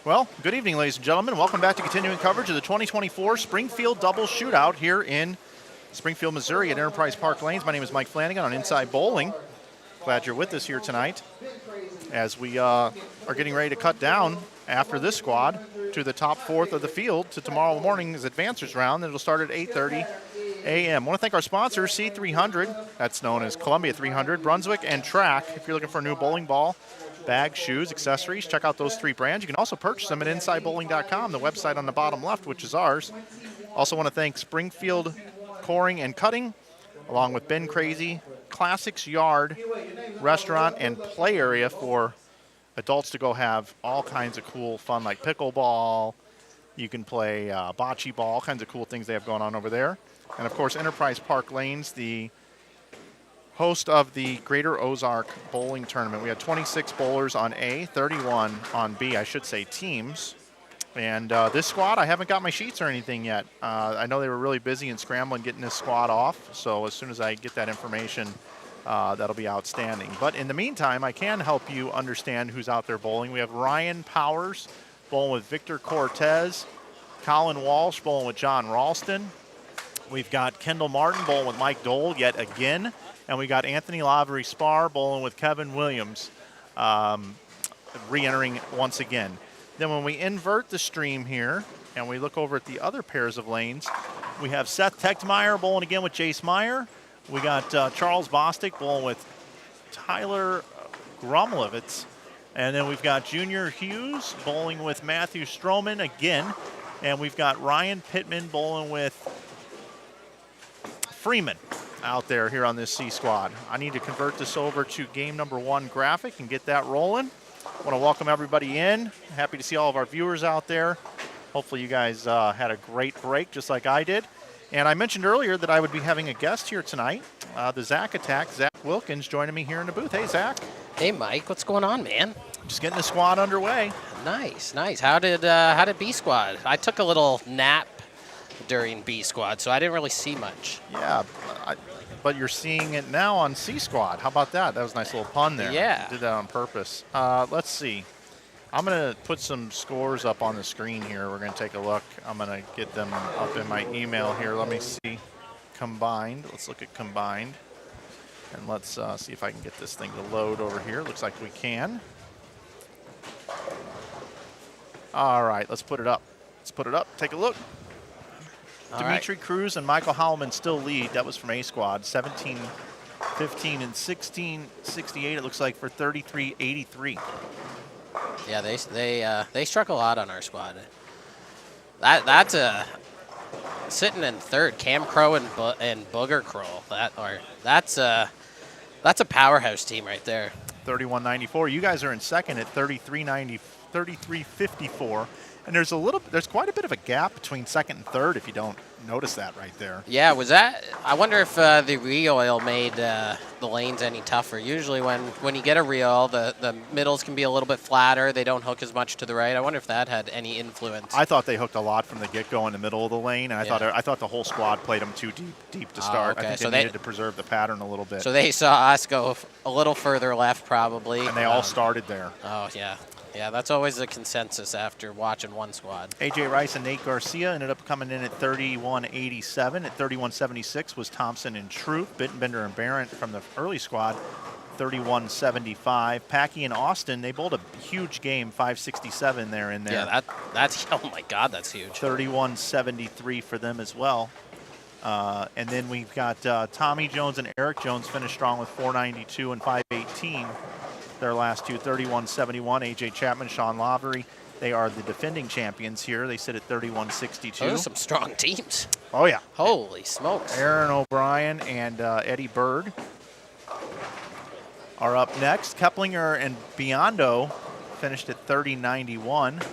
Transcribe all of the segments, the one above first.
Well, good evening, ladies and gentlemen. Welcome back to continuing coverage of the 2024 Springfield Double Shootout here in Springfield, Missouri at Enterprise Park Lanes. My name is Mike Flanagan on Inside Bowling. Glad you're with us here tonight as we are getting ready to cut down after this squad to the top fourth of the field to tomorrow morning's advancers round. It'll start at 8:30 a.m. I want to thank our sponsors, C300, that's known as Columbia 300, Brunswick, and Track. If you're looking for a new bowling ball, bags, shoes, accessories, check out those three brands. You can also purchase them at InsideBowling.com, the website on the bottom left, which is ours. Also want to thank Springfield Coring and Cutting, along with Ben Crazy, Classics Yard, restaurant, and play area for adults to go have all kinds of cool fun like pickleball. You can play bocce ball, all kinds of cool things they have going on over there. And, of course, Enterprise Park Lanes, the host of the Greater Ozark Bowling Tournament. We had 26 bowlers on A, 31 on B, I should say, teams. And this squad, I haven't got my sheets or anything yet. I know they were really busy and scrambling getting this squad off, so as soon as I get that information, that'll be outstanding. But in the meantime, I can help you understand who's out there bowling. We have Ryan Powers bowling with Victor Cortez, Colin Walsh bowling with John Ralston. We've got Kendall Martin bowling with Mike Dole yet again. And we got Anthony Lavery Spar bowling with Kevin Williams, re-entering once again. Then when we invert the stream here and we look over at the other pairs of lanes, we have Seth Techtmeyer bowling again with Jace Meyer. We got Charles Bostic bowling with Tyler Grumlevitz. And then we've got Junior Hughes bowling with Matthew Stroman again. And we've got Ryan Pittman bowling with Freeman out there here on this C squad. I need to convert this over to game number 1 graphic and get that rolling. I want to welcome everybody in. Happy to see all of our viewers out there. Hopefully you guys had a great break just like I did. And I mentioned earlier that I would be having a guest here tonight, the Zach Attack, Zach Wilkins, joining me here in the booth. Hey, Zach. Hey, Mike. What's going on, man? Just getting the squad underway. Nice, nice. How did B squad? I took a little nap during B squad, so I didn't really see much. Yeah, but you're seeing it now on C squad. How about that? That was a nice little pun there. Yeah. Did that on purpose. Let's see. I'm going to put some scores up on the screen here. We're going to take a look. I'm going to get them up in my email here. Let me see. Combined. Let's look at combined. And let's see if I can get this thing to load over here. Looks like we can. All right, let's put it up. Let's put it up. Take a look. Dimitri Cruz and Michael Howman still lead. That was from A squad. 17, 15, and 16, 68. It looks like for 33, 83. Yeah, they struck a lot on our squad. That's sitting in third. Cam Crow and Booger Kroll. That's a powerhouse team right there. 31.94. You guys are in second at 33.54. And there's quite a bit of a gap between second and third if you don't notice that right there. Yeah, I wonder if the re-oil made the lanes any tougher. Usually when you get a re-oil, the middles can be a little bit flatter. They don't hook as much to the right. I wonder if that had any influence. I thought they hooked a lot from the get-go in the middle of the lane, and I thought the whole squad played them too deep to start. Okay. I think they needed to preserve the pattern a little bit. So they saw us go a little further left probably. And they all started there. Oh, yeah. Yeah, that's always the consensus after watching one squad. A.J. Rice and Nate Garcia ended up coming in at 31.87. At 31.76 was Thompson and Troop. Bittenbender and Barrett from the early squad, 31.75. Packy and Austin, they bowled a huge game, 5.67 there in there. Yeah, that's oh my God, that's huge. 31.73 for them as well. And then we've got Tommy Jones and Eric Jones finished strong with 4.92 and 5.18. Their last two, 31.71. A.J. Chapman, Sean Lavery. They are the defending champions here. They sit at 31.62. Those are some strong teams. Oh, yeah. Holy smokes. Aaron O'Brien and Eddie Bird are up next. Keplinger and Biondo finished at 30.91.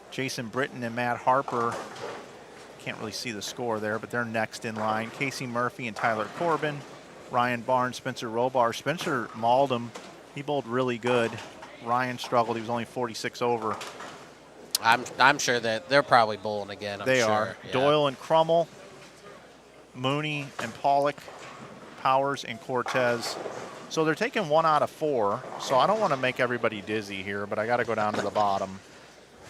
Jason Britton and Matt Harper, can't really see the score there, but they're next in line. Casey Murphy and Tyler Corbin. Ryan Barnes, Spencer Robar. Spencer mauled him. He bowled really good. Ryan struggled. He was only 46 over. I'm sure that they're probably bowling again. They are. Yeah. Doyle and Crummel, Mooney and Pollock, Powers and Cortez. So they're taking 1 out of 4. So I don't want to make everybody dizzy here, but I got to go down to the bottom.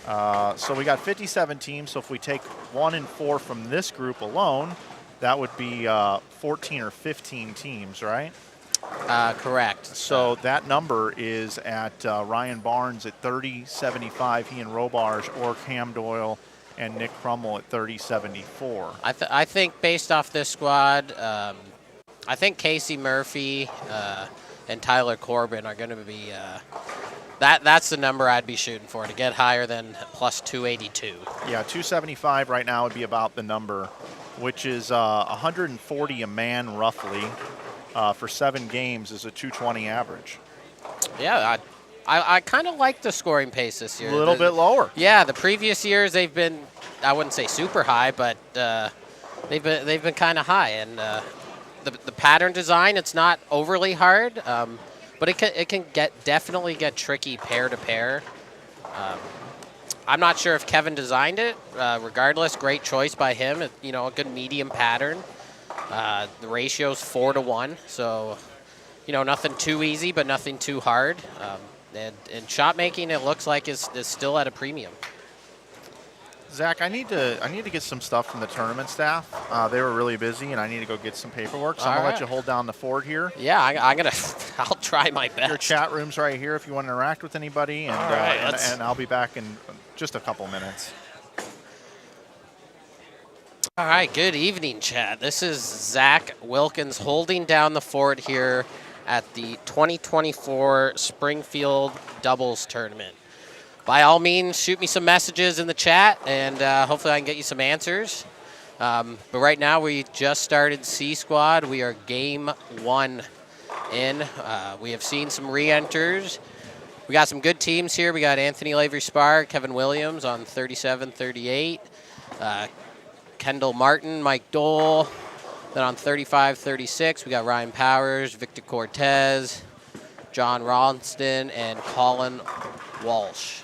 So we got 57 teams. So if we take 1 and 4 from this group alone, that would be 14 or 15 teams, right? Correct. So that number is at Ryan Barnes at 30.75. He and Robarge, or Cam Doyle and Nick Crummell at 30.74. I think based off this squad, I think Casey Murphy and Tyler Corbin are going to be that's the number I'd be shooting for, to get higher than plus 282. Yeah, 275 right now would be about the number, which is 140 a man roughly. For 7 games is a 220 average. Yeah, I kind of like the scoring pace this year. A little bit lower. Yeah, the previous years they've been, I wouldn't say super high, but they've been kind of high. And the pattern design, it's not overly hard, but it can definitely get tricky pair to pair. I'm not sure if Kevin designed it. Regardless, great choice by him. A good medium pattern. The ratio's 4-to-1, so nothing too easy, but nothing too hard. And shot making, it looks like is still at a premium. Zach, I need to get some stuff from the tournament staff. They were really busy, and I need to go get some paperwork. So I'm gonna let you hold down the fort here. Yeah, I'll try my best. Your chat room's right here if you want to interact with anybody, and and I'll be back in just a couple minutes. All right, good evening, chat. This is Zach Wilkins holding down the fort here at the 2024 Springfield Doubles Tournament. By all means, shoot me some messages in the chat, and hopefully I can get you some answers. But right now, we just started C Squad. We are game 1 in. We have seen some re-enters. We got some good teams here. We got Anthony Lavery-Spar, Kevin Williams on 37-38. Kendall Martin, Mike Dole. Then on 35-36, we got Ryan Powers, Victor Cortez, John Ronston, and Colin Walsh.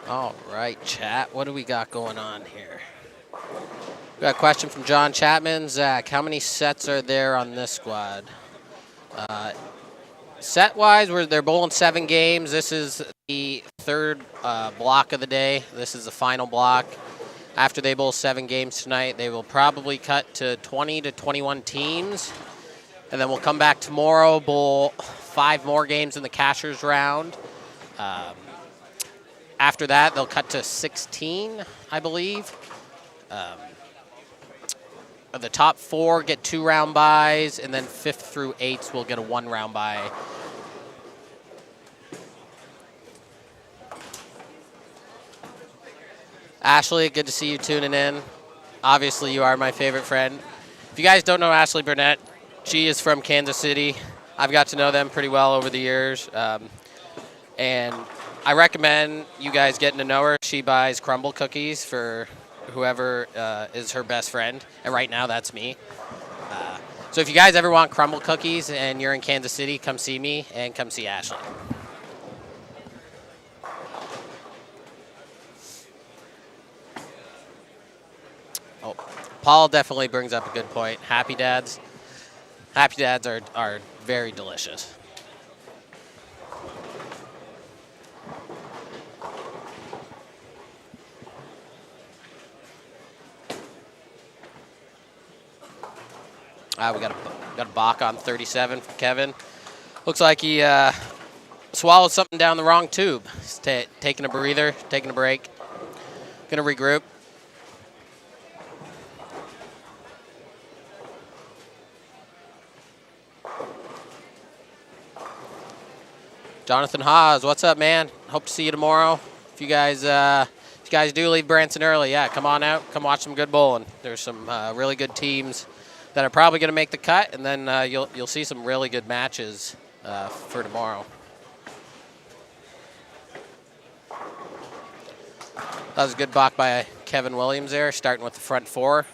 All right, chat. What do we got going on here? We got a question from John Chapman. Zach, how many sets are there on this squad? Set-wise, they're bowling 7 games. This is the 3rd block of the day. This is the final block. After they bowl 7 games tonight, they will probably cut to 20 to 21 teams. And then we'll come back tomorrow, bowl 5 more games in the cashers round. After that, they'll cut to 16, I believe. The top 4 get 2-round buys, and then 5th through 8th will get a 1-round buy. Ashley, good to see you tuning in. Obviously, you are my favorite friend. If you guys don't know Ashley Burnett, she is from Kansas City. I've got to know them pretty well over the years. And I recommend you guys getting to know her. She buys crumble cookies for whoever is her best friend, and right now that's me. So if you guys ever want crumble cookies and you're in Kansas City, come see me and come see Ashley. Oh, Paul definitely brings up a good point. Happy Dads. Happy Dads are very delicious. We got a balk on 37 from Kevin. Looks like he swallowed something down the wrong tube. He's taking a breather, taking a break. Gonna regroup. Jonathan Haas, what's up, man? Hope to see you tomorrow. If you guys do leave Branson early, yeah, come on out, come watch some good bowling. There's some really good teams that are probably going to make the cut, and then you'll see some really good matches for tomorrow. That was a good balk by Kevin Williams there, starting with the front 4.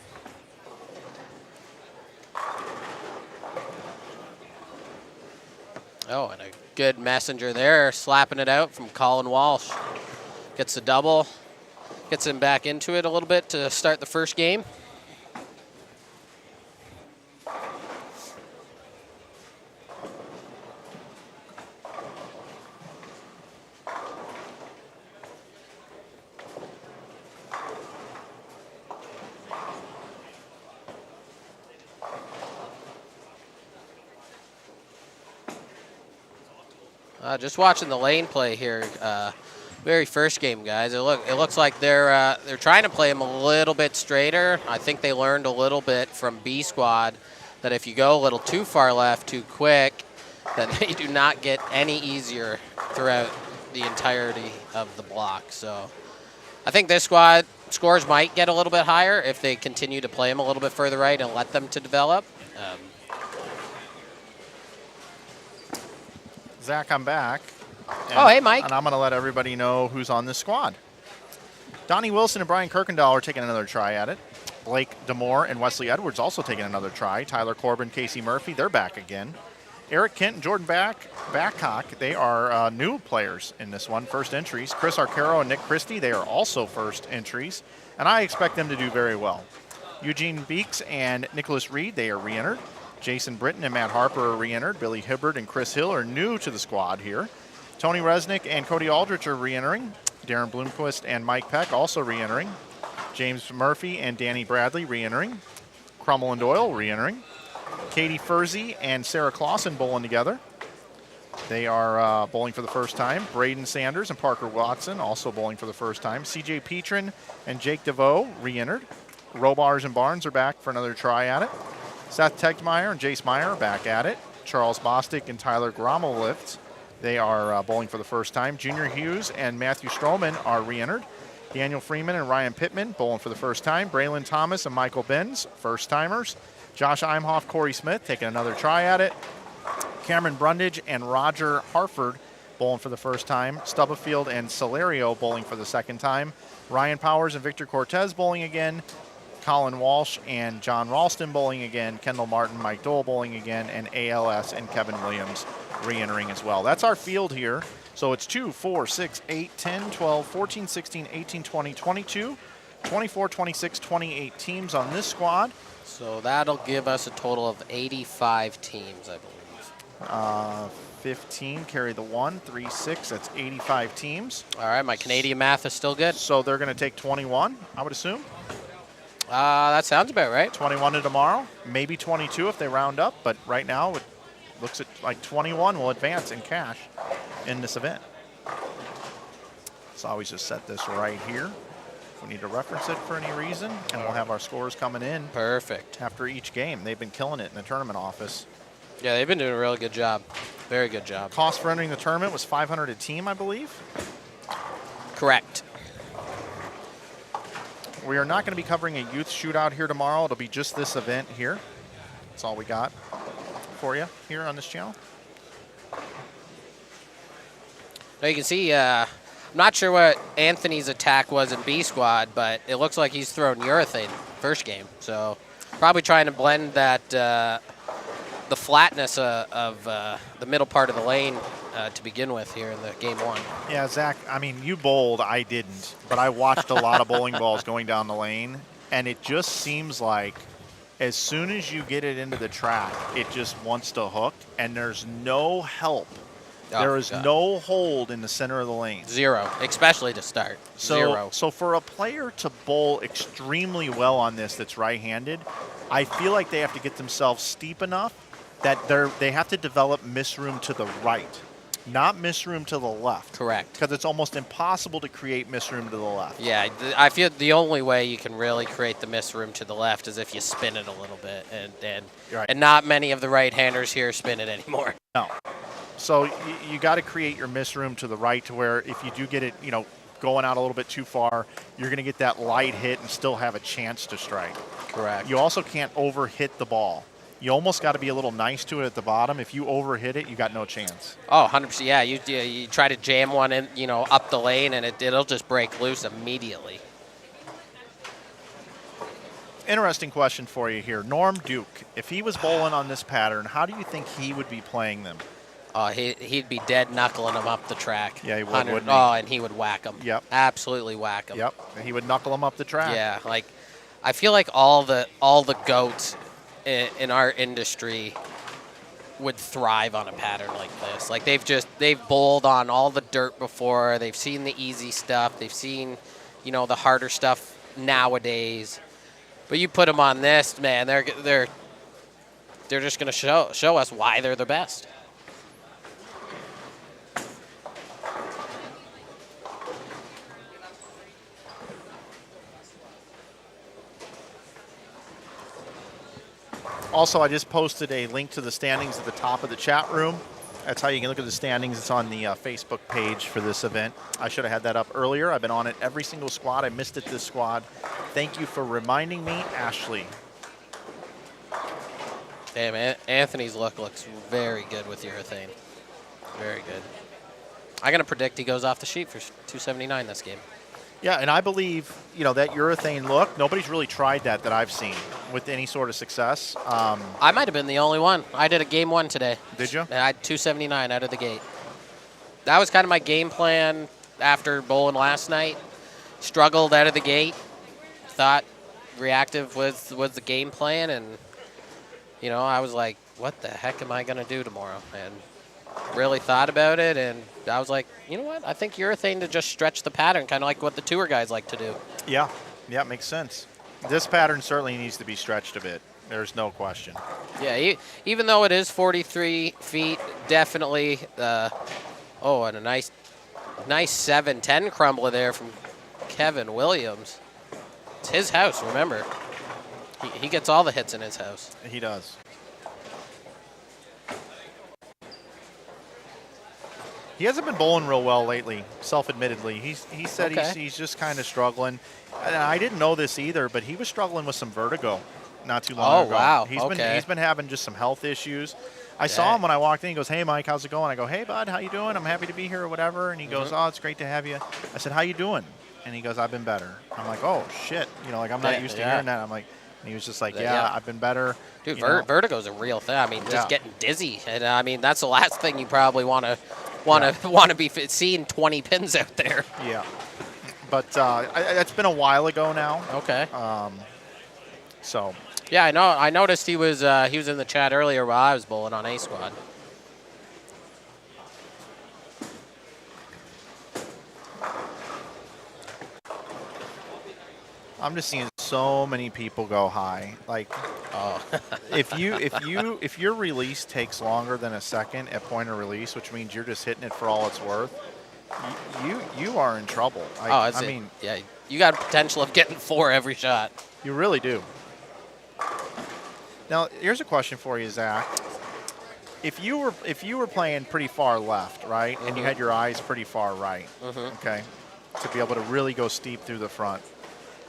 Oh, and a good messenger there, slapping it out from Colin Walsh. Gets the double, gets him back into it a little bit to start the first game. Just watching the lane play here. Very first game, guys. It looks like they're trying to play them a little bit straighter. I think they learned a little bit from B squad that if you go a little too far left too quick, then they do not get any easier throughout the entirety of the block. So I think this squad scores might get a little bit higher if they continue to play them a little bit further right and let them to develop. Zach, I'm back. Oh, hey, Mike. And I'm going to let everybody know who's on this squad. Donnie Wilson and Brian Kirkendall are taking another try at it. Blake Demore and Wesley Edwards also taking another try. Tyler Corbin, Casey Murphy, they're back again. Eric Kent and Jordan Babcock, they are new players in this one, first entries. Chris Arcaro and Nick Christie, they are also first entries, and I expect them to do very well. Eugene Beeks and Nicholas Reed, they are re-entered. Jason Britton and Matt Harper are re-entered. Billy Hibbert and Chris Hill are new to the squad here. Tony Resnick and Cody Aldrich are re-entering. Darren Bloomquist and Mike Peck also re-entering. James Murphy and Danny Bradley re-entering. Crummel and Doyle re-entering. Katie Furzy and Sarah Clausen bowling together. They are bowling for the first time. Braden Sanders and Parker Watson also bowling for the first time. CJ Petrin and Jake DeVoe re-entered. Robars and Barnes are back for another try at it. Seth Tegmeyer and Jace Meyer are back at it. Charles Bostic and Tyler Grommelifts, they are bowling for the first time. Junior Hughes and Matthew Stroman are re-entered. Daniel Freeman and Ryan Pittman bowling for the first time. Braylon Thomas and Michael Benz, first-timers. Josh Imhoff, Corey Smith taking another try at it. Cameron Brundage and Roger Harford bowling for the first time. Stubblefield and Celerio bowling for the second time. Ryan Powers and Victor Cortez bowling again. Colin Walsh and John Ralston bowling again. Kendall Martin, Mike Dole bowling again. And ALS and Kevin Williams re-entering as well. That's our field here. So it's 2, 4, 6, 8, 10, 12, 14, 16, 18, 20, 22, 24, 26, 28 teams on this squad. So that'll give us a total of 85 teams, I believe. 15, carry the 1, 3, 6, that's 85 teams. All right, my Canadian math is still good. So they're going to take 21, I would assume. That sounds about right. 21 to tomorrow, maybe 22 if they round up, but right now it looks like 21 will advance in cash in this event. So always just set this right here. If we need to reference it for any reason, and we'll have our scores coming in. Perfect. After each game. They've been killing it in the tournament office. Yeah, they've been doing a really good job. Very good job. Cost for entering the tournament was $500 a team, I believe. Correct. We are not going to be covering a youth shootout here tomorrow. It'll be just this event here. That's all we got for you here on this channel. Now you can see, I'm not sure what Anthony's attack was in B squad, but it looks like he's thrown urethane first game. So probably trying to blend that the flatness of the middle part of the lane to begin with here in the game one. Yeah, Zach, I mean, you bowled, I didn't, but I watched a lot of bowling balls going down the lane, and it just seems like as soon as you get it into the track, it just wants to hook, and there's no help. There is no hold in the center of the lane. Zero, especially to start. Zero. So for a player to bowl extremely well on this that's right-handed, I feel like they have to get themselves steep enough that they have to develop miss room to the right, not miss room to the left. Correct. Because it's almost impossible to create miss room to the left. Yeah, I feel the only way you can really create the miss room to the left is if you spin it a little bit, and not many of the right-handers here spin it anymore. No. So you got to create your miss room to the right to where if you do get it, going out a little bit too far, you're going to get that light hit and still have a chance to strike. Correct. You also can't overhit the ball. You almost got to be a little nice to it at the bottom. If you overhit it, you got no chance. Oh, 100%. Yeah, you try to jam one in, up the lane, and it'll just break loose immediately. Interesting question for you here. Norm Duke, if he was bowling on this pattern, how do you think he would be playing them? He'd be dead knuckling them up the track. Yeah, he would, wouldn't he? Oh, and he would whack them. Yep. Absolutely whack them. Yep. He would knuckle them up the track. Yeah, I feel like all the goats in our industry would thrive on a pattern like this. Like they've bowled on all the dirt before. They've seen the easy stuff. They've seen, the harder stuff nowadays. But you put them on this, man, they're just going to show us why they're the best. Also, I just posted a link to the standings at the top of the chat room. That's how you can look at the standings. It's on the Facebook page for this event. I should have had that up earlier. I've been on it every single squad. I missed it this squad. Thank you for reminding me, Ashley. Damn, Anthony's look looks very good with urethane. Very good. I'm going to predict he goes off the sheet for 279 this game. Yeah, and I believe, that urethane look, nobody's really tried that I've seen with any sort of success. I might have been the only one. I did a game 1 today. Did you? And I had 279 out of the gate. That was kind of my game plan after bowling last night. Struggled out of the gate. Thought reactive was the game plan, and I was like, what the heck am I going to do tomorrow? And really thought about it, and I was like, you know what? I think urethane to just stretch the pattern, kind of like what the tour guys like to do. Yeah, it makes sense. This pattern certainly needs to be stretched a bit. There's no question. Yeah, even though it is 43 feet, definitely, and a nice 7-10 crumbler there from Kevin Williams. It's his house, remember. He gets all the hits in his house. He does. He hasn't been bowling real well lately, self-admittedly. He said he's just kind of struggling. And I didn't know this either, but he was struggling with some vertigo not too long ago. Oh, wow. He's been having just some health issues. I saw him when I walked in. He goes, "Hey, Mike, how's it going?" I go, "Hey, bud, how you doing? I'm happy to be here," or whatever. And he goes, "Oh, it's great to have you." I said, "How you doing?" And he goes, "I've been better." I'm like, "Oh, shit." I'm not used to hearing that. I'm like, and he was just like, yeah, I've been better. Dude, vertigo's a real thing. I mean, just getting dizzy. And I mean, that's the last thing you probably want to be seeing 20 pins out there. Yeah. But that's been a while ago now. Okay. So. Yeah, I know. I noticed he was in the chat earlier while I was bowling on A squad. I'm just seeing so many people go high. Like, if your release takes longer than a second at point of release, which means you're just hitting it for all it's worth, you are in trouble. You got a potential of getting 4 every shot. You really do. Now, here's a question for you, Zach. If you were playing pretty far left, right, and you had your eyes pretty far right, okay, to be able to really go steep through the front,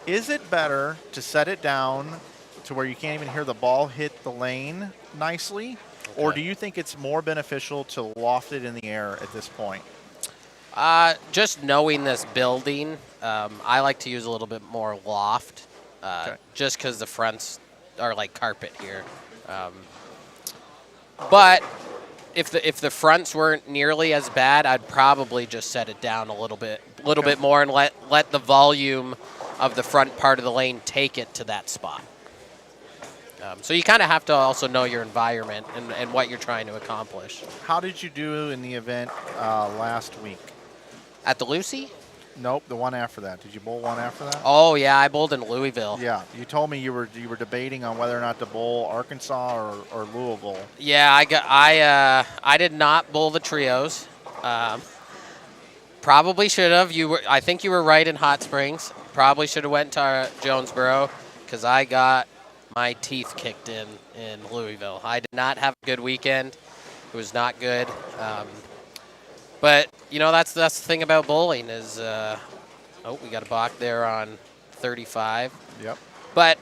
is it better to set it down to where you can't even hear the ball hit the lane nicely, or do you think it's more beneficial to loft it in the air at this point? Just knowing this building, I like to use a little bit more loft, just because the fronts are like carpet here. But if the fronts weren't nearly as bad, I'd probably just set it down a little bit more and let the volume of the front part of the lane take it to that spot. So you kind of have to also know your environment and what you're trying to accomplish. How did you do in the event last week? At the Lucy? Nope, the one after that. Did you bowl one after that? Oh yeah, I bowled in Louisville. Yeah, you told me you were debating on whether or not to bowl Arkansas or Louisville. Yeah, I did not bowl the trios. Probably should have. I think you were right in Hot Springs. Probably should have went to Jonesboro because I got my teeth kicked in Louisville. I did not have a good weekend. It was not good. But that's the thing about bowling is, we got a balk there on 35. Yep. But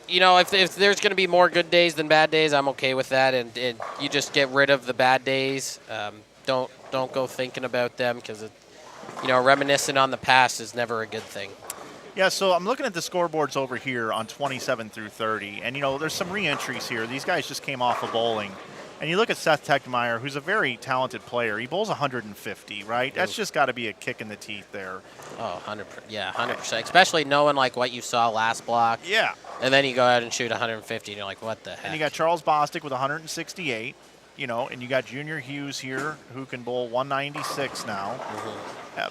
if there's going to be more good days than bad days, I'm okay with that, and you just get rid of the bad days. Don't go thinking about them because reminiscing on the past is never a good thing. Yeah, so I'm looking at the scoreboards over here on 27 through 30, and there's some re-entries here. These guys just came off of bowling. And you look at Seth Techmeyer, who's a very talented player. He bowls 150, right? That's just got to be a kick in the teeth there. Oh, 100%. Yeah, 100%. Especially knowing, what you saw last block. Yeah. And then you go out and shoot 150, and you're like, what the heck? And you got Charles Bostic with 168, and you got Junior Hughes here who can bowl 196 now.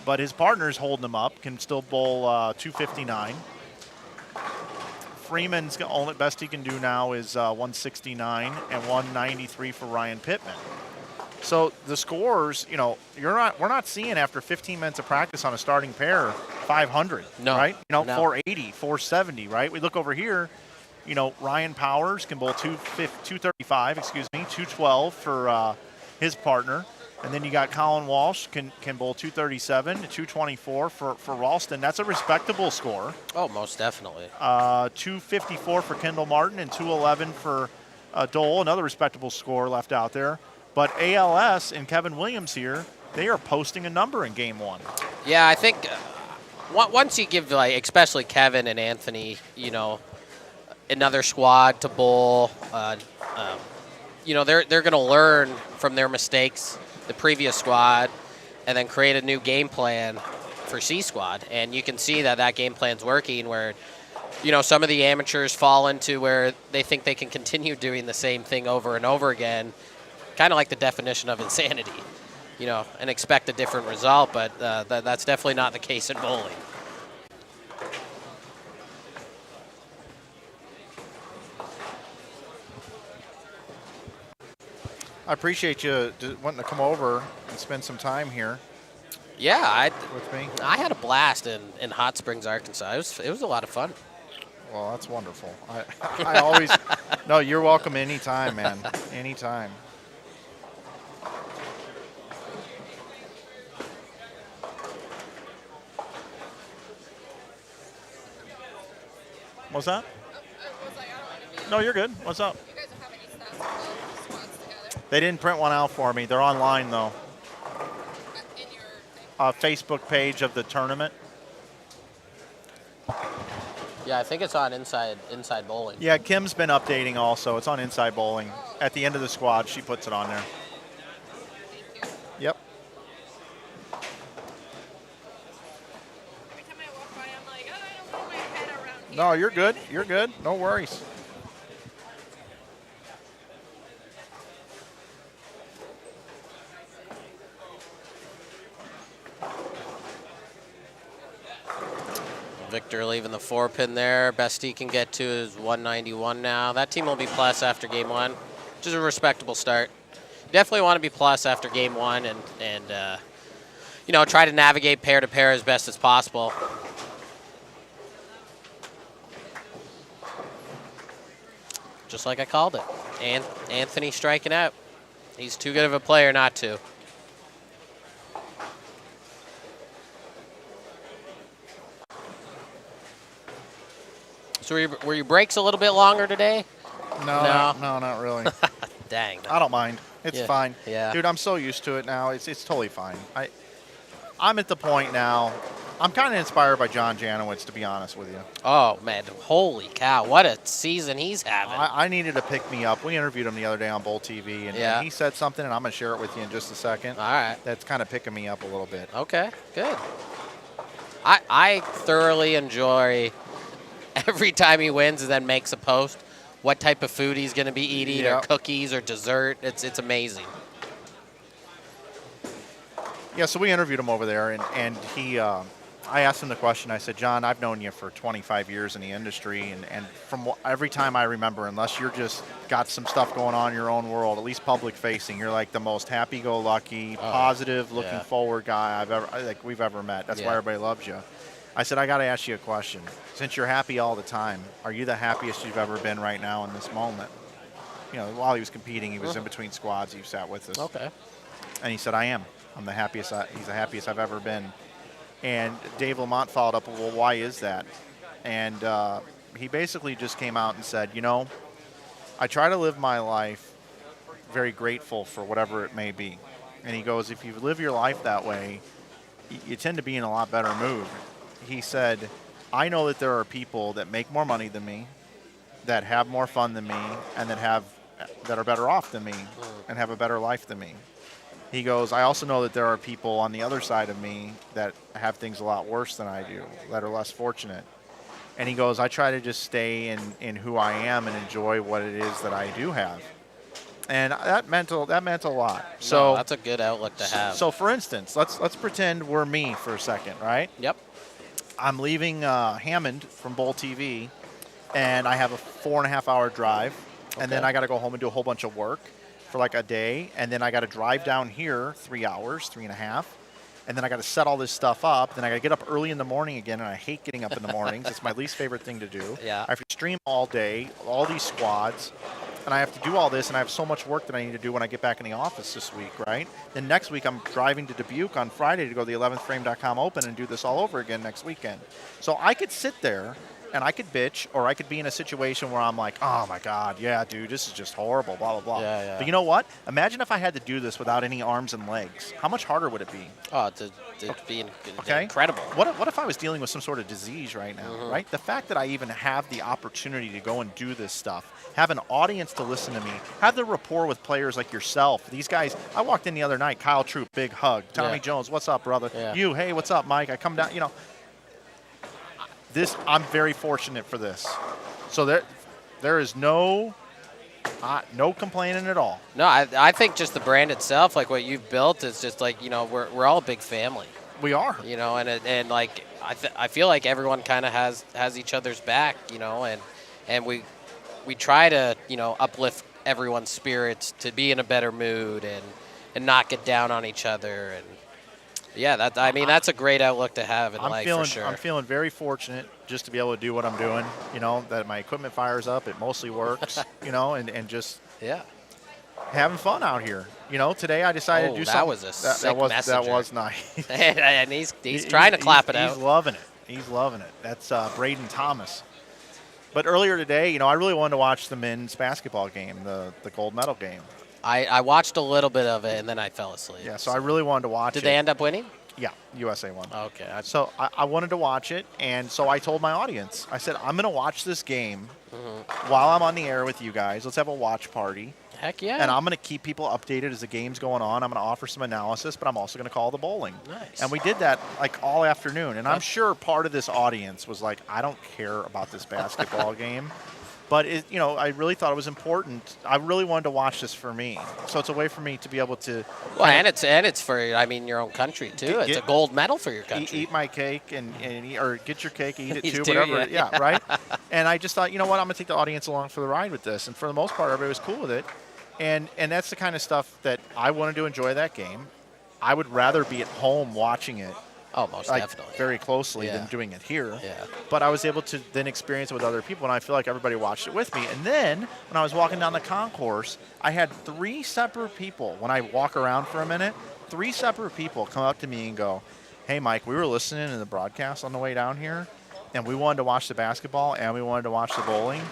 But his partner's holding him up, can still bowl 259. Freeman's the only best he can do now is 169 and 193 for Ryan Pittman. So the scores, we're not seeing after 15 minutes of practice on a starting pair 500, right? 480, 470, right? We look over here, Ryan Powers can bowl 235, 212 for his partner. And then you got Colin Walsh can bowl 237 to 224 for Ralston. That's a respectable score. Oh, most definitely. 254 for Kendall Martin and 211 for Dole, another respectable score left out there. But ALS and Kevin Williams here, they are posting a number in game one. Yeah, I think once you give, especially Kevin and Anthony, another squad to bowl, they're going to learn from their mistakes, the previous squad, and then create a new game plan for C squad. And you can see that game plan's working where, some of the amateurs fall into where they think they can continue doing the same thing over and over again, kind of like the definition of insanity, and expect a different result. But that's definitely not the case in bowling. I appreciate you wanting to come over and spend some time here. Yeah, with me. I had a blast in Hot Springs, Arkansas. It was a lot of fun. Well, that's wonderful. I always no. You're welcome anytime, man. Anytime. What's that? No, you're good. What's up? You guys don't have any stats of squads together? They didn't print one out for me. They're online, though. In your thing? Facebook page of the tournament. Yeah, I think it's on Inside Bowling. Yeah, Kim's been updating also. It's on Inside Bowling. At the end of the squad, she puts it on there. Thank you. Yep. Every time I walk by, I'm like, I don't put my head around here. No, you're good. You're good. No worries. Victor leaving the 4-pin there. Best he can get to is 191 now. That team will be plus after game one, which is a respectable start. Definitely want to be plus after game one and try to navigate pair to pair as best as possible. Just like I called it. Anthony striking out. He's too good of a player not to. So were your breaks a little bit longer today? No, not really. Dang. I don't mind. It's Yeah, fine. yeah. Dude, I'm so used to it now. It's totally fine. I'm at the point now. I'm kind of inspired by John Janowitz, to be honest with you. Oh, man. Holy cow. What a season he's having. I needed to pick me up. We interviewed him the other day on Bowl TV, and Yeah. he said something, and I'm going to share it with you in just a second. All right. That's kind of picking me up a little bit. Okay, good. I thoroughly enjoy every time he wins and then makes a post what type of food he's going to be eating or Yep. cookies or dessert. It's amazing. Yeah, so we interviewed him over there, and he, I asked him the question. I said, John, I've known you for 25 years in the industry, and from every time I remember, unless you're just got some stuff going on in your own world, at least public facing, you're like the most happy-go-lucky, positive, looking yeah. forward guy we've ever met. That's why Yeah. everybody loves you. I said, I got to ask you a question. Since you're happy all the time, are you the happiest you've ever been right now in this moment? While he was competing, he was in between squads. He sat with us. Okay. And he said, I am. I'm the happiest. He's the happiest I've ever been. And Dave Lamont followed up, well, why is that? And he basically just came out and said, I try to live my life very grateful for whatever it may be. And he goes, if you live your life that way, you tend to be in a lot better mood. He said, I know that there are people that make more money than me, that have more fun than me, and that are better off than me and have a better life than me. He goes, I also know that there are people on the other side of me that have things a lot worse than I do, that are less fortunate. And he goes, I try to just stay in who I am and enjoy what it is that I do have. And that meant a lot. So that's a good outlook to have. So for instance, let's pretend we're me for a second, right? Yep. I'm leaving Hammond from Bowl TV, and I have a 4.5-hour drive, and then I got to go home and do a whole bunch of work for like a day, and then I got to drive down here 3 hours, 3.5, and then I got to set all this stuff up. Then I got to get up early in the morning again, and I hate getting up in the mornings. It's my least favorite thing to do. Yeah. I have to stream all day, all these squads, and I have to do all this, and I have so much work that I need to do when I get back in the office this week, right? Then next week I'm driving to Dubuque on Friday to go to the 11thframe.com Open and do this all over again next weekend. So I could sit there and I could bitch, or I could be in a situation where I'm like, oh my God, yeah, dude, this is just horrible, blah, blah, blah. Yeah, yeah. But you know what? Imagine if I had to do this without any arms and legs. How much harder would it be? Oh, it'd be Okay. incredible. What if I was dealing with some sort of disease right now, right? The fact that I even have the opportunity to go and do this stuff, have an audience to listen to me, have the rapport with players like yourself. These guys, I walked in the other night, Kyle Troop, big hug. Tommy Yeah. Jones, what's up, brother? Yeah. You, hey, what's up, Mike? I come down, I'm very fortunate for this. So there is no complaining at all. No, I think just the brand itself, like what you've built, is just like, we're all a big family. We are. And like I feel like everyone kind of has each other's back, and we try to uplift everyone's spirits to be in a better mood and not get down on each other. And yeah, that's a great outlook to have in life, for sure. I'm feeling very fortunate just to be able to do what I'm doing. That my equipment fires up, it mostly works. And just Yeah. having fun out here. Today I decided to do that something. was a sick that messenger. was nice. And he's trying to clap it out. He's loving it. He's loving it. That's Braden Thomas. But earlier today, I really wanted to watch the men's basketball game, the gold medal game. I watched a little bit of it, and then I fell asleep. Yeah, so I really wanted to watch it. Did they end up winning? Yeah, USA won. Okay. So I wanted to watch it, and so I told my audience, I said, I'm going to watch this game while I'm on the air with you guys. Let's have a watch party. Heck yeah. And I'm going to keep people updated as the game's going on. I'm going to offer some analysis, but I'm also going to call the bowling. Nice. And we did that like all afternoon. And I'm sure part of this audience was like, I don't care about this basketball game. But, I really thought it was important. I really wanted to watch this for me. So it's a way for me to be able to. Well, and it's for, your own country, too. It's a gold medal for your country. Eat my cake or get your cake, eat it Eat too, it too, whatever. yeah. Yeah, right? And I just thought, you know what, I'm going to take the audience along for the ride with this. And for the most part, everybody was cool with it. And that's the kind of stuff that I wanted to enjoy that game. I would rather be at home watching it. Oh, most definitely. Very closely Yeah. than doing it here. Yeah. But I was able to then experience it with other people, and I feel like everybody watched it with me. And then when I was walking down the concourse, I had 3 separate people, when I walk around for a minute, 3 separate people come up to me and go, hey, Mike, we were listening to the broadcast on the way down here, and we wanted to watch the basketball, and we wanted to watch the bowling.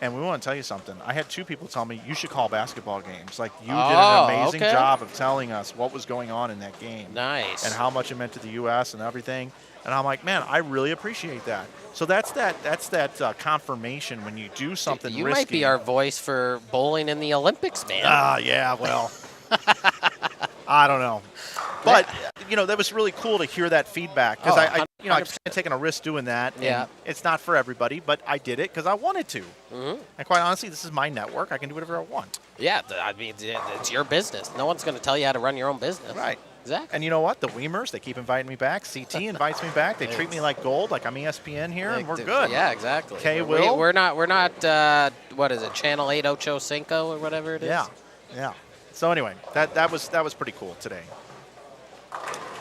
And we want to tell you something. I had 2 people tell me, you should call basketball games. Like, you did an amazing job of telling us what was going on in that game. Nice. And how much it meant to the U.S. and everything. And I'm like, man, I really appreciate that. So that's that confirmation when you do something You risky. might be our voice for bowling in the Olympics, man. Yeah, well, I don't know. But, that was really cool to hear that feedback. Because I'm kind of taking a risk doing that. Yeah. And it's not for everybody, but I did it because I wanted to. Mm-hmm. And quite honestly, this is my network. I can do whatever I want. Yeah, it's your business. No one's going to tell you how to run your own business. Right. Exactly. And you know what? The Weemers, they keep inviting me back. CT invites me back. They treat me like gold, like I'm ESPN here, and we're good. Yeah, exactly. We're not, what is it, Channel 885 or whatever it is? Yeah. So anyway, that was pretty cool today.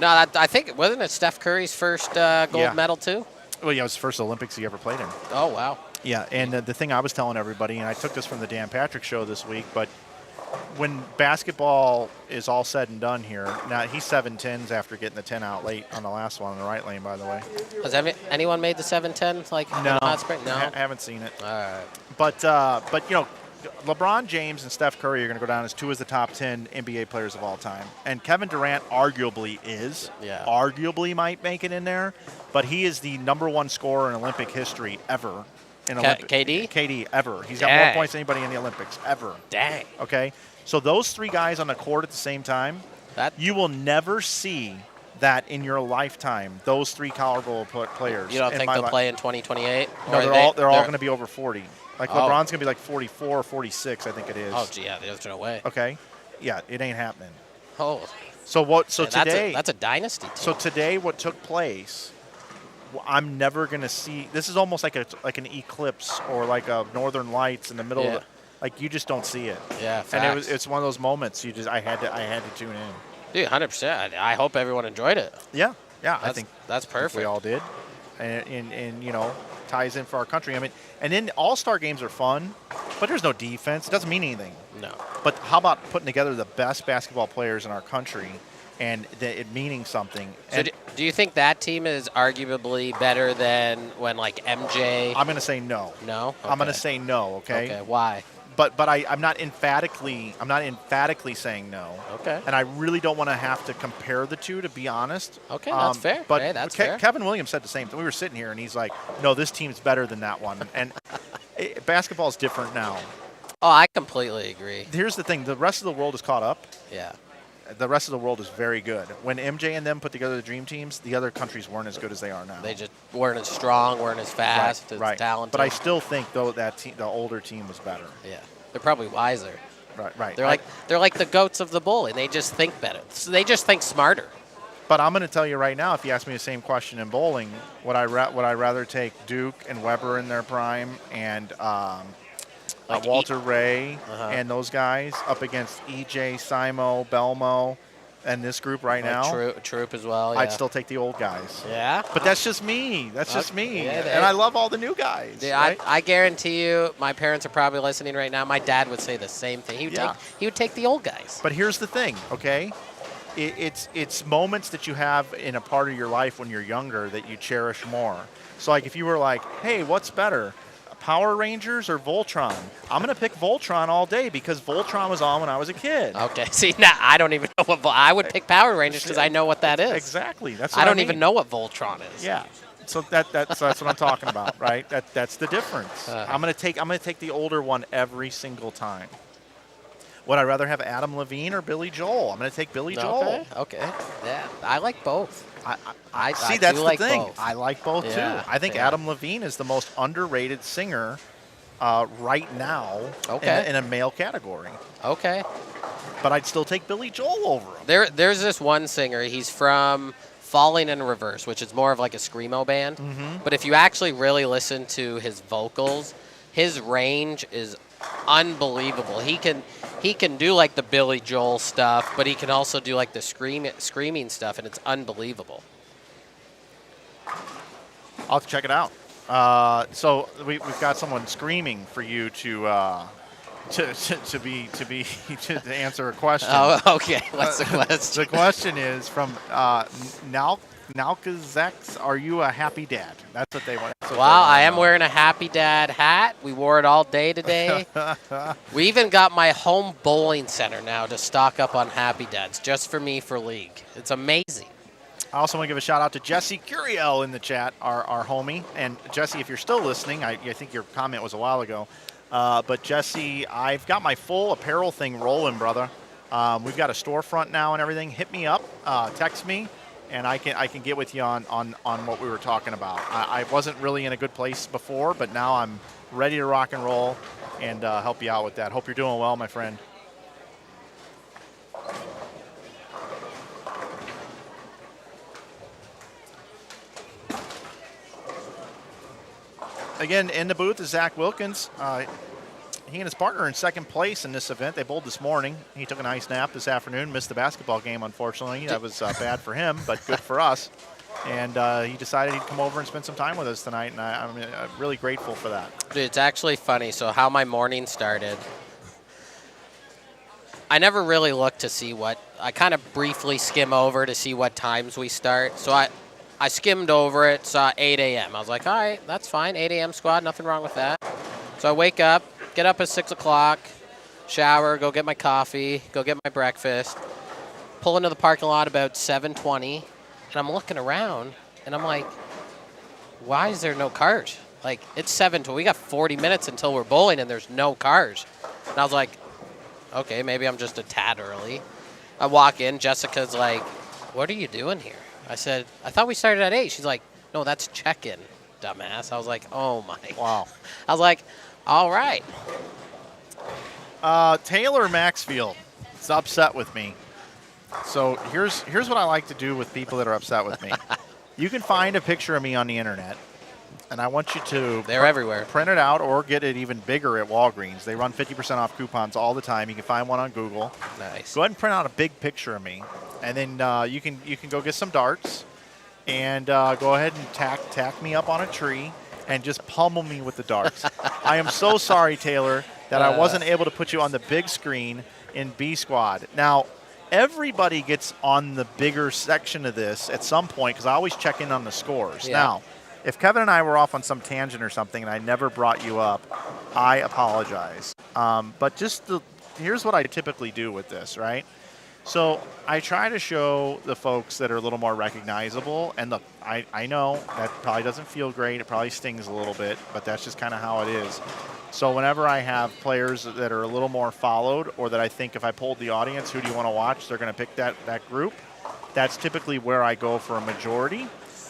No, I think, wasn't it Steph Curry's first gold medal, too? Well, yeah, it was the first Olympics he ever played in. Oh, wow. Yeah, and the thing I was telling everybody, and I took this from the Dan Patrick show this week, but when basketball is all said and done here, now he's 7-10s after getting the 10 out late on the last one in the right lane, by the way. Has anyone made the 7-10 No, in Hot Spring? No, I haven't seen it. All right. But LeBron James and Steph Curry are going to go down as 2 of the top 10 NBA players of all time. And Kevin Durant arguably is. Yeah. Arguably might make it in there. But he is the #1 scorer in Olympic history ever. KD? KD, ever. He's got more points than anybody in the Olympics, ever. Dang. Okay? So those 3 guys on the court at the same time, you will never see that in your lifetime, those 3 caliber players. You don't think they'll play in 2028? No, they're all going to be over 40. Like LeBron's going to be like 44 or 46, I think it is. Oh, gee, yeah, there's no way. Okay? Yeah, it ain't happening. Oh. So today that's a dynasty team. So today what took place, I'm never going to see. This is almost like an eclipse or like a Northern Lights in the middle of the, like you just don't see it. Yeah, facts. And it's one of those moments I had to tune in. Dude, 100%. I hope everyone enjoyed it. Yeah, I think that's perfect. we all did, and you know, ties in for our country. I mean, and then all-star games are fun, but there's no defense. It doesn't mean anything. No. But how about putting together the best basketball players in our country and it meaning something? So do you think that team is arguably better than when like MJ? I'm going to say no. No? Okay. I'm going to say no, okay? Okay, why? But I'm not emphatically saying no. Okay. And I really don't want to have to compare the two, to be honest. Okay, that's fair. But hey, that's fair. Kevin Williams said the same thing. We were sitting here, and he's like, "No, this team's better than that one." And basketball is different now. Oh, I completely agree. Here's the thing: the rest of the world is caught up. Yeah. The rest of the world is very good. When MJ and them put together the dream teams, the other countries weren't as good as they are now. They just weren't as strong, weren't as fast, as talented. But I still think though that the older team was better. Yeah, they're probably wiser. Right. They're like the goats of the bowling. They just think better. So they just think smarter. But I'm going to tell you right now, if you ask me the same question in bowling, would I rather take Duke and Weber in their prime and Like Walter Ray and those guys up against EJ, Simo, Belmo, and this group right now? Troop as well, yeah. I'd still take the old guys. Yeah? But that's just me. That's just me. Yeah, and I love all the new guys. Dude, right? I guarantee you, my parents are probably listening right now. My dad would say the same thing. He would take the old guys. But here's the thing, okay? It's moments that you have in a part of your life when you're younger that you cherish more. So like if you were like, hey, what's better, Power Rangers or Voltron? I'm going to pick Voltron all day because Voltron was on when I was a kid. Okay. See, now I don't even know what I would pick Power Rangers because I know what that is. Exactly. That's what I don't mean. even know what Voltron is. Yeah. So that's what I'm talking about, right? That's the difference. I'm going to take the older one every single time. Would I rather have Adam Levine or Billy Joel? I'm going to take Billy Joel. Okay. Yeah, I like both. I see, I that's do the like thing. both. I like both Yeah, too. I think yeah. Adam Levine is the most underrated singer right now in a male category. Okay. But I'd still take Billy Joel over him. There's this one singer. He's from Falling in Reverse, which is more of like a screamo band. Mm-hmm. But if you actually really listen to his vocals, his range is unbelievable. He can do like the Billy Joel stuff, but he can also do like the screaming stuff, and it's unbelievable. I'll have to check it out. So we've got someone screaming for you to answer a question. Oh, okay. What's the question? The question is from Nalkazex, are you a happy dad? That's what they want. Wow, I am wearing a Happy Dad hat. We wore it all day today. We even got my home bowling center now to stock up on Happy Dads just for me for league. It's amazing. I also want to give a shout out to Jesse Curiel in the chat, our homie. And Jesse, if you're still listening, I think your comment was a while ago. But Jesse, I've got my full apparel thing rolling, brother. We've got a storefront now and everything. Hit me up, text me, and I can get with you on what we were talking about. I wasn't really in a good place before, but now I'm ready to rock and roll and help you out with that. Hope you're doing well, my friend. Again, in the booth is Zach Wilkins. He and his partner are in second place in this event. They bowled this morning. He took a nice nap this afternoon, missed the basketball game, unfortunately. That was bad for him, but good for us. And he decided he'd come over and spend some time with us tonight, and I'm really grateful for that. Dude, it's actually funny. So how my morning started, I never really looked to see I kind of briefly skim over to see what times we start. So I skimmed over it, saw 8 a.m. I was like, all right, that's fine. 8 a.m. squad, nothing wrong with that. So I wake up, get up at 6 o'clock, shower, go get my coffee, go get my breakfast, pull into the parking lot about 7:20, and I'm looking around, and I'm like, why is there no cars? Like, it's 7:20. We got 40 minutes until we're bowling, and there's no cars. And I was like, okay, maybe I'm just a tad early. I walk in. Jessica's like, what are you doing here? I said, I thought we started at 8. She's like, no, that's check-in, dumbass. I was like, oh, my. Wow. I was like, all right. Taylor Maxfield is upset with me. So here's what I like to do with people that are upset with me. You can find a picture of me on the internet, and I want you to They're everywhere. Print it out or get it even bigger at Walgreens. They run 50% off coupons all the time. You can find one on Google. Nice. Go ahead and print out a big picture of me and then you can go get some darts, and go ahead and tack me up on a tree, and just pummel me with the darts. I am so sorry, Taylor, that I wasn't able to put you on the big screen in B Squad. Now, everybody gets on the bigger section of this at some point because I always check in on the scores. Yeah. Now, if Kevin and I were off on some tangent or something and I never brought you up, I apologize. But here's what I typically do with this, right? So I try to show the folks that are a little more recognizable. And look, I know that probably doesn't feel great. It probably stings a little bit, but that's just kind of how it is. So whenever I have players that are a little more followed, or that I think if I polled the audience, who do you want to watch, they're going to pick that group, that's typically where I go for a majority.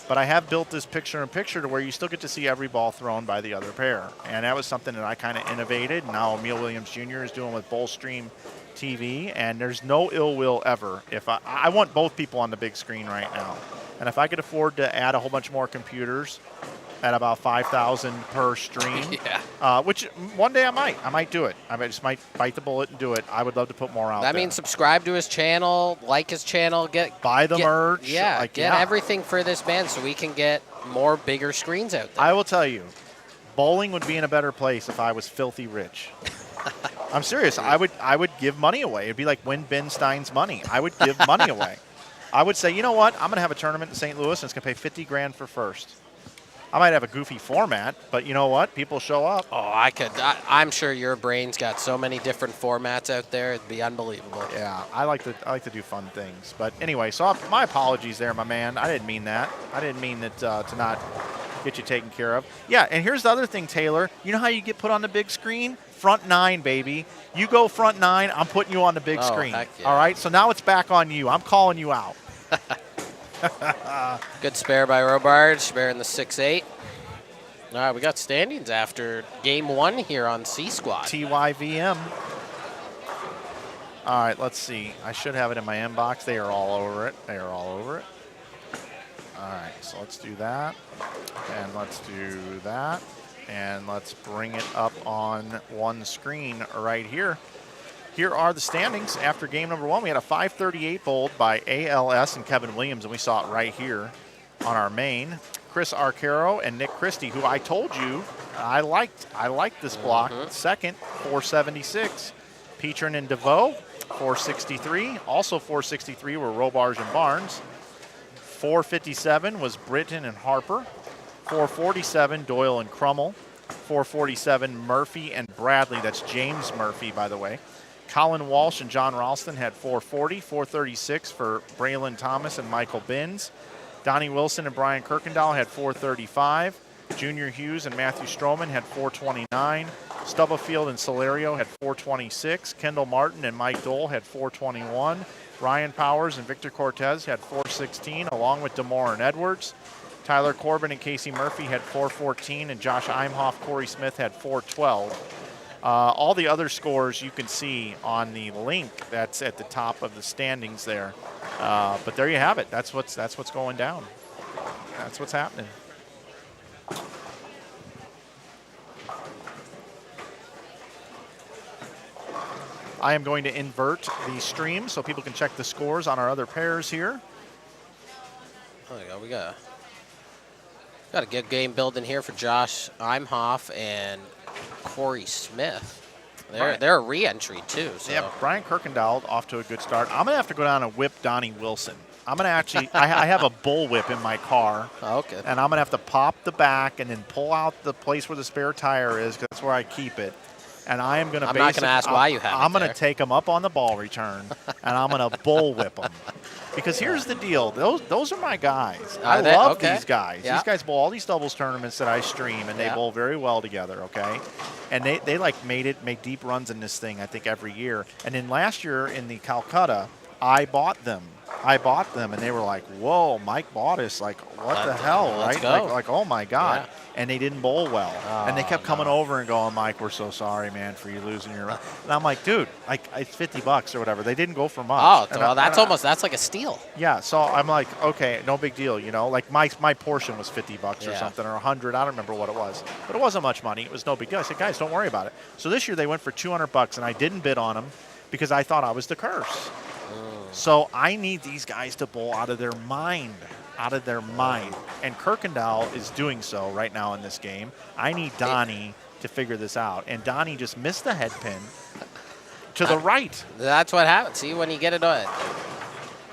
But I have built this picture-in-picture to where you still get to see every ball thrown by the other pair. And that was something that I kind of innovated. Now Emil Williams Jr. is doing with Bullstream TV, and there's no ill will ever. If I want both people on the big screen right now. And if I could afford to add a whole bunch more computers at about 5,000 per stream, which one day I might do it. I just might bite the bullet and do it. I would love to put more out there. That means subscribe to his channel, like his channel, buy the merch. Yeah, get everything for this man so we can get more bigger screens out there. I will tell you, bowling would be in a better place if I was filthy rich. I'm serious. I would give money away. It'd be like win Ben Stein's money. I would give money away. I would say, you know what? I'm going to have a tournament in St. Louis, and it's going to pay 50 grand for first. I might have a goofy format, but you know what? People show up. Oh, I'm sure your brain's got so many different formats out there. It'd be unbelievable. Yeah, I like to do fun things. But anyway, so my apologies there, my man. I didn't mean that. I didn't mean that to not get you taken care of. Yeah, and here's the other thing, Taylor. You know how you get put on the big screen? Front nine, baby. You go front nine, I'm putting you on the big screen. Heck yeah. All right, so now it's back on you. I'm calling you out. Good spare by Robard, sparing the 6-8. All right, we got standings after game one here on C Squad. TYVM. All right, let's see. I should have it in my inbox. They are all over it. They are all over it. All right, so let's do that. And let's do that. And let's bring it up on one screen right here. Here are the standings after game number one. We had a 538 bowled by ALS and Kevin Williams, and we saw it right here on our main. Chris Arcaro and Nick Christie, who I told you I liked this block. Second, 476. Petrin and DeVoe, 463. Also 463 were Robarge and Barnes. 457 was Britton and Harper. 447, Doyle and Crummel. 447, Murphy and Bradley. That's James Murphy, by the way. Colin Walsh and John Ralston had 440. 436 for Braylon Thomas and Michael Binns. Donnie Wilson and Brian Kirkendall had 435. Junior Hughes and Matthew Stroman had 429. Stubblefield and Solario had 426. Kendall Martin and Mike Dole had 421. Ryan Powers and Victor Cortez had 416, along with DeMore and Edwards. Tyler Corbin and Casey Murphy had 414, and Josh Imhoff, Corey Smith had 412. All the other scores you can see on the link that's at the top of the standings there. But there you have it. That's what's going down. That's what's happening. I am going to invert the stream so people can check the scores on our other pairs here. Oh, yeah, we got a good game building here for Josh Imhoff and Corey Smith. They're a re-entry too. So. Yeah, Brian Kirkendall off to a good start. I'm gonna have to go down and whip Donnie Wilson. I'm gonna actually. I have a bull whip in my car. Oh, okay. And I'm gonna have to pop the back and then pull out the place where the spare tire is, because that's where I keep it. And I am gonna. I'm not gonna ask why you have it. I'm gonna take them up on the ball return, and I'm gonna bull whip them. Because here's the deal. Those are my guys. I love these guys. Yeah. These guys bowl all these doubles tournaments that I stream, and they bowl very well together, okay? And they like make deep runs in this thing, I think, every year. And then last year in the Calcutta, I bought them, and they were like, whoa, Mike bought us. Like, what the hell, right? Like, oh, my God. Yeah. And they didn't bowl well. Oh, and they kept coming over and going, Mike, we're so sorry, man, for you losing your run. And I'm like, dude, it's $50 or whatever. They didn't go for much. Oh, well, that's like a steal. Yeah, so I'm like, okay, no big deal, you know. Like my portion was $50 or something, or 100. I don't remember what it was. But it wasn't much money. It was no big deal. I said, guys, don't worry about it. So this year they went for $200, and I didn't bid on them because I thought I was the curse. So I need these guys to bowl out of their mind. Out of their mind. And Kirkendall is doing so right now in this game. I need Donnie to figure this out. And Donnie just missed the head pin to the right. That's what happens. See, when you get it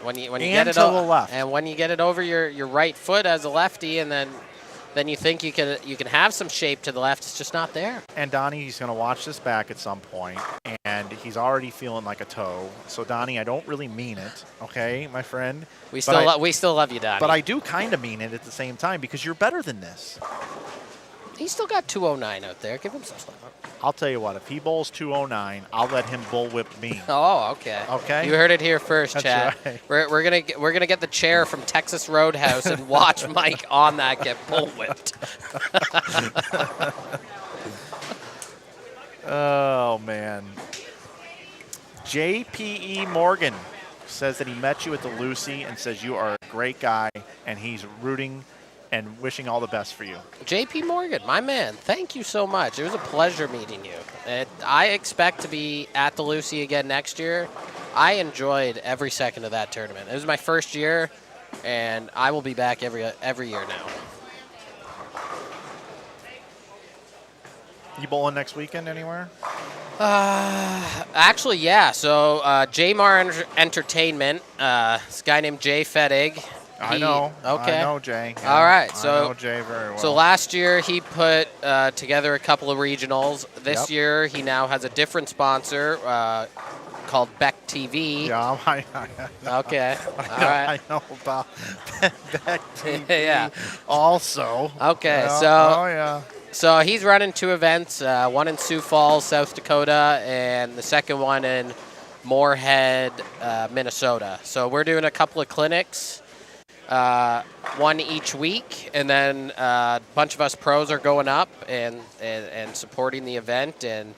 when you get it to the left. and when you get it over your right foot as a lefty, and then you think you can have some shape to the left, it's just not there. And Donnie's going to watch this back at some point, and he's already feeling like a toe. So Donnie, I don't really mean it, okay, my friend. We still love you, Donnie. But I do kind of mean it at the same time because you're better than this. He's still got 209 out there. Give him some slack. I'll tell you what, if he bowls 209, I'll let him bullwhip me. Oh, okay. Okay. You heard it here first, That's Chad. right. We're gonna get the chair from Texas Roadhouse and watch Mike on that get bullwhipped. Oh man. JPE Morgan says that he met you at the Lucy and says you are a great guy and he's rooting and wishing all the best for you. JP Morgan, my man, thank you so much. It was a pleasure meeting you. I expect to be at the Lucy again next year. I enjoyed every second of that tournament. It was my first year, and I will be back every year now. You bowling next weekend anywhere? Actually, yeah. So Jmar Entertainment, this guy named Jay Fettig. I know. Okay. I know Jay. Yeah, All right. So I know Jay very well. So last year he put together a couple of regionals. This Yep. year he now has a different sponsor called Beck TV. Yeah, Okay. All right. I know about Beck TV Yeah. also. Okay. Yeah, So oh yeah. so he's running 2 events, one in Sioux Falls, South Dakota, and the second one in Moorhead, Minnesota. So we're doing a couple of clinics. One each week, and then a bunch of us pros are going up and supporting the event, and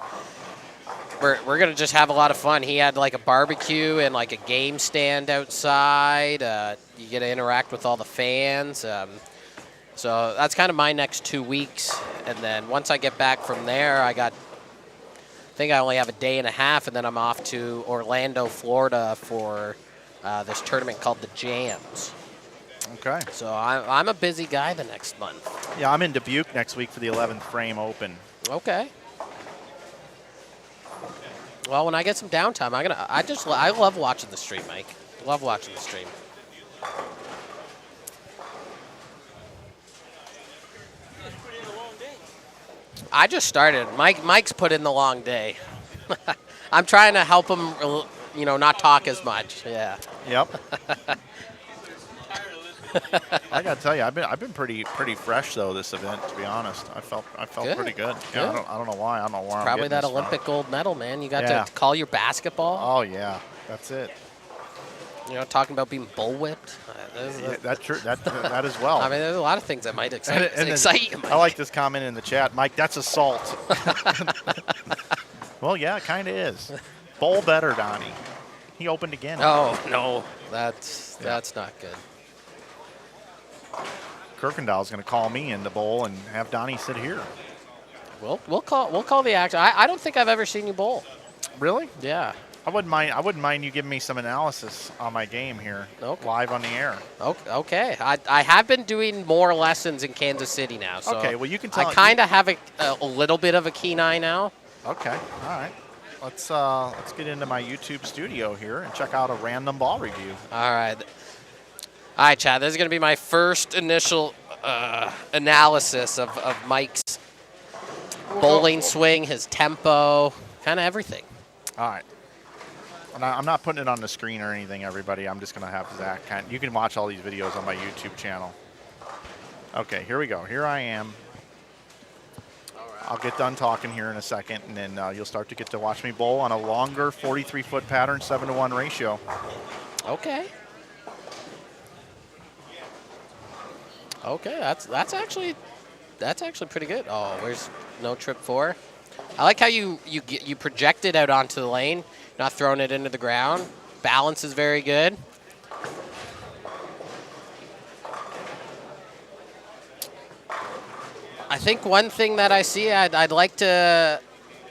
we're gonna just have a lot of fun. He had like a barbecue and like a game stand outside. You get to interact with all the fans. So that's kind of my next 2 weeks, and then once I get back from there, I think I only have a day and a half, and then I'm off to Orlando, Florida for this tournament called the Jams. Okay. So I'm a busy guy the next month. Yeah, I'm in Dubuque next week for the 11th Frame Open. Okay. Well, when I get some downtime, I love watching the stream, Mike. Love watching the stream. I just started. Mike's put in the long day. I'm trying to help him, not talk as much. Yeah. Yep. I gotta tell you, I've been pretty fresh though this event. To be honest, I felt Good. pretty good. Yeah, Good. I don't know why. I don't know where I'm Probably getting that this from. Olympic gold medal, man. You got Yeah. to call your basketball. Oh yeah, that's it. Talking about being bullwhipped. Yeah, that's true. That as well. I mean, there's a lot of things that might And then- excite you, Mike. I like this comment in the chat, Mike. That's assault. Well, yeah, it kind of is. Bowl better, Donnie. He opened again. Oh no, that's not good. Kirkendall's going to call me in the bowl and have Donnie sit here. We'll call the action. I don't think I've ever seen you bowl. Really? Yeah. I wouldn't mind you giving me some analysis on my game here, Okay. live on the air. Okay. I have been doing more lessons in Kansas City now. So Okay, well, you can tell. I kind of have a little bit of a keen eye now. Okay, all right. Let's get into my YouTube studio here and check out a random ball review. All right, Chad. This is going to be my first initial analysis of Mike's bowling swing, his tempo, kind of everything. All right. And I'm not putting it on the screen or anything, everybody. I'm just going to have Zach you can watch all these videos on my YouTube channel. Okay, here we go. Here I am. I'll get done talking here in a second, and then you'll start to get to watch me bowl on a longer 43-foot pattern, 7-to-1 ratio. Okay. Okay, that's actually pretty good. Oh, where's no trip 4? I like how you project it out onto the lane, not throwing it into the ground. Balance is very good. I think one thing that I see, I'd like to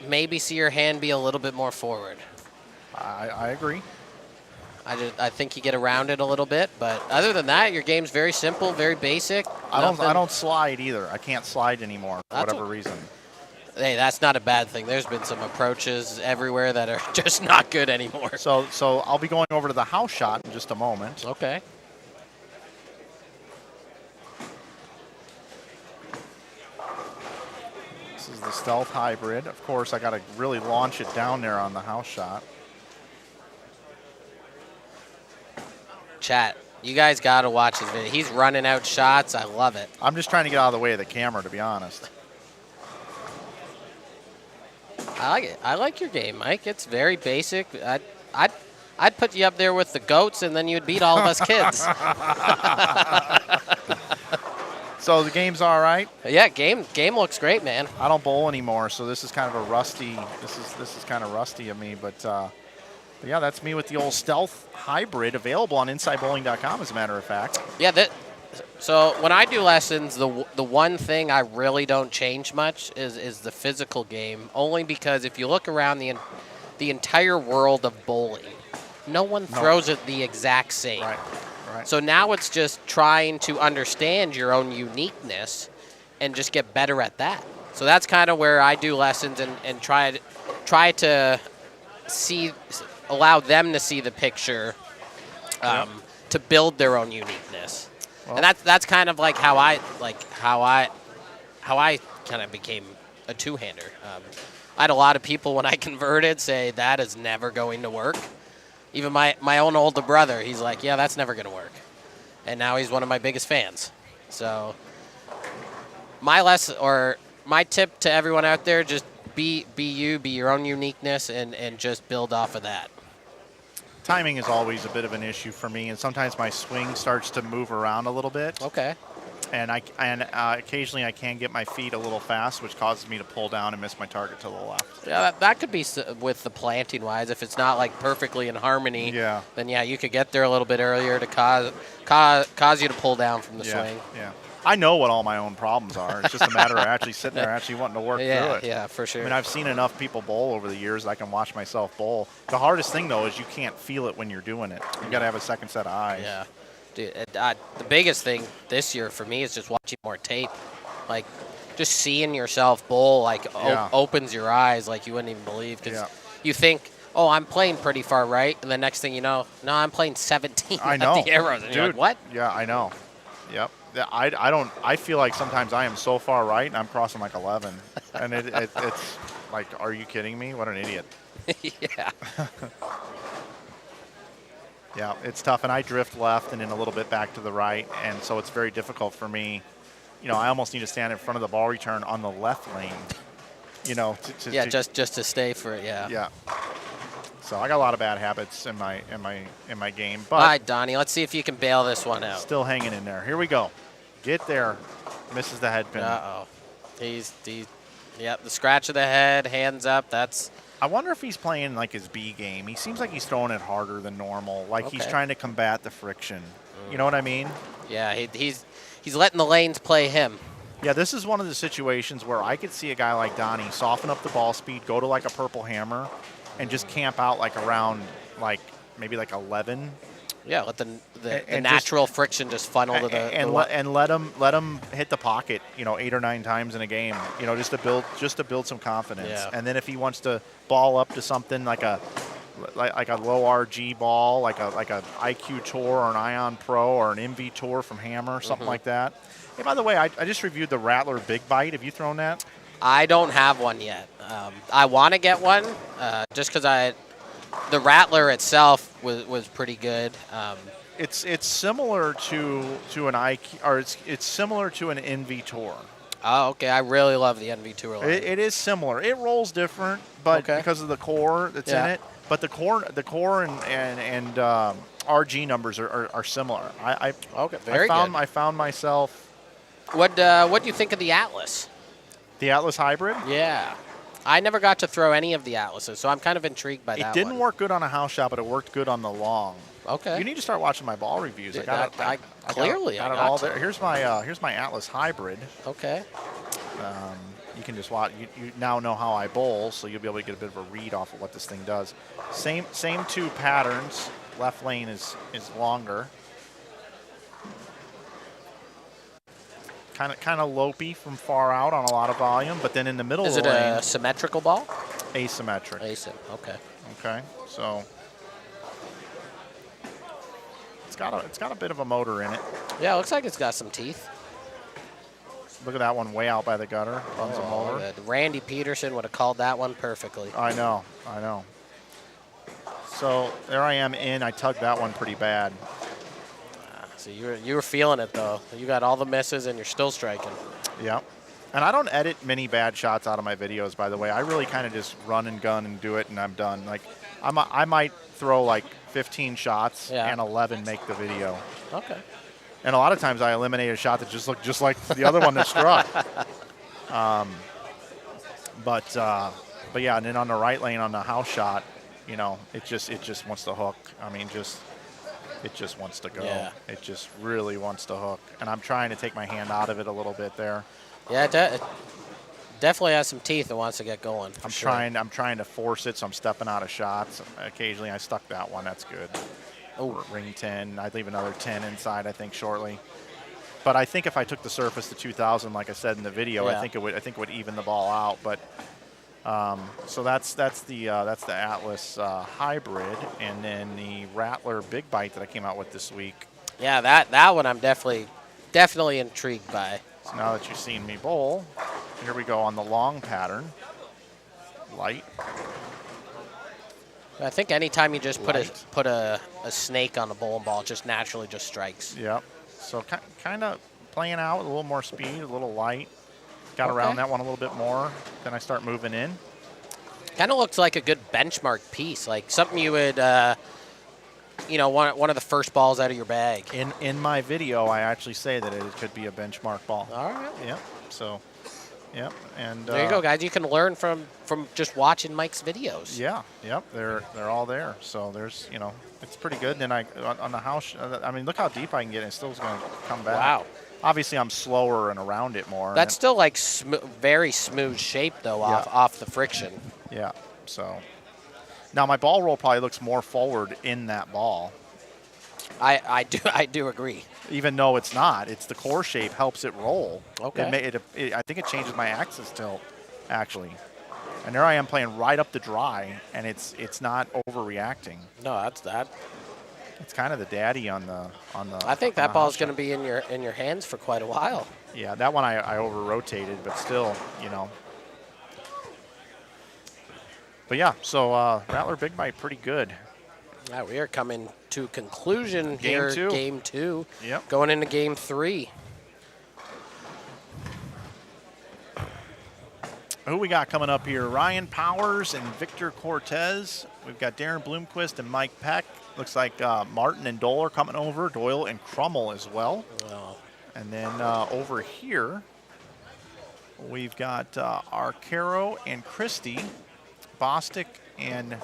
maybe see your hand be a little bit more forward. I agree. I think you get around it a little bit, but other than that, your game's very simple, very basic. I don't slide either. I can't slide anymore for whatever reason. Hey, that's not a bad thing. There's been some approaches everywhere that are just not good anymore. So I'll be going over to the house shot in just a moment. Okay. This is the stealth hybrid. Of course, I got to really launch it down there on the house shot. Chat, you guys got to watch this video. He's running out shots. I love it. I'm just trying to get out of the way of the camera, to be honest. I like it. I like your game, Mike. It's very basic. I'd put you up there with the goats, and then you'd beat all of us kids. So the game's all right. Yeah, game looks great, man. I don't bowl anymore, so this is kind of a rusty. This is kind of rusty of me, but yeah, that's me with the old stealth hybrid, available on InsideBowling.com, as a matter of fact. Yeah, so when I do lessons, the one thing I really don't change much is the physical game, only because if you look around the entire world of bowling, no one throws it the exact same. Right. So now it's just trying to understand your own uniqueness and just get better at that. So that's kind of where I do lessons and try to allow them to see the picture to build their own uniqueness. Well, and that's kind of like how I kind of became a two-hander. I had a lot of people when I converted say that is never going to work. Even my own older brother, he's like, yeah, that's never going to work. And now he's one of my biggest fans. So my tip to everyone out there, just be you, be your own uniqueness, and just build off of that. Timing is always a bit of an issue for me, and sometimes my swing starts to move around a little bit. Okay. And occasionally I can get my feet a little fast, which causes me to pull down and miss my target to the left. Yeah, that could be with the planting wise. If it's not like perfectly in harmony, then yeah, you could get there a little bit earlier to cause you to pull down from the swing. Yeah. I know what all my own problems are. It's just a matter of actually sitting there, actually wanting to work through it. Yeah, for sure. I mean, I've seen enough people bowl over the years that I can watch myself bowl. The hardest thing, though, is you can't feel it when you're doing it. You got to have a second set of eyes. Yeah. Dude, the biggest thing this year for me is just watching more tape. Like, just seeing yourself bowl, opens your eyes like you wouldn't even believe. Because you think, oh, I'm playing pretty far right, and the next thing you know, no, I'm playing 17 I know. at the arrows. And Dude, you're like, what? Yeah, I know. Yep. I feel like sometimes I am so far right, and I'm crossing like 11. And it's like, are you kidding me? What an idiot. Yeah. Yeah, it's tough, and I drift left and then a little bit back to the right, and so it's very difficult for me. You know, I almost need to stand in front of the ball return on the left lane. You know, just to stay for it. Yeah. Yeah. So I got a lot of bad habits in my game, but all right, Donnie, let's see if you can bail this one out. Still hanging in there. Here we go. Get there. Misses the head pin. Uh-oh. Yep, the scratch of the head, hands up. That's. I wonder if he's playing like his B game. He seems like he's throwing it harder than normal, like he's trying to combat the friction. You know what I mean? Yeah, he's letting the lanes play him. Yeah, this is one of the situations where I could see a guy like Donnie soften up the ball speed, go to like a purple hammer, and just camp out like around maybe 11. Yeah, let the natural friction just funnel to the and let him hit the pocket, 8 or 9 times in a game, just to build some confidence. Yeah. And then if he wants to ball up to something like a low RG ball, like a IQ Tour or an Ion Pro or an MV Tour from Hammer, something like that. Hey, by the way, I just reviewed the Rattler Big Bite. Have you thrown that? I don't have one yet. I want to get one just because the Rattler itself was pretty good. It's similar to an IQ, or it's similar to an NV Tour. Oh, okay. I really love the NV Tour line. It is similar. It rolls different, but because of the core that's in it. But the core and RG numbers are similar. I found myself. What do you think of the Atlas? The Atlas Hybrid? Yeah. I never got to throw any of the Atlases, so I'm kind of intrigued by that. It didn't work good on a house shot, but it worked good on the long. Okay. You need to start watching my ball reviews. I got it all there. Here's my Atlas Hybrid. Okay. You can just watch. You now know how I bowl, so you'll be able to get a bit of a read off of what this thing does. Same 2 patterns. left lane is longer. Kind of lopey from far out on a lot of volume, but then in the middle Is of it the lane, a symmetrical ball? asymmetric. Okay. Okay, so it's got a bit of a motor in it. Yeah, it looks like it's got some teeth. Look at that one way out by the gutter. Runs him over. Good. Randy Peterson would have called that one perfectly. I know. So there I am in. I tugged that one pretty bad. So you were feeling it though. You got all the misses and you're still striking. Yep. And I don't edit many bad shots out of my videos, by the way. I really kind of just run and gun and do it, and I'm done. Like I might throw like 15 shots and 11 make the video. Okay. And a lot of times I eliminate a shot that just looked just like the other one that struck. But yeah, and then on the right lane on the house shot, you know, it just wants to hook. I mean, it just wants to go. Yeah. It just really wants to hook. And I'm trying to take my hand out of it a little bit there. Yeah, it definitely has some teeth and wants to get going. I'm trying to force it, so I'm stepping out of shots. Occasionally I stuck that one. That's good. Oh, Ring 10. I'd leave another 10 inside, I think, shortly. But I think if I took the surface to 2,000, like I said in the video, I think it would even the ball out. But so that's the Atlas hybrid, and then the Rattler Big Bite that I came out with this week. Yeah, that one I'm definitely intrigued by. So now that you've seen me bowl, here we go on the long pattern. Light. I think anytime you just put a snake on a bowling ball, it just naturally just strikes. Yep. So kind of playing out with a little more speed, a little light. Got around that one a little bit more. Then I start moving in. Kind of looks like a good benchmark piece, like something you would, one of the first balls out of your bag. In my video, I actually say that it could be a benchmark ball. All right. Yep. So, yep. And there you go, guys. You can learn from just watching Mike's videos. Yeah. Yep. They're all there. So there's, it's pretty good. Then on the house, I mean, look how deep I can get, and it still is going to come back. Wow. Obviously, I'm slower and around it more. That's still like very smooth shape though, off the friction. Yeah. So now my ball roll probably looks more forward in that ball. I do agree. Even though it's not, it's the core shape helps it roll. Okay. I think it changes my axis tilt, actually. And there I am playing right up the dry, and it's not overreacting. No, that's that. It's kind of the daddy on the. I think that ball's going to be in your hands for quite a while. Yeah, that one I over rotated, but still, But yeah, so Rattler Big Bite pretty good. Now we are coming to conclusion Game here. Game 2. Yep. Going into Game 3. Who we got coming up here? Ryan Powers and Victor Cortez. We've got Darren Bloomquist and Mike Peck. Looks like Martin and Doyle are coming over. Doyle and Crummel as well. Oh. And then over here, we've got Arcaro and Christie, Bostic and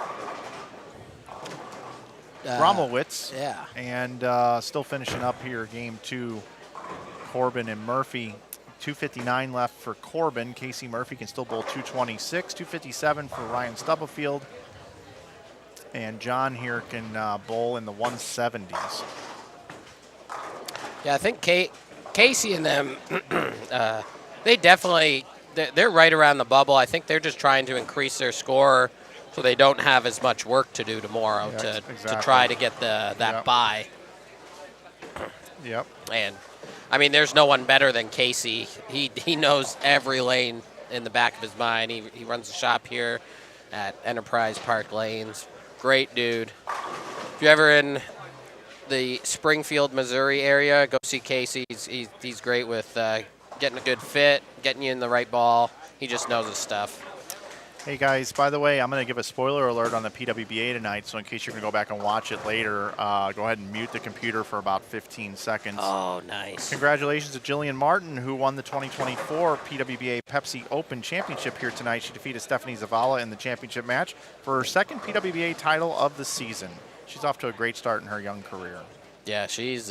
Gromowitz. Yeah. And still finishing up here, Game 2, Corbin and Murphy. 2:59 left for Corbin. Casey Murphy can still bowl 226. 2:57 for Ryan Stubblefield. And John here can bowl in the 170s. Yeah, I think Casey and them, they're right around the bubble. I think they're just trying to increase their score so they don't have as much work to do tomorrow to try to get that bye. Yep. And I mean, there's no one better than Casey. He knows every lane in the back of his mind. He runs a shop here at Enterprise Park Lanes. Great dude. If you're ever in the Springfield, Missouri area, go see Casey. He's great with getting a good fit, getting you in the right ball. He just knows his stuff. Hey guys, by the way, I'm going to give a spoiler alert on the PWBA tonight, so in case you're going to go back and watch it later, go ahead and mute the computer for about 15 seconds. Oh, nice. Congratulations to Jillian Martin, who won the 2024 PWBA Pepsi Open Championship here tonight. She defeated Stephanie Zavala in the championship match for her second PWBA title of the season. She's off to a great start in her young career. Yeah, she's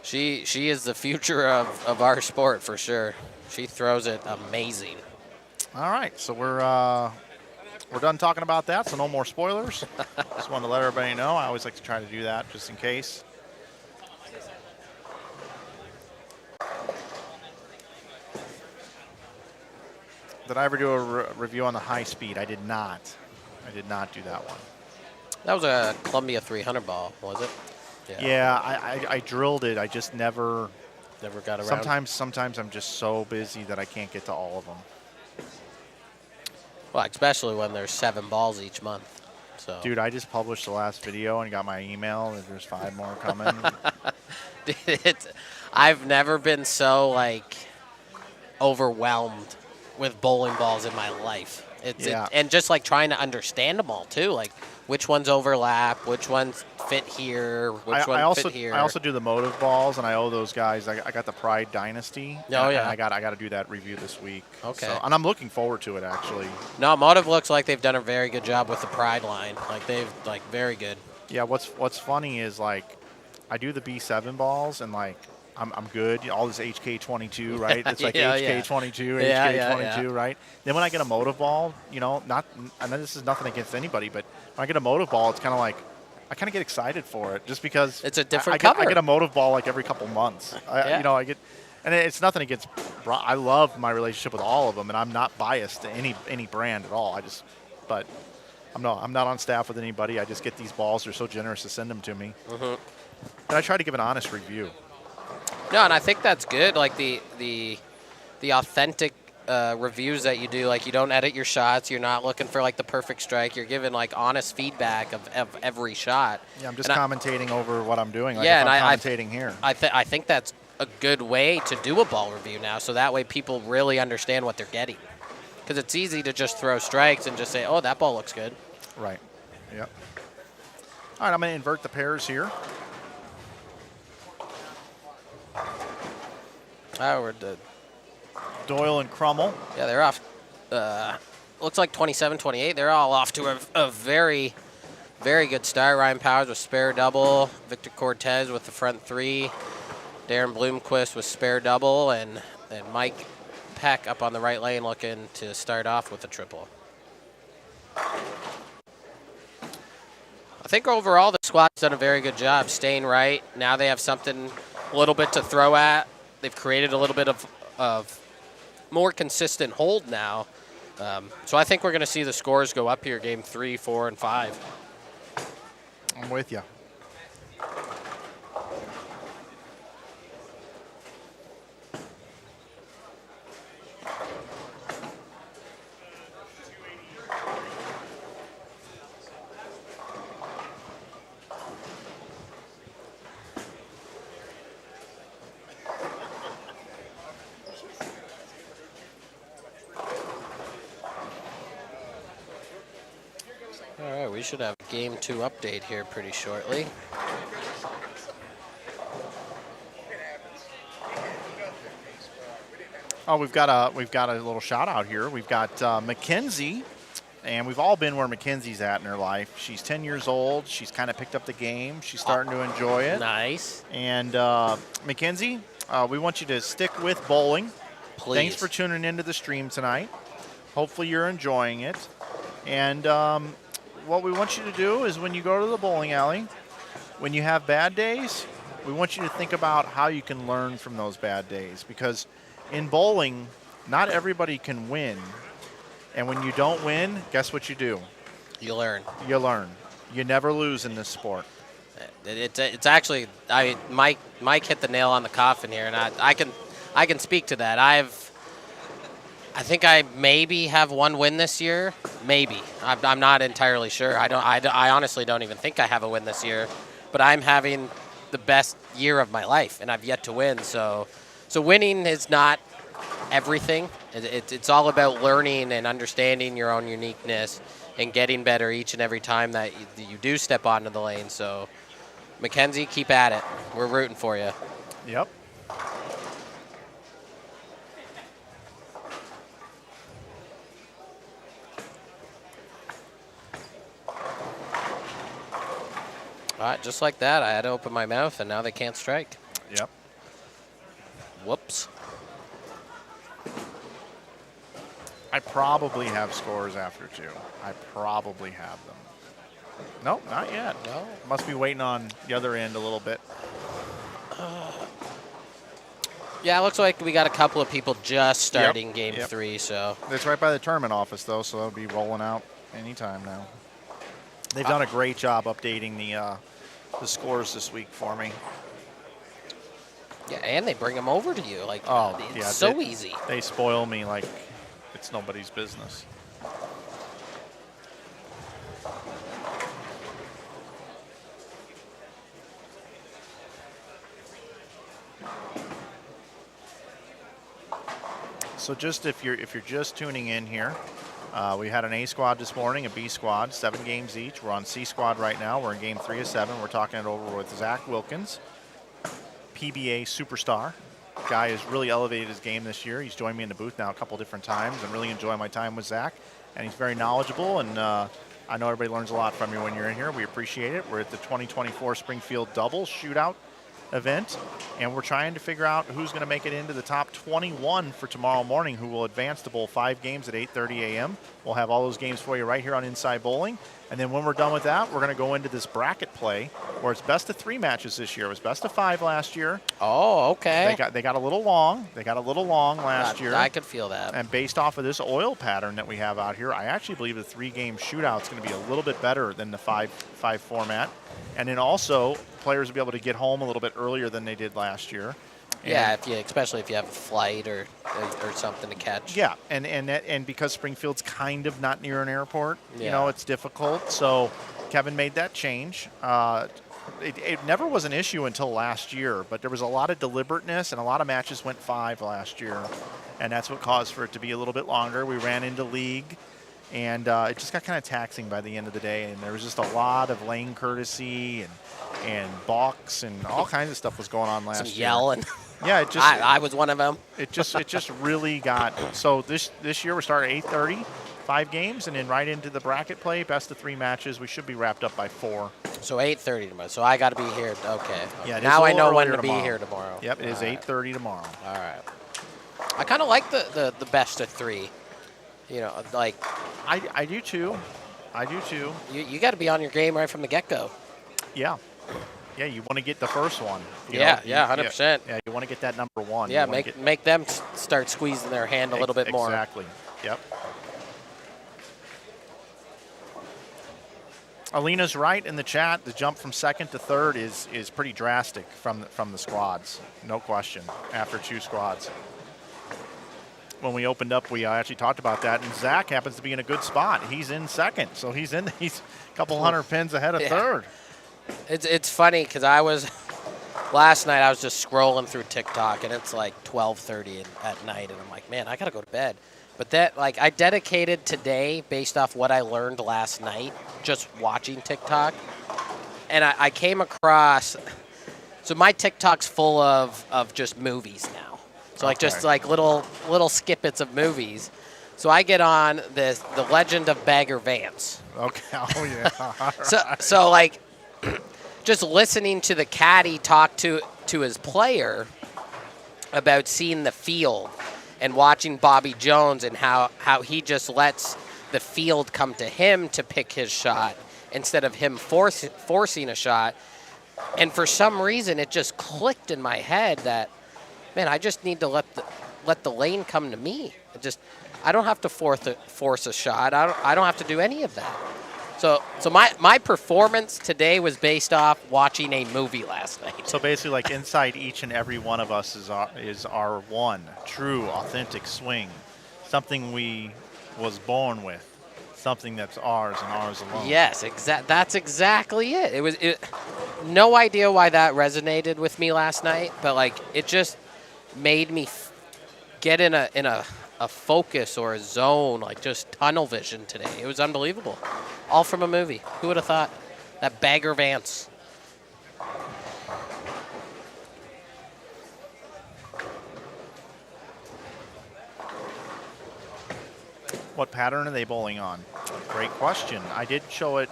she is the future of our sport for sure. She throws it amazing. All right, so we're we're done talking about that, so no more spoilers. Just wanted to let everybody know. I always like to try to do that just in case. Did I ever do a review on the high speed? I did not. I did not do that one. That was a Columbia 300 ball, was it? Yeah, I drilled it. I just never got around. Sometimes I'm just so busy that I can't get to all of them. Well, especially when there's 7 balls each month. So. Dude, I just published the last video and got my email that there's 5 more coming. I've never been so like overwhelmed with bowling balls in my life. And just like trying to understand them all too, like which ones overlap, which ones fit here, which ones fit here. I also do the motive balls, and I owe those guys. I got the Pride Dynasty. Oh yeah. And I got to do that review this week. Okay. So, and I'm looking forward to it actually. No, Motive looks like they've done a very good job with the Pride line. Like they've very good. Yeah. What's funny is like I do the B7 balls and like. I'm good. All this HK22, right? It's like HK22, HK22, right? Then when I get a motive ball, you know, I know this is nothing against anybody, but when I get a motive ball, it's kind of like I kind of get excited for it just because it's a different I cover. get a motive ball like every couple months. You know, and it's nothing against. I love my relationship with all of them, and I'm not biased to any brand at all. But I'm not on staff with anybody. I just get these balls. They're so generous to send them to me, and I try to give an honest review. No, and I think that's good. Like the authentic reviews that you do, like you don't edit your shots. You're not looking for like the perfect strike. You're giving like honest feedback of every shot. Yeah, I'm just commentating over what I'm doing. Like yeah, if and I'm commentating here. I think that's a good way to do a ball review now. So that way people really understand what they're getting. Because it's easy to just throw strikes and just say, oh, that ball looks good. Right. Yep. All right, I'm going to invert the pairs here. We're the Doyle and Crummel. Yeah, they're off. Looks like 27-28. They're all off to a very, very good start. Ryan Powers with spare double. Victor Cortez with the front 3. Darren Bloomquist with spare double. And Mike Peck up on the right lane looking to start off with a triple. I think overall the squad's done a very good job staying right. Now they have something a little bit to throw at. They've created a little bit of more consistent hold now. So I think we're going to see the scores go up here, game 3, 4, and 5. I'm with you. All right, we should have a game 2 update here pretty shortly. Oh, we've got a little shout out here. We've got Mackenzie, and we've all been where Mackenzie's at in her life. She's 10 years old. She's kind of picked up the game. She's starting to enjoy it. Nice. And Mackenzie, we want you to stick with bowling. Please. Thanks for tuning into the stream tonight. Hopefully you're enjoying it. And what we want you to do is when you go to the bowling alley, when you have bad days, we want you to think about how you can learn from those bad days. Because in bowling, not everybody can win. And when you don't win, guess what you do? You learn. You learn. You never lose in this sport. It's actually, Mike hit the nail on the coffin here, and I can speak to that. I think I maybe have one win this year. Maybe. I'm not entirely sure. I honestly don't even think I have a win this year. But I'm having the best year of my life, and I've yet to win. So winning is not everything. It's all about learning and understanding your own uniqueness and getting better each and every time that you do step onto the lane. So, Mackenzie, keep at it. We're rooting for you. Yep. All right, just like that, I had to open my mouth, and now they can't strike. Yep. Whoops. I probably have scores after 2. I probably have them. Nope, not yet. No. Must be waiting on the other end a little bit. Yeah, it looks like we got a couple of people just starting game yep. 3, so. It's right by the tournament office, though, so it'll be rolling out anytime now. They've done a great job updating the scores this week for me. Yeah, and they bring them over to you. Like, it's so easy. They spoil me like it's nobody's business. So just if you're just tuning in here, we had an A squad this morning, a B squad, 7 games each. We're on C squad right now. We're in game 3 of 7. We're talking it over with Zach Wilkins, PBA superstar. Guy has really elevated his game this year. He's joined me in the booth now a couple different times. I'm really enjoying my time with Zach, and he's very knowledgeable, and I know everybody learns a lot from you when you're in here. We appreciate it. We're at the 2024 Springfield Double Shootout event, and we're trying to figure out who's going to make it into the top 21 for tomorrow morning, who will advance to bowl 5 games at 8:30 a.m. We'll have all those games for you right here on Inside Bowling. And then when we're done with that, we're going to go into this bracket play where it's best of 3 matches this year. It was best of 5 last year. Oh, okay. They got a little long. They got a little long last year. I could feel that. And based off of this oil pattern that we have out here, I actually believe the 3-game shootout is going to be a little bit better than the 5 format. And then also, players will be able to get home a little bit earlier than they did last year. And yeah, especially if you have a flight or something to catch. Yeah, and because Springfield's kind of not near an airport, you know, it's difficult. So Kevin made that change. It never was an issue until last year, but there was a lot of deliberateness, and a lot of matches went 5 last year, and that's what caused for it to be a little bit longer. We ran into league, and it just got kind of taxing by the end of the day, and there was just a lot of lane courtesy and balks and all kinds of stuff was going on last year. Some yelling. Yeah, it just I was one of them. It just really got so this year we started at 8:30, 5 games, and then right into the bracket play, best of 3 matches. We should be wrapped up by 4. So 8:30 tomorrow. So I got to be here. Okay. Yeah. Now I know when to be here tomorrow. Yep, it is 8:30 tomorrow. All right. I kind of like the best of 3. You know, like I do too. I do too. You got to be on your game right from the get-go. Yeah. Yeah, you want to get the first one. Yeah, 100%. Yeah, you want to get that number 1. Yeah, make them start squeezing their hand a little bit more. Exactly. Yep. Alina's right in the chat. The jump from 2nd to 3rd is pretty drastic from the squads. No question. After 2 squads. When we opened up, we actually talked about that, and Zach happens to be in a good spot. He's in 2nd, so he's a couple hundred pins ahead of 3rd. It's funny because last night I was just scrolling through TikTok, and it's like 12:30 at night, and I'm like, man, I gotta go to bed. But I dedicated today based off what I learned last night, just watching TikTok, and I came across. So my TikTok's full of just movies now. So just little skippets of movies. So I get on the Legend of Bagger Vance. Okay. Oh yeah. So like. Just listening to the caddy talk to his player about seeing the field and watching Bobby Jones and how he just lets the field come to him to pick his shot instead of him forcing a shot. And for some reason, it just clicked in my head that, man, I just need to let the lane come to me. I don't have to force a shot. I don't have to do any of that. So my performance today was based off watching a movie last night. So basically, like inside each and every one of us is our one true, authentic swing, something we was born with, something that's ours and ours alone. Yes, that's exactly it. It was no idea why that resonated with me last night, but like it just made me get in a focus or a zone, like just tunnel vision today. It was unbelievable. All from a movie. Who would have thought? That Bagger Vance. What pattern are they bowling on? Great question. I did show it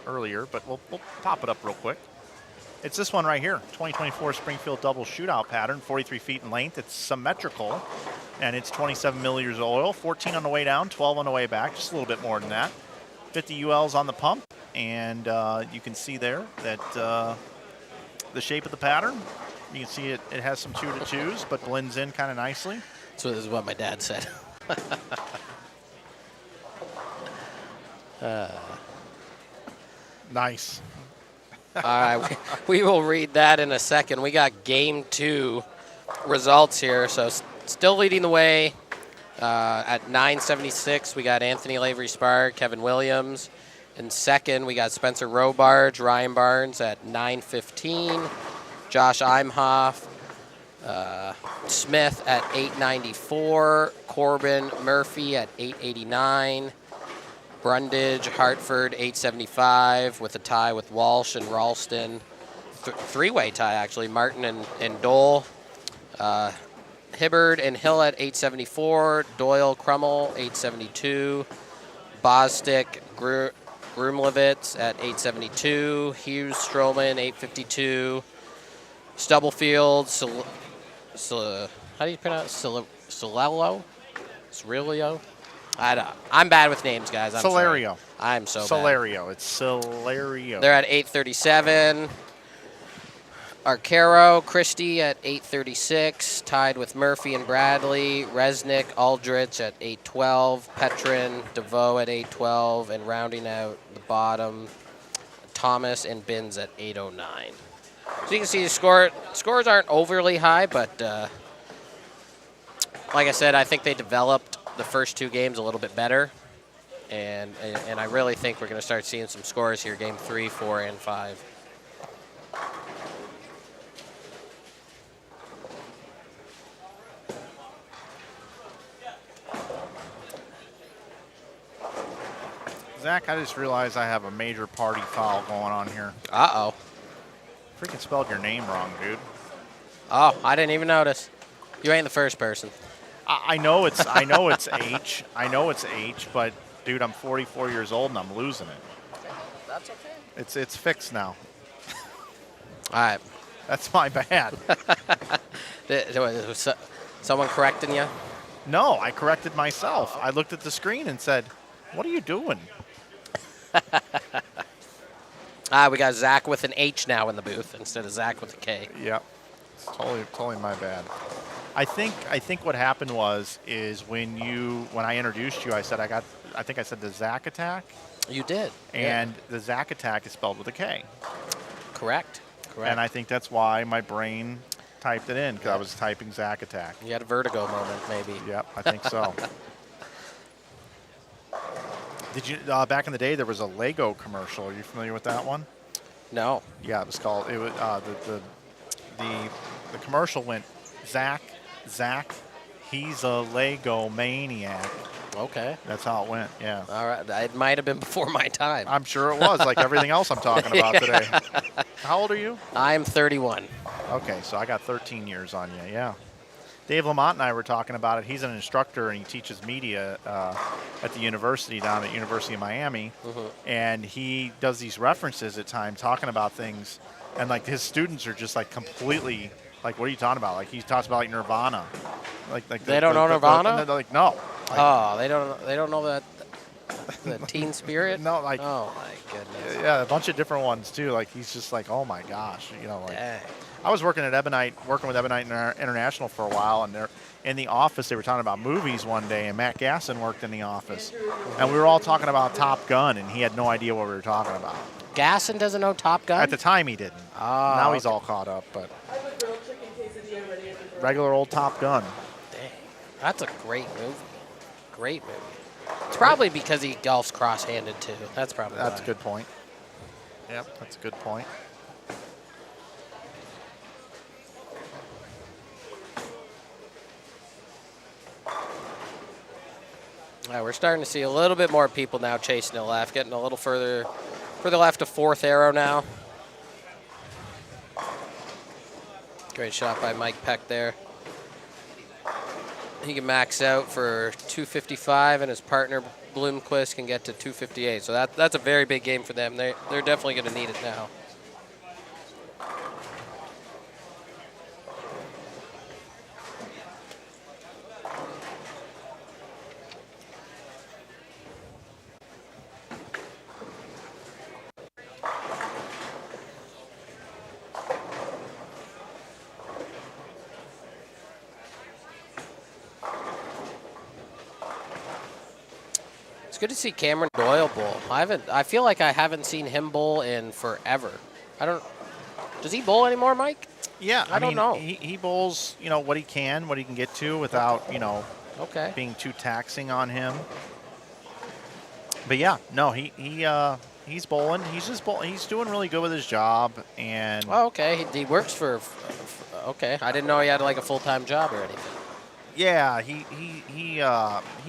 earlier, but we'll pop it up real quick. It's this one right here, 2024 Springfield double shootout pattern, 43 feet in length. It's symmetrical, and it's 27 milliliters of oil, 14 on the way down, 12 on the way back, just a little bit more than that. 50 ULs on the pump, and you can see there that the shape of the pattern, you can see it has some 2-2s, but blends in kind of nicely. So this is what my dad said. Nice. All right, we will read that in a second. We got game 2 results here. So still leading the way at 976. We got Anthony Lavery Spark, Kevin Williams. In second, we got Spencer Robarge, Ryan Barnes at 915. Josh Imhoff, Smith at 894. Corbin Murphy at 889. Brundage, Hartford, 875 with a tie with Walsh and Ralston. Three-way tie, actually. Martin and Dole. Hibbard and Hill at 874. Doyle, Crummel, 872. Bostic, Grumlevitz at 872. Hughes, Stroman, 852. Stubblefield, how do you pronounce Solello? Cirillo? I'm bad with names, guys. I'm Solario. sorry. I'm so Solario. It's Solario. They're at 837. Arcaro, Christie at 836, tied with Murphy and Bradley. Resnick, Aldrich at 812. Petrin, DeVoe at 812. And rounding out the bottom, Thomas and Binns at 809. So you can see the scores aren't overly high, but like I said, I think they developed the first 2 games a little bit better, and I really think we're going to start seeing some scores here, game 3, 4, and 5. Zach, I just realized I have a major party foul going on here. Uh-oh. Freaking spelled your name wrong, dude. Oh, I didn't even notice. You ain't the first person. I know it's H. I know it's H, but dude, I'm 44 years old and I'm losing it. That's okay. It's fixed now. All right. That's my bad. Was someone correcting you? No, I corrected myself. I looked at the screen and said, "What are you doing?" We got Zach with an H now in the booth instead of Zach with a K. Yep. It's totally my bad. I think what happened is when I introduced you, I said I think I said the Zach attack. You did. And the Zach attack is spelled with a K. Correct. And I think that's why my brain typed it in, because I was typing Zach attack. You had a vertigo moment, maybe. Yep, I think so. Did you back in the day there was a Lego commercial? Are you familiar with that one? No. Yeah, it was called. It was the commercial went, Zach, he's a Lego maniac. Okay. That's how it went. Yeah. All right. It might have been before my time. I'm sure it was, like everything else I'm talking about today. How old are you? I'm 31. Okay, so I got 13 years on you. Yeah. Dave Lamont and I were talking about it. He's an instructor and he teaches media at the university down at University of Miami. And he does these references at times talking about things. And like his students are just like completely like, what are you talking about? Like he talks about like Nirvana. Like they don't know Nirvana? They're like, no. Like, oh, they don't know that the Teen Spirit? No, like, oh my goodness. Yeah, a bunch of different ones too. Like he's just like, oh my gosh, you know, like. Dang. I was working with Ebonite International for a while, and they're in the office. They were talking about movies one day, and Matt Gasson worked in the office, and we were all talking about Top Gun, and he had no idea what we were talking about. Gasson doesn't know Top Gun? At the time, he didn't. Oh, now he's all caught up, but regular old Top Gun. Dang, that's a great movie. Great movie. It's probably because he golfs cross-handed too. That's probably That's why. a good point. Yep, that's a good point. All right, we're starting to see a little bit more people now chasing the left, getting a little further left of fourth arrow now. Great shot by Mike Peck there. He can max out for 255, and his partner Bloomquist can get to 258. So that's a very big game for them. They're definitely going to need it now. It's good to see Cameron Doyle bowl. I feel like I haven't seen him bowl in forever. Does he bowl anymore, Mike? Yeah, I don't know. He bowls, what he can get to without, Okay. being too taxing on him. But yeah, no, he's bowling. He's just bowling. He's doing really good with his job, and Oh, okay. He works for. Okay, I didn't know he had like a full-time job or anything. yeah, he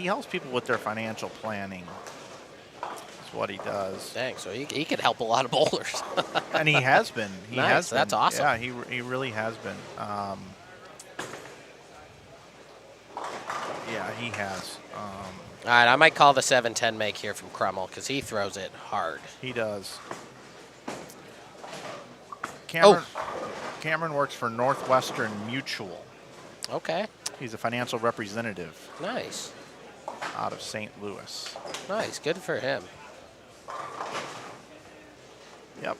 helps people with their financial planning. That's what he does. Dang, so he could help a lot of bowlers. And he has been. He Nice, has been. that's awesome. Yeah, he really has been. Yeah, he has. All right, I might call the 7-10 make here from Crummel because he throws it hard. He does. Oh. Cameron works for Northwestern Mutual. Okay, He's a financial representative nice. out of St. Louis. Nice, good for him. Yep.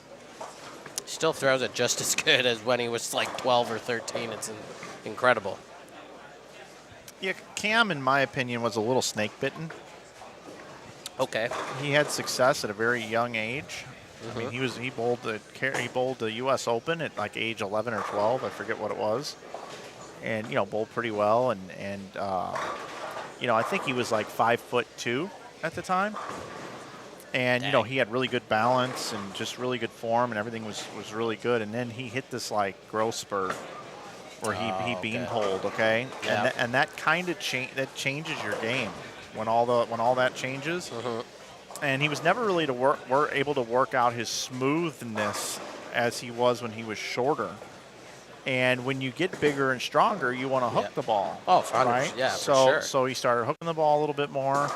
Still throws it just as good as when he was like 12 or 13. It's incredible. Yeah, Cam, in my opinion, was a little snake bitten. Okay. He had success at a very young age. I mean, he bowled the U.S. Open at like age 11 or 12. I forget what it was, and bowled pretty well. And I think he was like 5'2" at the time. And Dang. he had really good balance and just really good form, and everything was really good. And then he hit this like growth spurt where he beanpoled, okay? Yeah. And that kind of changes your game when all that changes. And he was never really able to work out his smoothness as he was when he was shorter. And when you get bigger and stronger, you want to hook the ball. Oh, for 100%. right? Yeah, so for sure. so he started hooking the ball a little bit more,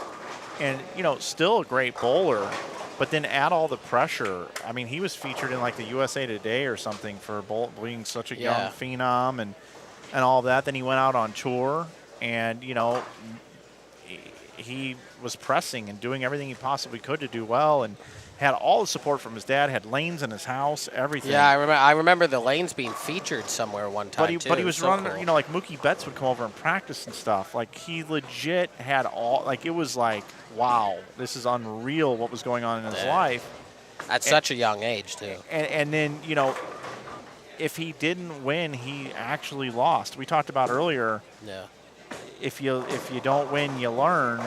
and still a great bowler. But then add all the pressure. I mean, he was featured in like the USA Today or something for being such a young phenom and all of that. Then he went out on tour, and he was pressing and doing everything he possibly could to do well, and had all the support from his dad. Had lanes in his house, everything. Yeah, I remember the lanes being featured somewhere one time. But he was so running. cool. Like Mookie Betts would come over and practice and stuff. Like he legit had all. Like it was like, wow, this is unreal what was going on in his life. At such a young age too. And then if he didn't win, he actually lost. We talked about earlier. Yeah. If you don't win, you learn.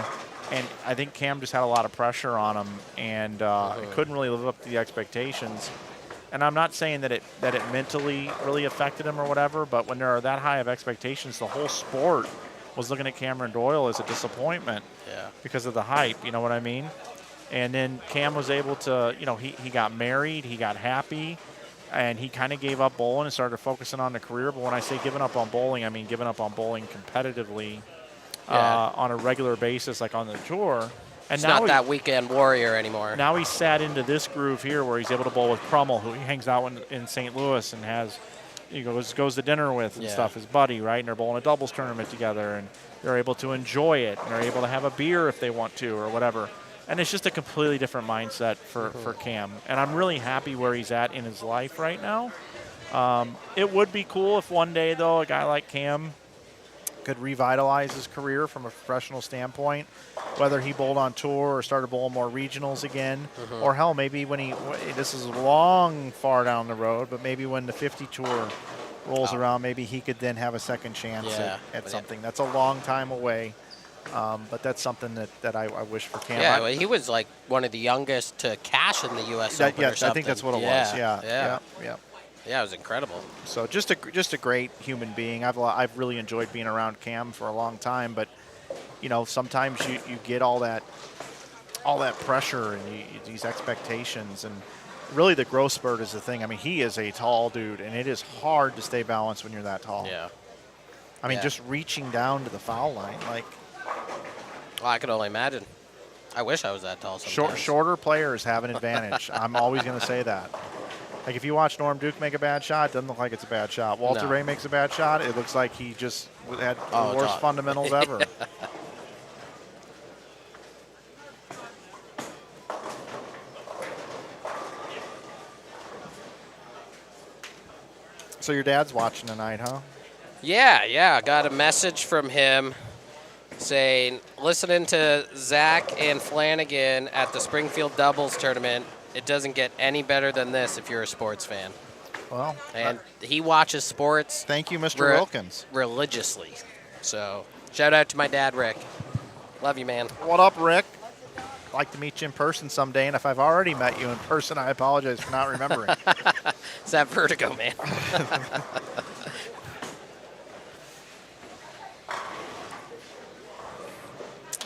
And I think Cam just had a lot of pressure on him, and couldn't really live up to the expectations. And I'm not saying that it mentally really affected him or whatever, but when there are that high of expectations, the whole sport was looking at Cameron Doyle as a disappointment because of the hype, you know what I mean? And then Cam was able to, he got married, he got happy, and he kind of gave up bowling and started focusing on the career. But when I say giving up on bowling, I mean giving up on bowling competitively. On a regular basis, like on the tour. And It's now not that weekend warrior anymore. Now he's sat into this groove here where he's able to bowl with Crummel, who he hangs out in St. Louis and goes to dinner with and stuff, his buddy, right? And they're bowling a doubles tournament together, and they're able to enjoy it, and they're able to have a beer if they want to or whatever. And it's just a completely different mindset for Cam. And I'm really happy where he's at in his life right now. It would be cool if one day, though, a guy like Cam could revitalize his career from a professional standpoint, whether he bowled on tour or started bowling more regionals again, or hell, maybe this is long far down the road, but maybe when the 50 tour rolls around, maybe he could then have a second chance at something. That's a long time away, but that's something that I wish for Cam. Yeah, well, he was like one of the youngest to cash in the U.S. Open or something. I think that's what it was. Yeah. Yeah, it was incredible. So just a great human being. I've really enjoyed being around Cam for a long time, but sometimes you get all that pressure and these expectations, and really the growth spurt is the thing. I mean, he is a tall dude, and it is hard to stay balanced when you're that tall. Yeah. I mean, just reaching down to the foul line, like. Well, I could only imagine. I wish I was that tall sometimes. Shorter players have an advantage. I'm always going to say that. Like, if you watch Norm Duke make a bad shot, it doesn't look like it's a bad shot. Walter Ray makes a bad shot, it looks like he just had the worst fundamentals ever. So your dad's watching tonight, huh? Yeah. I got a message from him saying, listening to Zach and Flanagan at the Springfield doubles tournament, it doesn't get any better than this if you're a sports fan. Well, And he watches sports. thank you, Mr. Wilkins. Religiously. So shout out to my dad, Rick. Love you, man. What up, Rick? I'd like to meet you in person someday, and if I've already met you in person, I apologize for not remembering. It's that vertigo, man.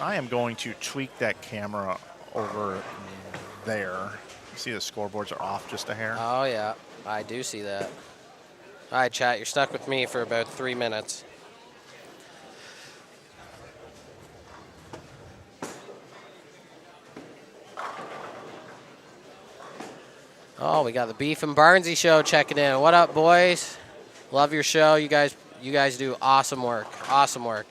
I am going to tweak that camera over there. You see the scoreboards are off just a hair? Oh, yeah. I do see that. All right, chat. You're stuck with me for about 3 minutes. Oh, we got the Beef and Barnsey show checking in. What up, boys? Love your show. You guys do awesome work. Awesome work.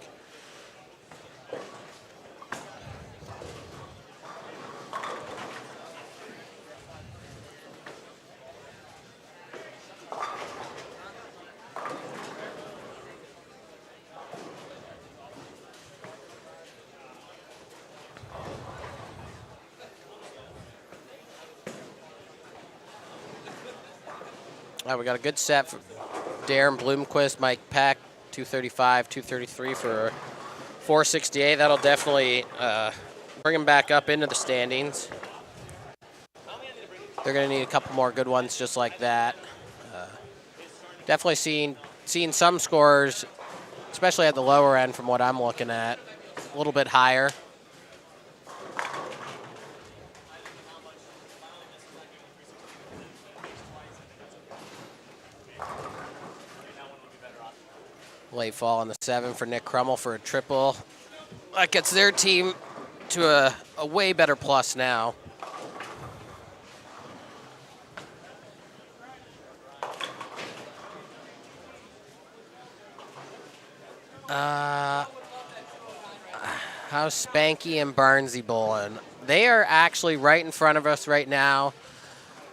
All right, we got a good set for Darren Bloomquist, Mike Peck, 235, 233 for 468. That'll definitely bring him back up into the standings. They're going to need a couple more good ones just like that. Definitely seeing some scores, especially at the lower end from what I'm looking at, a little bit higher. Late fall on the 7 for Nick Crummell for a triple. That gets their team to a way better plus now. How's Spanky and Barnsey bowling? They are actually right in front of us right now.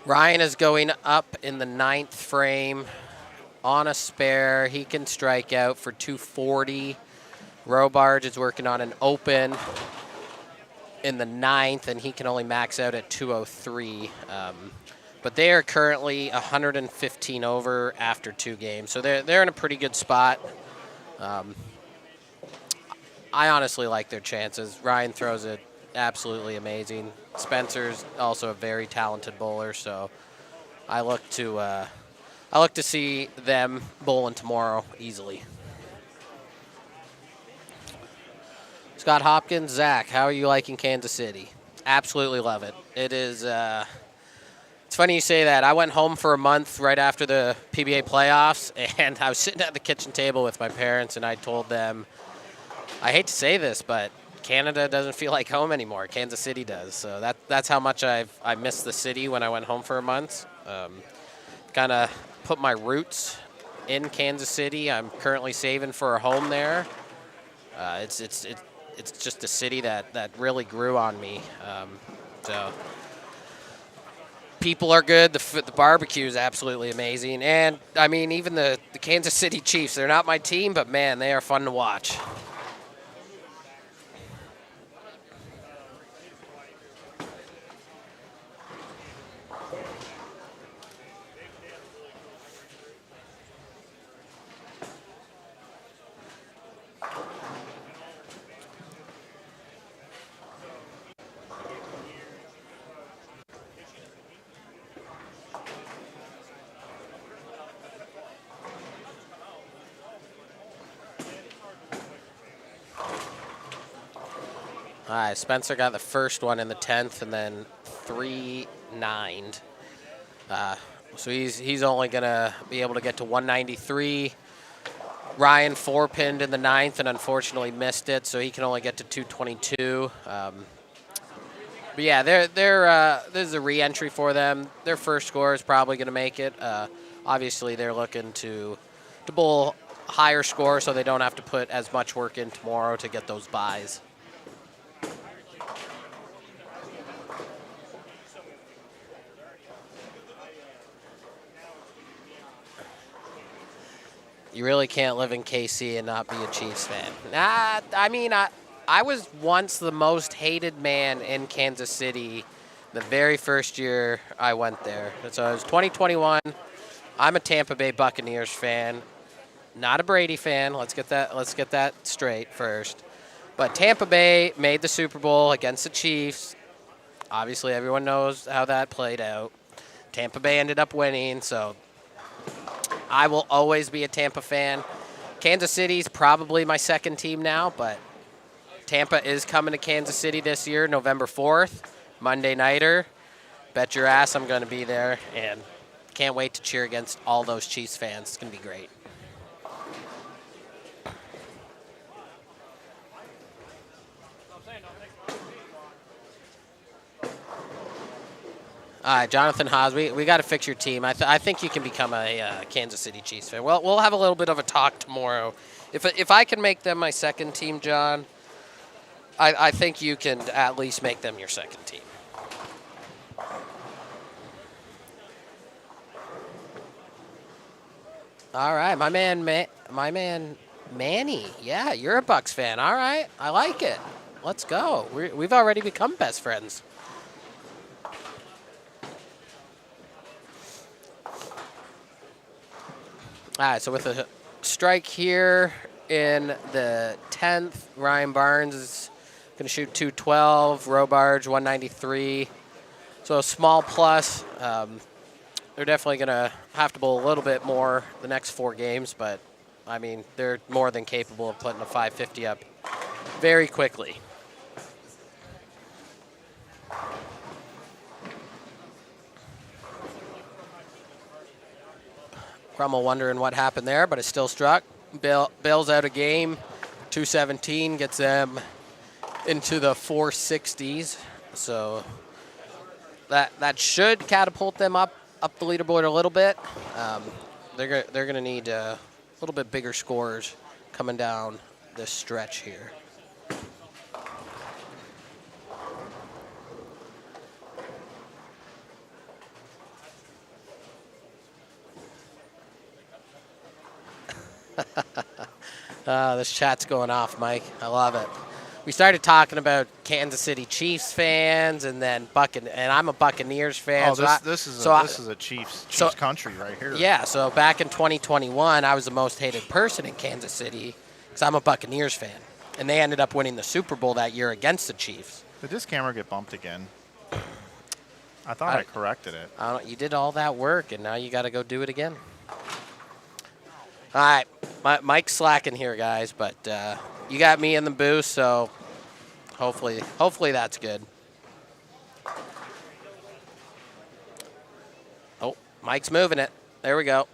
Ryan is going up in the 9th frame. On a spare, he can strike out for 240. Robarge is working on an open in the 9th, and he can only max out at 203. But they are currently 115 over after 2 games, so they're in a pretty good spot. I honestly like their chances. Ryan throws it absolutely amazing. Spencer's also a very talented bowler, so I look to see them bowling tomorrow easily. Scott Hopkins, Zach, how are you liking Kansas City? Absolutely love it. It is. It's funny you say that. I went home for a month right after the PBA playoffs, and I was sitting at the kitchen table with my parents, and I told them, I hate to say this, but Canada doesn't feel like home anymore. Kansas City does. So that's how much I missed the city when I went home for a month. Kind of put my roots in Kansas City. I'm currently saving for a home there. It's just a city that really grew on me. So people are good. The barbecue is absolutely amazing. And, I mean, even the Kansas City Chiefs, they're not my team, but, man, they are fun to watch. All right, Spencer got the first one in the 10th and then 3-9'd. So he's only going to be able to get to 193. Ryan 4-pinned in the 9th and unfortunately missed it, so he can only get to 222. But yeah, this is a re-entry for them. Their first score is probably going to make it. Obviously, they're looking to bowl higher score so they don't have to put as much work in tomorrow to get those buys. You really can't live in KC and not be a Chiefs fan. I mean, I was once the most hated man in Kansas City the very first year I went there. So it was 2021. I'm a Tampa Bay Buccaneers fan, not a Brady fan. Let's get that straight first. But Tampa Bay made the Super Bowl against the Chiefs. Obviously, everyone knows how that played out. Tampa Bay ended up winning, so I will always be a Tampa fan. Kansas City's probably my second team now, but Tampa is coming to Kansas City this year, November 4th, Monday nighter. Bet your ass I'm going to be there, and can't wait to cheer against all those Chiefs fans. It's going to be great. All right, Jonathan Haas, we got to fix your team. I think you can become a Kansas City Chiefs fan. Well, we'll have a little bit of a talk tomorrow. If I can make them my second team, John, I think you can at least make them your second team. All right, my man Manny. Yeah, you're a Bucks fan. All right, I like it. Let's go. We've already become best friends. All right, so with a strike here in the 10th, Ryan Barnes is going to shoot 212, Robarge 193. So a small plus. They're definitely going to have to bowl a little bit more the next 4 games, but, I mean, they're more than capable of putting a 550 up very quickly. Crummel wondering what happened there, but it still struck. Bill's out of game. 217 gets them into the 460s. So that should catapult them up the leaderboard a little bit. They're going to need a little bit bigger scores coming down this stretch here. This chat's going off, Mike. I love it. We started talking about Kansas City Chiefs fans, and then and I'm a Buccaneers fan. Oh, this is a Chiefs country right here. Yeah. So back in 2021, I was the most hated person in Kansas City because I'm a Buccaneers fan, and they ended up winning the Super Bowl that year against the Chiefs. Did this camera get bumped again? I thought I corrected it. You did all that work, and now you got to go do it again. All right, Mike's slacking here, guys, but you got me in the booth, so hopefully that's good. Oh, Mike's moving it. There we go.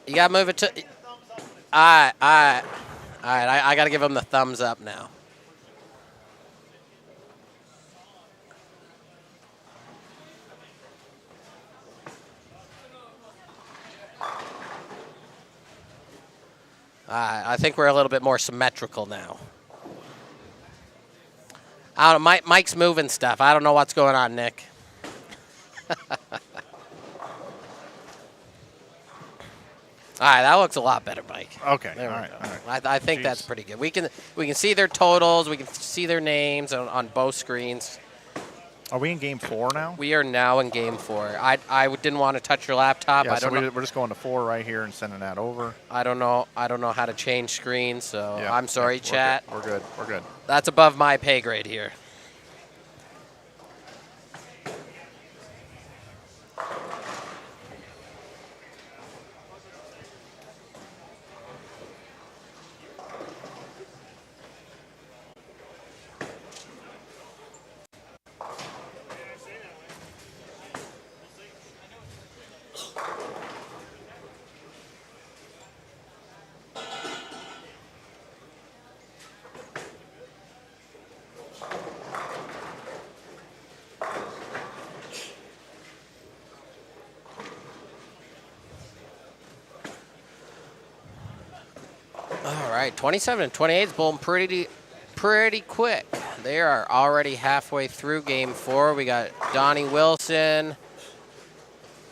You got to move it to... All right. All right, I got to give him the thumbs up now. I think we're a little bit more symmetrical now. I don't know, Mike's moving stuff. I don't know what's going on, Nick. All right, that looks a lot better, Mike. Okay, there all right. I think that's pretty good. We can see their totals. We can see their names on both screens. Are we in game 4 now? We are now in game 4. I didn't want to touch your laptop. Yeah, we're just going to 4 right here and sending that over. I don't know how to change screens, so yeah, I'm sorry, chat. We're good. We're good. That's above my pay grade here. All right, 27 and 28 is bowling pretty pretty quick. They are already halfway through game 4. We got Donnie Wilson.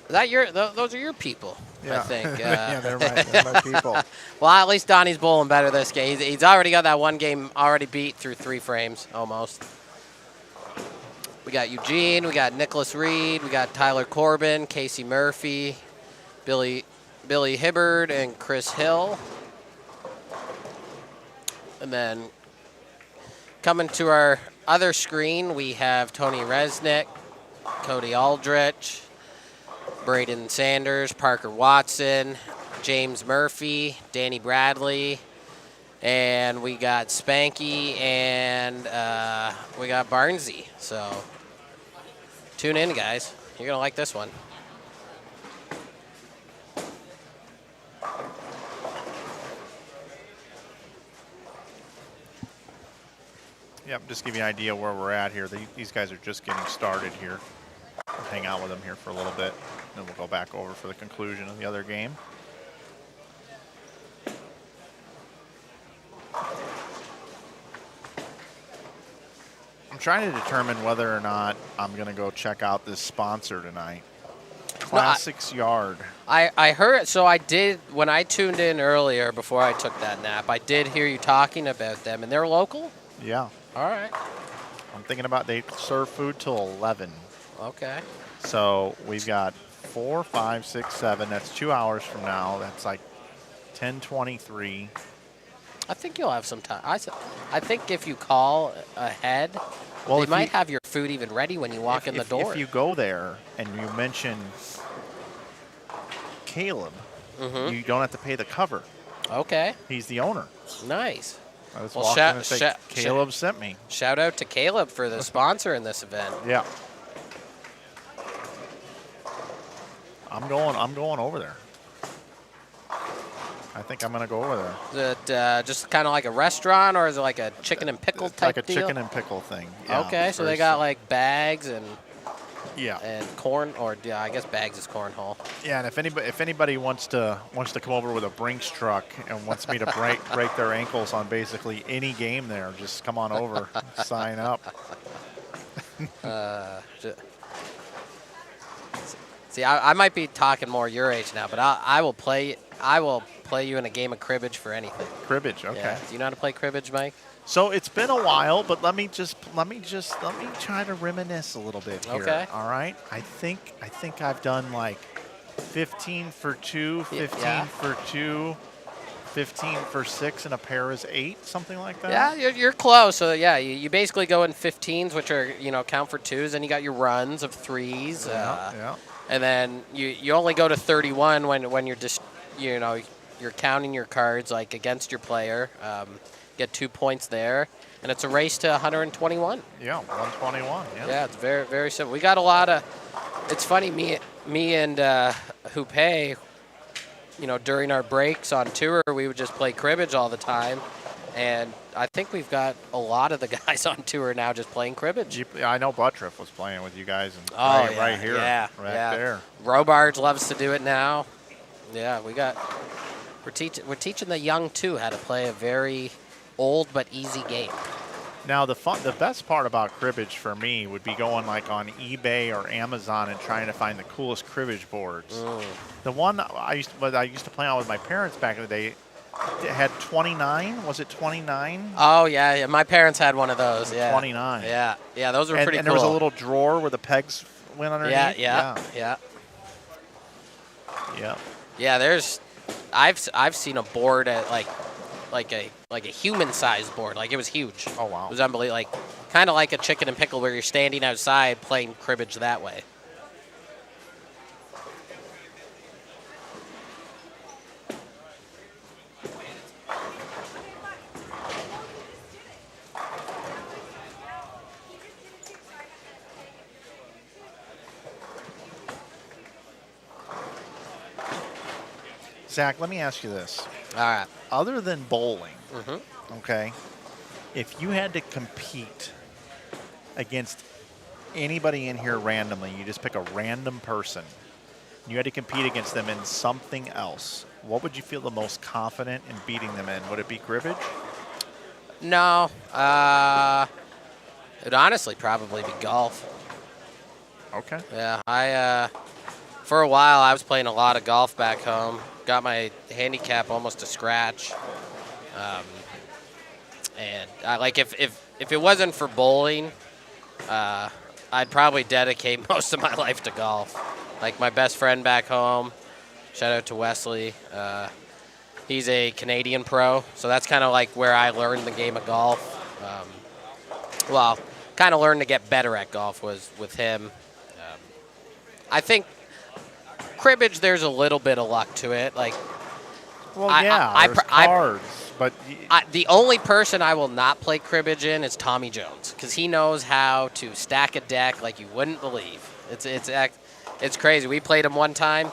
Is that those are your people, Yeah. I think. Yeah, they're my people. Well, at least Donnie's bowling better this game. He's already got that one game already beat through 3 frames, almost. We got Eugene, we got Nicholas Reed, we got Tyler Corbin, Casey Murphy, Billy Hibbard, and Chris Hill. And then coming to our other screen, we have Tony Resnick, Cody Aldrich, Braden Sanders, Parker Watson, James Murphy, Danny Bradley, and we got Spanky, and we got Barnsey. So tune in, guys. You're going to like this one. Yep, just give you an idea where we're at here. These guys are just getting started here. We'll hang out with them here for a little bit, then we'll go back over for the conclusion of the other game. I'm trying to determine whether or not I'm going to go check out this sponsor tonight. Classics Yard. I heard, so I did, when I tuned in earlier before I took that nap, I did hear you talking about them, and they're local? Yeah. All right. I'm thinking about they serve food till 11. Okay. So we've got 4, 5, 6, 7. That's 2 hours from now. That's like 10:23. I think you'll have some time. I think if you call ahead, Well, they if might you- have your food even ready when you walk in the door. If you go there and you mention Caleb, you don't have to pay the cover. Okay. He's the owner. Nice. I just Well, walk in and say, Caleb sent me. Shout out to Caleb for the sponsor in this event. Yeah. I'm going over there. I think I'm going to go over there. Is it just kind of like a restaurant, or is it like a chicken and pickle It's type like a deal? chicken and pickle thing. Yeah, Okay, so they very got like bags and yeah. corn, or yeah, I guess bags is cornhole. Yeah, and if anybody wants to come over with a Brinks truck and wants me to break their ankles on basically any game there, just come on over, sign up. See, I might be talking more your age now, but I will play you in a game of cribbage for anything. Cribbage, okay. Yeah. Do you know how to play cribbage, Mike? So it's been a while, but let me try to reminisce a little bit here. Okay. All right. I think I've done like 15 for 2, 15 Yeah. for 2, 15 for 6, and a pair is 8, something like that. Yeah, you're close. So yeah, you basically go in 15s, which are count for 2s, and you got your runs of 3s. Yeah. And then you only go to 31 when you're just you're counting your cards like against your player. Get 2 points there, and it's a race to 121. Yeah, 121. Yeah. Yeah, it's very, very simple. We got a lot of. It's funny, me and Houpe, during our breaks on tour, we would just play cribbage all the time, and I think we've got a lot of the guys on tour now just playing cribbage. I know Buttriff was playing with you guys, and right here, there. Robards loves to do it now. Yeah, we're teaching the young too how to play a very old but easy game. Now the best part about cribbage for me would be going like on eBay or Amazon and trying to find the coolest cribbage boards. The one I used to play on with my parents back in the day, it had 29. Was it 29? Oh yeah. My parents had one of those. Yeah. 29. Yeah, those were pretty cool. And there was a little drawer where the pegs went underneath. Yeah. Yeah. I've seen a board at like a human-sized board. Like, it was huge. Oh wow. It was unbelievable. Like, kind of like a chicken and pickle where you're standing outside playing cribbage that way. Zach, let me ask you this. All right. Other than bowling, Mm-hmm. okay, if you had to compete against anybody in here randomly, you just pick a random person, you had to compete against them in something else, what would you feel the most confident in beating them in? Would it be cribbage? No. It'd honestly probably be golf. Okay. Yeah, for a while I was playing a lot of golf back home. Got my handicap almost to scratch. And if it wasn't for bowling, I'd probably dedicate most of my life to golf. Like my best friend back home, shout out to Wesley. He's a Canadian pro, so that's kind of like where I learned the game of golf. Kind of learned to get better at golf was with him. I think cribbage, there's a little bit of luck to it. Like, Well, there's cards, but the only person I will not play cribbage in is Tommy Jones, because he knows how to stack a deck like you wouldn't believe. It's crazy. We played him one time,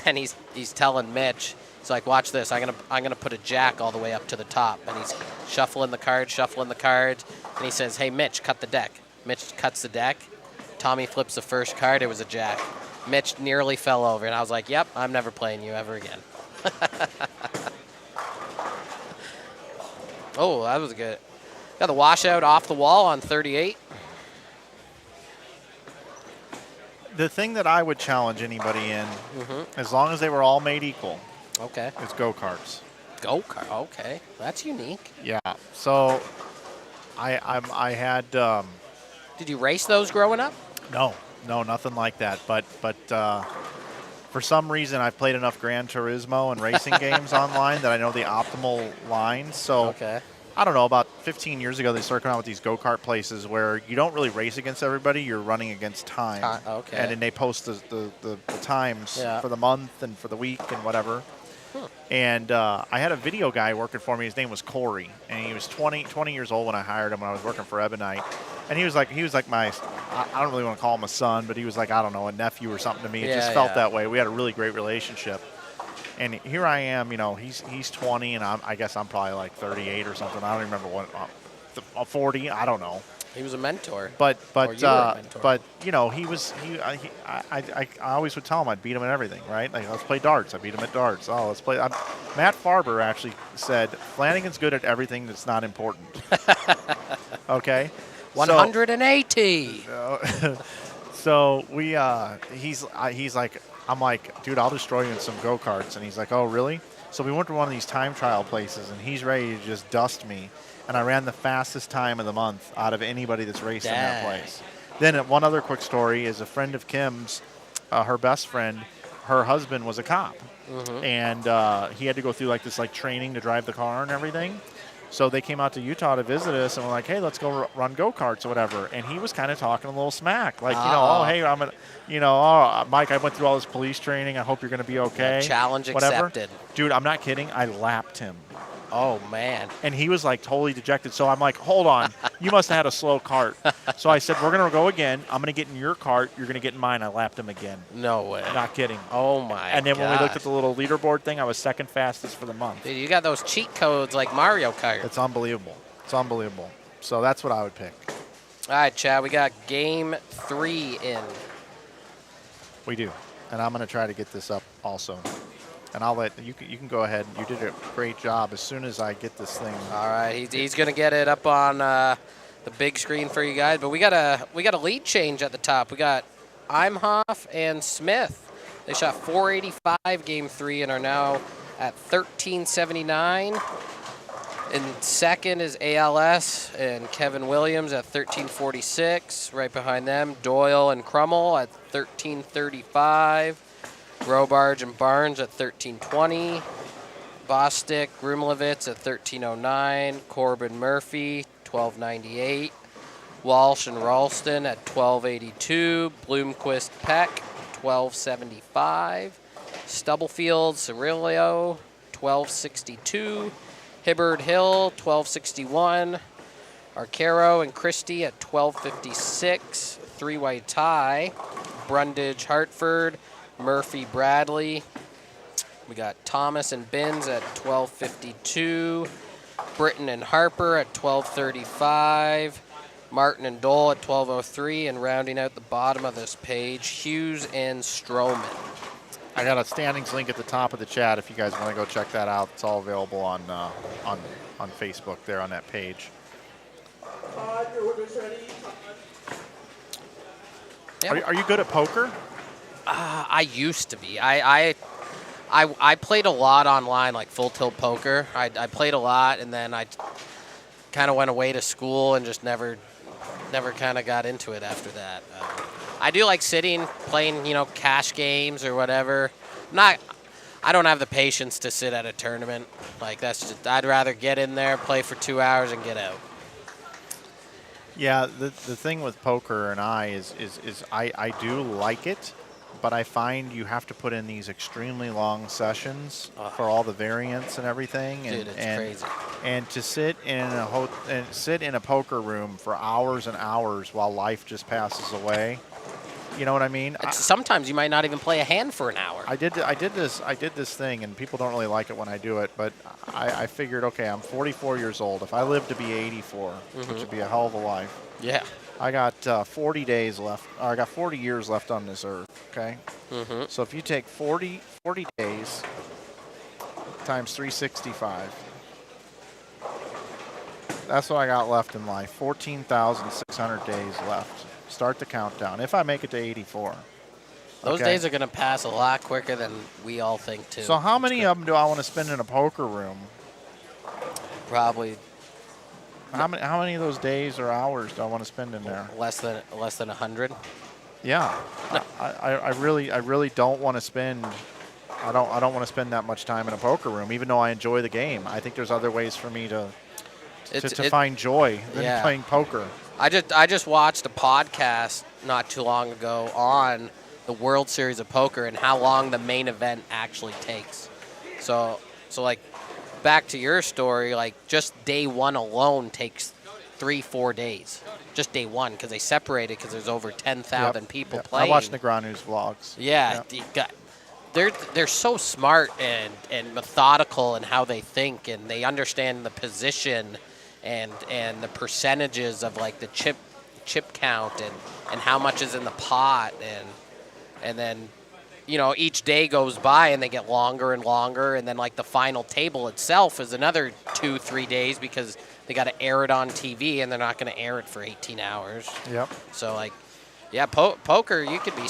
and he's telling Mitch, he's like, "Watch this. I'm gonna put a jack all the way up to the top," and he's shuffling the cards, and he says, "Hey, Mitch, cut the deck." Mitch cuts the deck. Tommy flips the first card. It was a jack. Mitch nearly fell over, and I was like, "Yep, I'm never playing you ever again." Oh, that was good. Got the washout off the wall on 38. the thing that I would challenge anybody in, as long as they were all made equal, Okay. is go-karts. Go-kart. Okay. That's unique. Yeah. So I had Did you race those growing up? no, nothing like that. But for some reason, I've played enough Gran Turismo and racing games online that I know the optimal lines. So Okay. I don't know, about 15 years ago, they started coming out with these go-kart places where you don't really race against everybody. You're running against time. Okay. And then they post the times Yeah. for the month and for the week and whatever. And I had a video guy working for me. His name was Corey, and he was 20 years old when I hired him when I was working for Ebonite. And he was like my, I don't really want to call him a son, but he was like, I don't know, a nephew or something to me. It just felt that way. We had a really great relationship. And here I am, he's 20, and I guess I'm probably like 38 or something. I don't remember what, 40, I don't know. He was a mentor. But Or you were a mentor. I always would tell him I'd beat him at everything, right? Like, let's play darts. I beat him at darts. Oh, let's play. Matt Farber actually said Flanagan's good at everything that's not important. Okay. 180. So he's like, I'm like, dude, I'll destroy you in some go-karts. And he's like, oh, really? So we went to one of these time trial places, and he's ready to just dust me. And I ran the fastest time of the month out of anybody that's raced in that place. Then one other quick story is a friend of Kim's, her best friend, her husband was a cop. And he had to go through this training to drive the car and everything. So they came out to Utah to visit us, and we're like, hey, let's go run go-karts or whatever. And he was kind of talking a little smack. Like, oh, hey, I'm going to, Mike, I went through all this police training. I hope you're going to be okay. Challenge whatever. accepted. Dude, I'm not kidding. I lapped him. Oh, man. And he was totally dejected. So I'm like, hold on. You must have had a slow cart. So I said, we're going to go again. I'm going to get in your cart. You're going to get in mine. I lapped him again. No way. Not kidding. Oh, my And then when we looked at gosh. the little leaderboard thing, I was second fastest for the month. Dude, you got those cheat codes like Mario Kart. It's unbelievable. It's unbelievable. So that's what I would pick. All right, Chad, we got game 3 in. We do. And I'm going to try to get this up also. And I'll let you can go ahead. You did a great job. As soon as I get this thing. All right, he's going to get it up on the big screen for you guys. But we got a lead change at the top. We got Imhoff and Smith. They shot 485 game 3 and are now at 1379. And second is ALS and Kevin Williams at 1346. Right behind them, Doyle and Crummel at 1335. Robarge and Barnes at 1320. Bostic, Grumlevitz at 1309. Corbin Murphy, 1298. Walsh and Ralston at 1282. Bloomquist Peck, 1275. Stubblefield, Cirillo, 1262. Hibbard Hill, 1261. Arcaro and Christie at 1256. Three-way tie. Brundage, Hartford. Murphy, Bradley. We got Thomas and Binns at 1252. Britton and Harper at 1235. Martin and Dole at 1203. And rounding out the bottom of this page, Hughes and Stroman. I got a standings link at the top of the chat if you guys want to go check that out. It's all available on Facebook there on that page. Yeah. Are you good at poker? I used to be. I played a lot online, like full tilt poker. I played a lot, and then I kind of went away to school and just never kind of got into it after that. I do like sitting, playing, cash games or whatever. I don't have the patience to sit at a tournament. Like that's just, I'd rather get in there, play for 2 hours, and get out. Yeah, the thing with poker and is I do like it, but I find you have to put in these extremely long sessions for all the variants and everything. Dude, it's crazy. And to sit in a poker room for hours and hours while life just passes away. You know what I mean? Sometimes you might not even play a hand for an hour. I did this thing, and people don't really like it when I do it, but I figured, okay, I'm 44 years old. If I live to be 84, which would be a hell of a life. Yeah. I got 40 days left. Or I got 40 years left on this earth. Okay. So if you take 40 days times 365, that's what I got left in life. 14,600 days left. Start the countdown. If I make it to 84. Those days are going to pass a lot quicker than we all think, too. So how many of them do I want to spend in a poker room? Probably. How many of those days or hours do I want to spend in there? Less than 100. Yeah, I really don't want to spend. I don't want to spend that much time in a poker room, even though I enjoy the game. I think there's other ways for me to find joy than playing poker. I just watched a podcast not too long ago on the World Series of Poker and how long the main event actually takes. So like back to your story, like just day one alone takes 3-4 days. Just day one, because they separated because there's over 10,000 people playing. I watched Negranu's vlogs. Yeah. They're so smart and methodical in how they think, and they understand the position and the percentages of like the chip count and how much is in the pot, and then each day goes by and they get longer and longer, and then like the final table itself is another 2-3 days because they got to air it on TV and they're not going to air it for 18 hours. Yep. So like, yeah, poker you could be.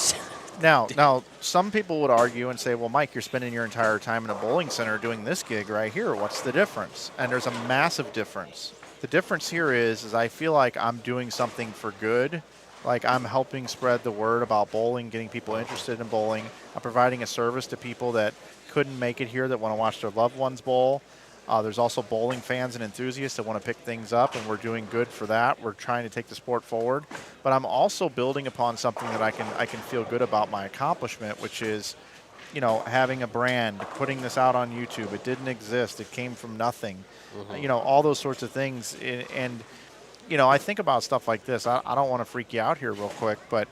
Now, some people would argue and say, well, Mike, you're spending your entire time in a bowling center doing this gig right here. What's the difference? And there's a massive difference. The difference here is I feel like I'm doing something for good. Like I'm helping spread the word about bowling, getting people interested in bowling. I'm providing a service to people that couldn't make it here that want to watch their loved ones bowl. There's also bowling fans and enthusiasts that want to pick things up, and we're doing good for that. We're trying to take the sport forward. But I'm also building upon something that I can feel good about my accomplishment, which is, having a brand, putting this out on YouTube. It didn't exist. It came from nothing. All those sorts of things. And I think about stuff like this. I don't want to freak you out here real quick, but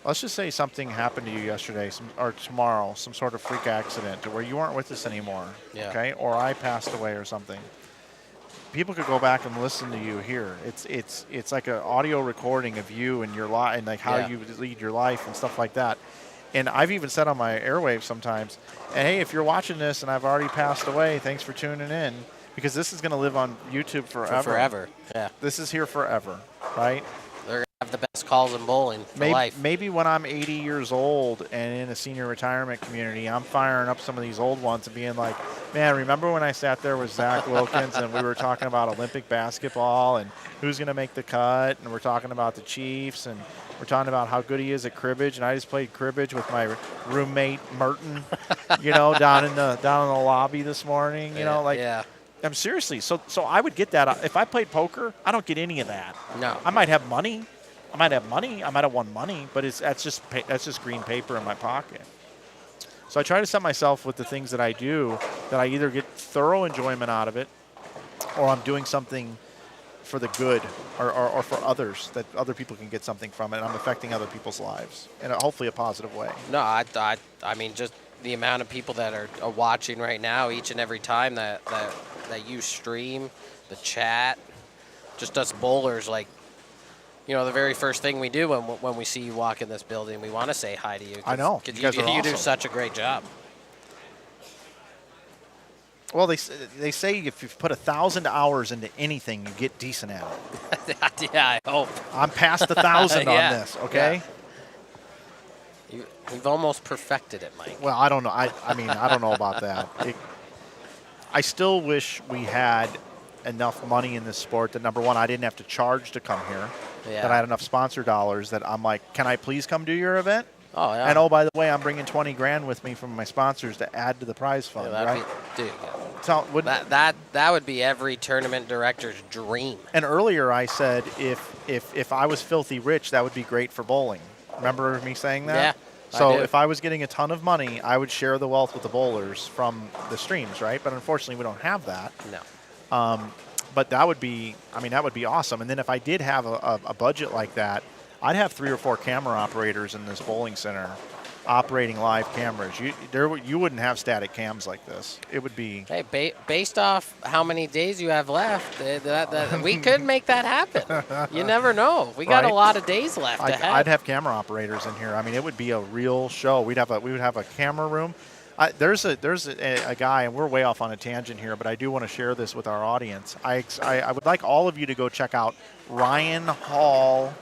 let's just say something happened to you yesterday or tomorrow, some sort of freak accident to where you aren't with us anymore, okay? Or I passed away or something. People could go back and listen to you here. It's like an audio recording of you and your life and like how you lead your life and stuff like that. And I've even said on my airwaves sometimes, hey, if you're watching this and I've already passed away, thanks for tuning in, because this is going to live on YouTube forever. Forever, yeah. This is here forever, right? They're going to have the best calls in bowling for life. Maybe when I'm 80 years old and in a senior retirement community, I'm firing up some of these old ones and being like, man, remember when I sat there with Zach Wilkins and we were talking about Olympic basketball and who's going to make the cut, and we're talking about the Chiefs, and we're talking about how good he is at cribbage, and I just played cribbage with my roommate Merton, down in the lobby this morning, I'm seriously. So I would get that. If I played poker, I don't get any of that. No. I might have money. I might have won money, but that's just green paper in my pocket. So I try to set myself with the things that I do that I either get thorough enjoyment out of it, or I'm doing something for the good or for others, that other people can get something from it, and I'm affecting other people's lives in hopefully a positive way. No, I mean, just the amount of people that are watching right now each and every time that you stream, the chat, just us bowlers, like you know, the very first thing we do when we see you walk in this building, we want to say hi to you. I know. Because You guys are you do awesome. such a great job. Well, they say if you've put 1,000 hours into anything, you get decent at it. Yeah, I hope. I'm past 1,000 Yeah, on this, okay? You've almost perfected it, Mike. Well, I don't know. I mean, I don't know about that. I still wish we had enough money in this sport that, number one, I didn't have to charge to come here. Yeah. That I had enough sponsor dollars that I'm like, can I please come do your event? Oh, yeah. And oh, by the way, I'm bringing 20 grand with me from my sponsors to add to the prize fund, Yeah, right? Dude, So, that would be every tournament director's dream. and earlier I said if I was filthy rich, that would be great for bowling. Remember me saying that? Yeah, I So do. if I was getting a ton of money, I would share the wealth with the bowlers from the streams, right? But unfortunately, we don't have that. No. But that would be, I mean, that would be awesome. And then if I did have a budget like that, I'd have 3 or 4 camera operators in this bowling center operating live cameras. You wouldn't have static cams like this. It would be. Hey, based off how many days you have left, we could make that happen. You never know. We got a Right. lot of days left ahead. I'd have camera operators in here. I mean, it would be a real show. We would have a camera room. There's a guy, and we're way off on a tangent here, but I do want to share this with our audience. I would like all of you to go check out Ryan Hall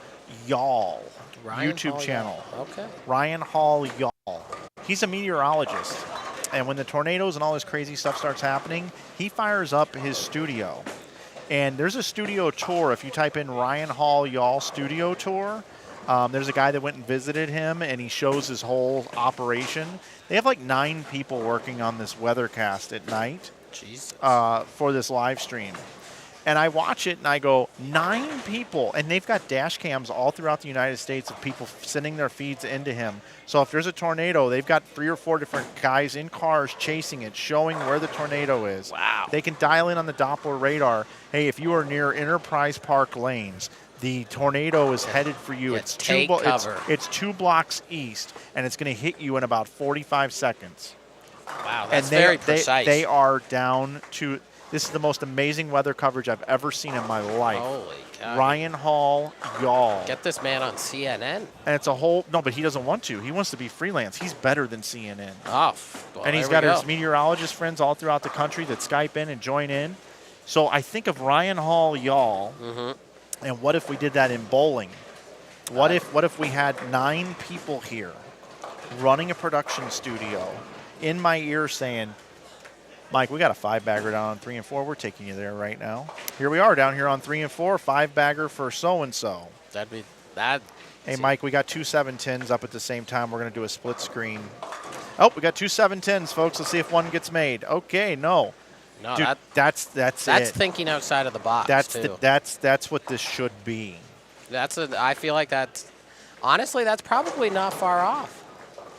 Y'all YouTube Hall, channel. yeah. Okay. Ryan Hall Y'all. He's a meteorologist, and when the tornadoes and all this crazy stuff starts happening, he fires up his studio. And there's a studio tour. If you type in Ryan Hall Y'all studio tour, there's a guy that went and visited him, and he shows his whole operation. They have like 9 people working on this weathercast at night Jesus. for this live stream. And I watch it and I go, 9 people. And they've got dash cams all throughout the United States of people sending their feeds into him. So if there's a tornado, they've got 3 or 4 different guys in cars chasing it, showing where the tornado is. Wow. They can dial in on the Doppler radar. Hey, if you are near Enterprise Park Lanes, the tornado is headed for you. Yeah, It's take cover. It's 2 blocks east, and it's going to hit you in about 45 seconds. Wow, that's And very precise. They are down to. This is the most amazing weather coverage I've ever seen in my life. Holy cow. Ryan Hall, y'all. Get this man on CNN. And it's a whole, no, but he doesn't want to. He wants to be freelance. He's better than CNN. Oh, well, And he's there got we his go. meteorologist friends all throughout the country that Skype in and join in. So I think of Ryan Hall, y'all, and what if we did that in bowling? What if we had 9 people here running a production studio in my ear saying, Mike, we got a 5-bagger down on 3 and 4. We're taking you there right now. Here we are down here on 3 and 4, 5-bagger for so-and-so. That'd be that. Hey, Mike, we got 2 7-10s up at the same time. We're going to do a split screen. Oh, we got 2 7-10s, folks. Let's see if one gets made. Okay, no. No, Dude, that's that's it. thinking outside of the box. That's too. that's what this should be. I feel like that's honestly that's probably not far off.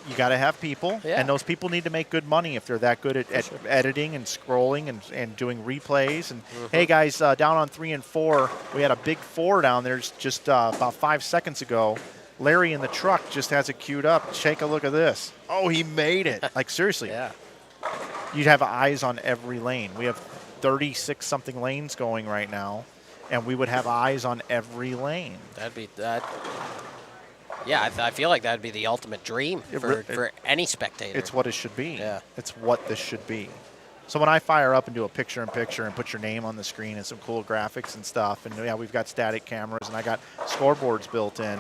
You got to have people, Yeah. and those people need to make good money if they're that good at editing and scrolling and doing replays. And hey, guys, down on 3 and 4, we had a big 4 down there just about 5 seconds ago. Larry in the truck just has it queued up. Take a look at this. Oh, he made it. Like, seriously. Yeah. You'd have eyes on every lane. We have 36-something lanes going right now, and we would have eyes on every lane. That'd be that. Yeah, I feel like that'd be the ultimate dream for any spectator. It's what it should be. Yeah. It's what this should be. So when I fire up and do a picture-in-picture and put your name on the screen and some cool graphics and stuff, and yeah, we've got static cameras and I got scoreboards built in,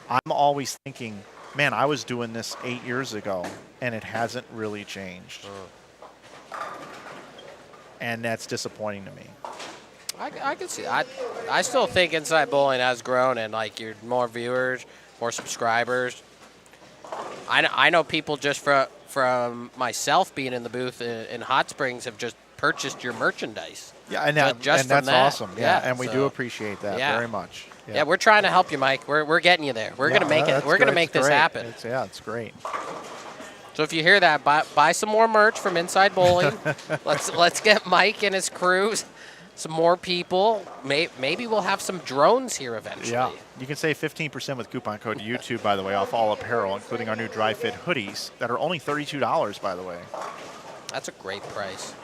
I'm always thinking, man, I was doing this 8 years ago, and it hasn't really changed. And that's disappointing to me. I can see. I still think Inside Bowling has grown, and like you're more viewers, more subscribers. I know people just from myself being in the booth in Hot Springs have just purchased your merchandise. Yeah, and, Just and from that's that. awesome. Yeah, and we do so- appreciate that yeah. very much. Yeah, we're trying to help you, Mike. We're getting you there. We're gonna make it. That's We're gonna great. make It's this great. happen. It's great. So if you hear that, buy some more merch from Inside Bowling. let's get Mike and his crew some more people. Maybe we'll have some drones here eventually. Yeah, you can save 15% with coupon code YouTube, by the way, off all apparel, including our new dry fit hoodies that are only $32, by the way. That's a great price.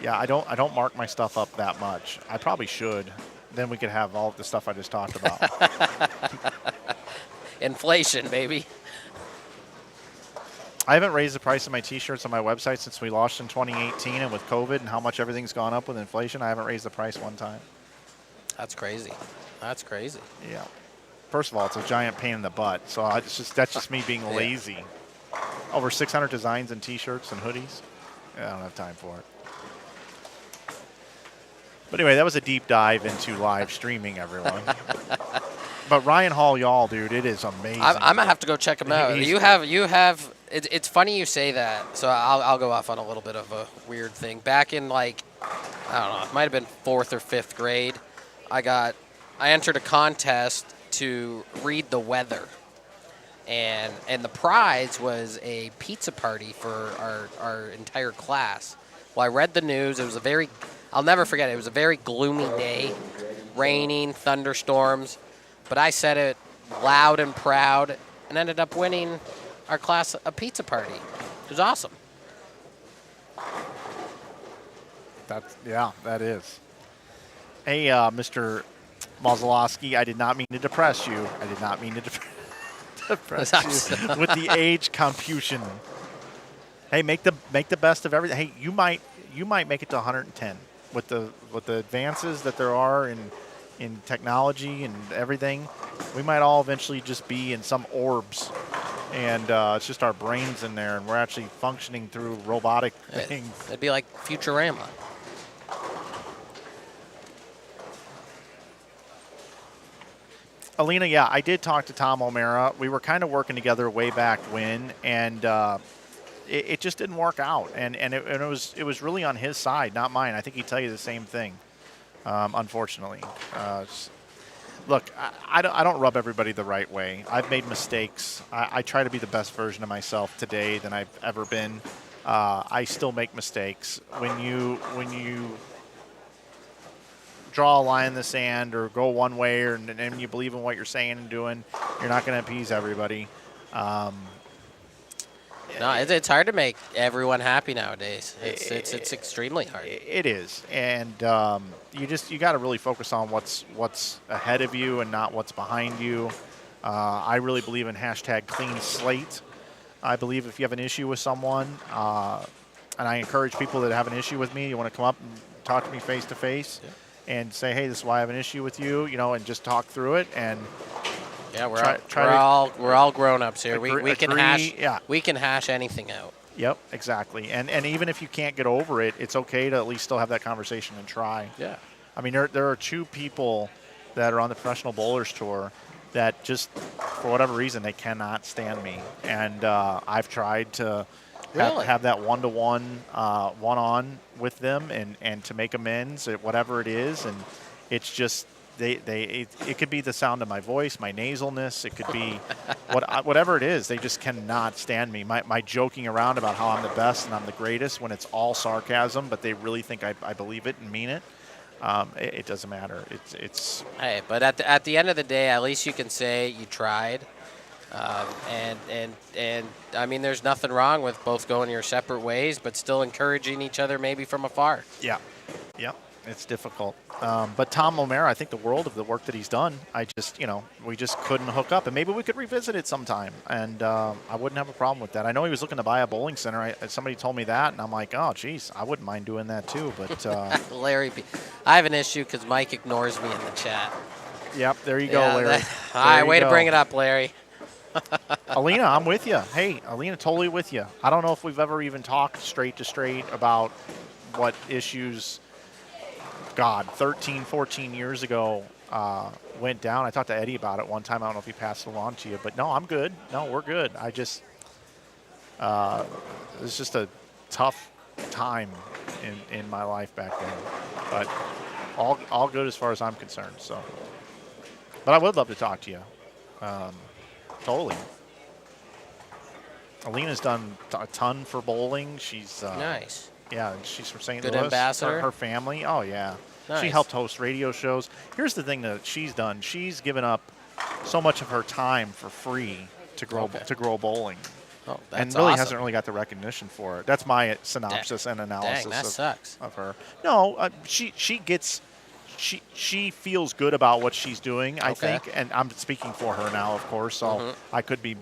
Yeah, I don't mark my stuff up that much. I probably should, then we could have all the stuff I just talked about. Inflation, baby. I haven't raised the price of my T-shirts on my website since we launched in 2018, and with COVID and how much everything's gone up with inflation, I haven't raised the price one time. That's crazy. That's crazy. Yeah. First of all, it's a giant pain in the butt, so that's just me being lazy. Over 600 designs in T-shirts and hoodies. I don't have time for it. But anyway, that was a deep dive into live streaming, everyone. But Ryan Hall, y'all, dude, it is amazing. I'm gonna have to go check him out. You have. It's funny you say that. So I'll go off on a little bit of a weird thing. Back in I don't know, it might have been 4th or 5th grade. I entered a contest to read the weather, and the prize was a pizza party for our entire class. Well, I read the news. It was I'll never forget it. It was a very gloomy day, raining, thunderstorms. But I said it loud and proud and ended up winning our class a pizza party. It was awesome. That is. Hey, Mr. Mazelowski, I did not mean to depress you. I did not mean to depress you with the age computation. Hey, make the best of everything. Hey, you might make it to 110 with the advances that there are in technology and everything. We might all eventually just be in some orbs, and it's just our brains in there, and we're actually functioning through robotic things. It'd be like Futurama. Alina, yeah, I did talk to Tom O'Mara. We were kind of working together way back when, and it just didn't work out. And it was really on his side, not mine. I think he'd tell you the same thing, unfortunately. Look, I don't rub everybody the right way. I've made mistakes. I try to be the best version of myself today than I've ever been. I still make mistakes. When you draw a line in the sand or go one way and you believe in what you're saying and doing, you're not going to appease everybody. No, it's hard to make everyone happy nowadays. It's extremely hard. It is, and you got to really focus on what's ahead of you and not what's behind you. I really believe in hashtag clean slate. I believe if you have an issue with someone, and I encourage people that have an issue with me, you want to come up and talk to me face to face. And say, hey, this is why I have an issue with you, and just talk through it. And yeah, we're all grown-ups here. We can hash anything out. Yep, exactly. And even if you can't get over it, it's okay to at least still have that conversation and try. Yeah. I mean, there are 2 people that are on the Professional Bowlers Tour that just, for whatever reason, they cannot stand me. And I've tried to have that one-to-one, one-on with them and to make amends at whatever it is. And it's just it could be the sound of my voice, my nasalness. It could be whatever it is. They just cannot stand me. My joking around about how I'm the best and I'm the greatest when it's all sarcasm, but they really think I believe it and mean it. It doesn't matter. It's. Hey, but at the end of the day, at least you can say you tried. And I mean, there's nothing wrong with both going your separate ways, but still encouraging each other maybe from afar. Yeah. Yep. It's difficult. But Tom O'Mara, I think the world of the work that he's done, we just couldn't hook up. And maybe we could revisit it sometime. And I wouldn't have a problem with that. I know he was looking to buy a bowling center. Somebody told me that, and I'm like, oh, geez, I wouldn't mind doing that too. But Larry, I have an issue because Mike ignores me in the chat. Yep. There you go, Larry. All right, way to bring it up, Larry. Alina, I'm with you. Hey, Alina, totally with you. I don't know if we've ever even talked straight to straight about what issues, 13, 14 years ago went down. I talked to Eddie about it one time. I don't know if he passed it along to you, but no, I'm good. No, we're good. It's just a tough time in my life back then, but all good as far as I'm concerned. So, but I would love to talk to you. Totally. Alina's done a ton for bowling. She's nice. Yeah, she's from St. Good Louis. ambassador. Her family. Oh yeah. Nice. She helped host radio shows. Here's the thing that she's done. She's given up so much of her time for free to grow bowling. Oh, that's and really awesome. hasn't really got the recognition for it. That's my synopsis and analysis that sucks. of her. No, she gets she feels good about what she's doing, I Okay. think, and I'm speaking for her now, of course, so Mm-hmm. I could be.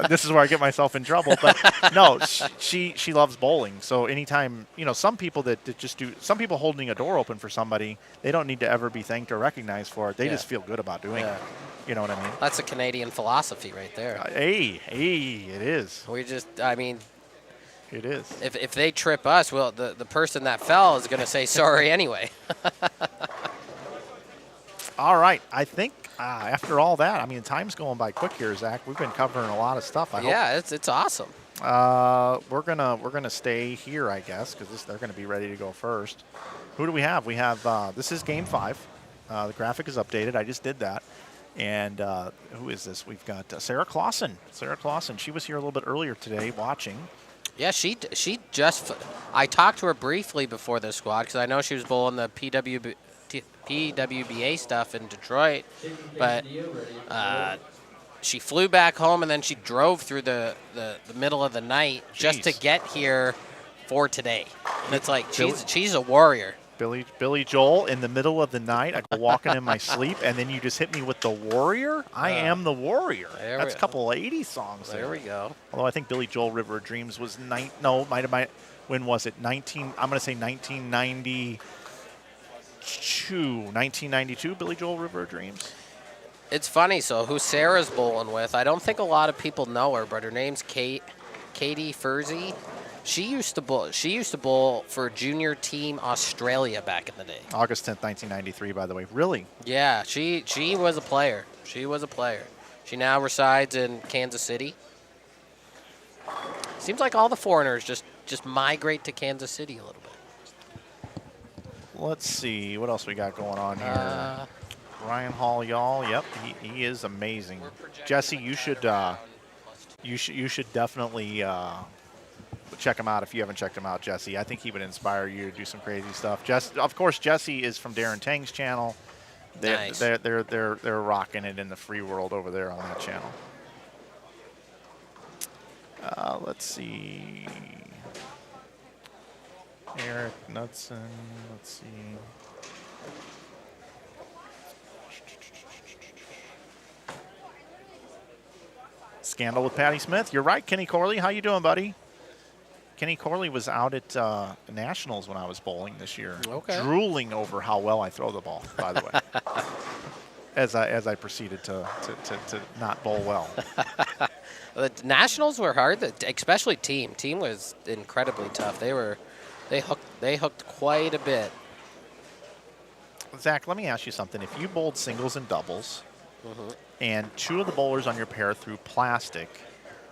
This is where I get myself in trouble, but no, she loves bowling. So anytime, some people that just do, some people holding a door open for somebody, they don't need to ever be thanked or recognized for it. They Yeah. just feel good about doing Yeah. it. You know what I mean? That's a Canadian philosophy right there. Hey, it is. I mean, It is. if they trip us, well, the person that fell is going to say sorry anyway. All right, I think after all that, I mean, time's going by quick here, Zach. We've been covering a lot of stuff. I hope. Yeah, it's awesome. We're gonna stay here, I guess, because they're gonna be ready to go first. Who do we have? We have this is Game 5. The graphic is updated. I just did that. And who is this? We've got Sarah Clausen. Sarah Clausen. She was here a little bit earlier today watching. Yeah, she just. I talked to her briefly before the squad because I know she was bowling the PWBA stuff in Detroit, but she flew back home and then she drove through the middle of the night just to Jeez. get here for today. And it's like she's a warrior. Billy Joel in the middle of the night. I go walking in my sleep, and then you just hit me with the Warrior. I am the Warrior. There That's we- a couple of 80s songs There we go. Although I think Billy Joel River of Dreams was when was it? I'm going to say 1992 Billy Joel River of Dreams. It's funny. So who Sarah's bowling with? I don't think a lot of people know her, but her name's Katie Furzy. She used to bowl for Junior Team Australia back in the day. August 10th, 1993, by the way. Really? Yeah, she was a player. She was a player. She now resides in Kansas City. Seems like all the foreigners just migrate to Kansas City a little bit. Let's see. What else we got going on here? Ryan Hall, y'all. Yep, he is amazing. Jesse, you should definitely check him out if you haven't checked him out, Jesse. I think he would inspire you to do some crazy stuff. Of course, Jesse is from Darren Tang's channel. Nice. They're rocking it in the free world over there on that channel. Let's see. Eric Knudsen. Let's see. Scandal with Patty Smith. You're right, Kenny Corley. How you doing, buddy? Kenny Corley was out at Nationals when I was bowling this year. Okay. Drooling over how well I throw the ball, by the way. as I proceeded to not bowl well. The Nationals were hard, especially team. Team was incredibly tough. They hooked quite a bit. Zach, let me ask you something. If you bowled singles and doubles, and two of the bowlers on your pair threw plastic,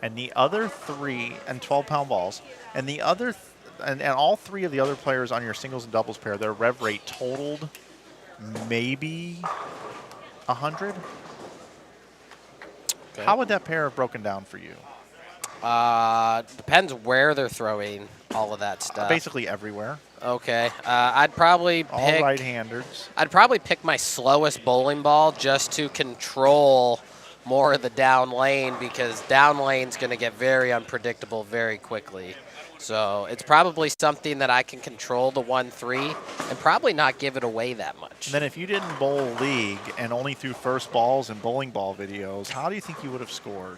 and the other three, and 12-pound balls, and the other, and all three of the other players on your singles and doubles pair, their rev rate totaled maybe 100. Okay. How would that pair have broken down for you? Depends where they're throwing all of that stuff. Basically everywhere. Okay. I'd probably All pick. right-handers. I'd probably pick my slowest bowling ball just to control more of the down lane because down lane's going to get very unpredictable very quickly. So it's probably something that I can control the 1-3 and probably not give it away that much. And then if you didn't bowl league and only threw first balls and bowling ball videos, how do you think you would have scored?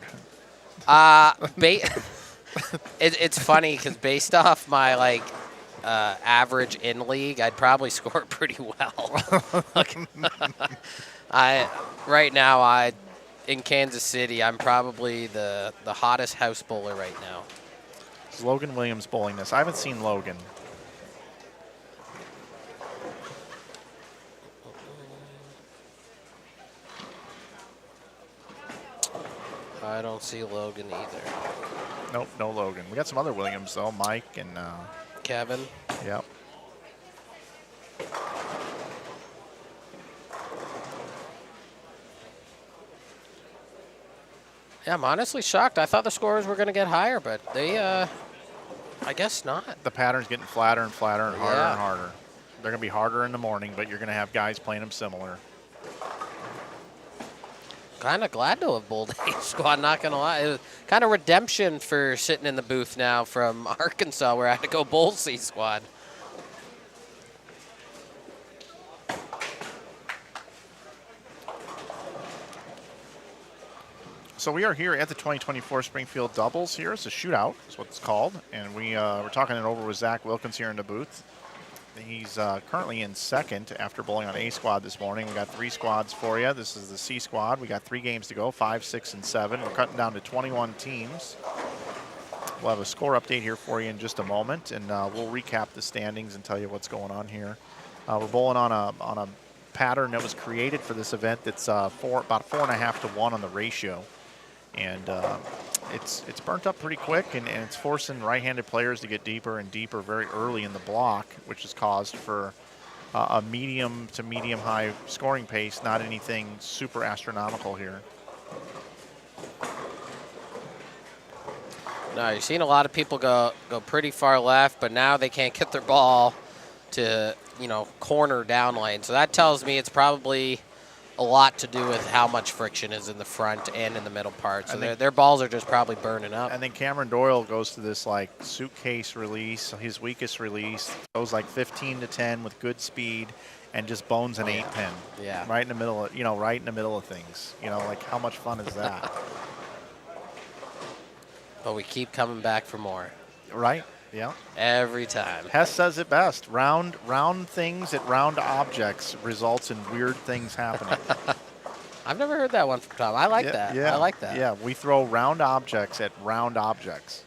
It's funny because based off my average in league, I'd probably score pretty well. Right now in Kansas City, I'm probably the hottest house bowler right now. Is Logan Williams bowling this? I haven't seen Logan. I don't see Logan either. Nope, no Logan. We got some other Williams though, Mike and Kevin. yep. Yeah, I'm honestly shocked. I thought the scores were going to get higher, but they, I guess not. The pattern's getting flatter and flatter and harder Yeah. and harder. They're going to be harder in the morning, but you're going to have guys playing them similar. Kind of glad to have bowled A squad, not going to lie. It was kind of redemption for sitting in the booth now from Arkansas where I had to go bowl C squad. So we are here at the 2024 Springfield Doubles here. It's a shootout, is what it's called. And we're talking it over with Zach Wilkins here in the booth. He's currently in second after bowling on A squad this morning. We got 3 squads for you. This is the C squad. We got 3 games to go, 5, 6, and 7. We're cutting down to 21 teams. We'll have a score update here for you in just a moment, and we'll recap the standings and tell you what's going on here. We're bowling on a pattern that was created for this event that's about 4.5 to 1 on the ratio. And it's burnt up pretty quick, and it's forcing right-handed players to get deeper and deeper very early in the block, which has caused for a medium to medium-high scoring pace, not anything super astronomical here. No, you're seeing a lot of people go pretty far left, but now they can't get their ball to, corner down lane. So that tells me it's probably a lot to do with how much friction is in the front and in the middle part. So their balls are just probably burning up. And then Cameron Doyle goes to this like suitcase release, his weakest release, goes like 15 to 10 with good speed and just bones an 8-pin. Yeah. Right in the middle of, right in the middle of things. Like how much fun is that? But we keep coming back for more. Right? Yeah. Every time. Hess says it best. Round things at round objects results in weird things happening. I've never heard that one from Tom. I like that. Yeah. I like that. Yeah, we throw round objects at round objects.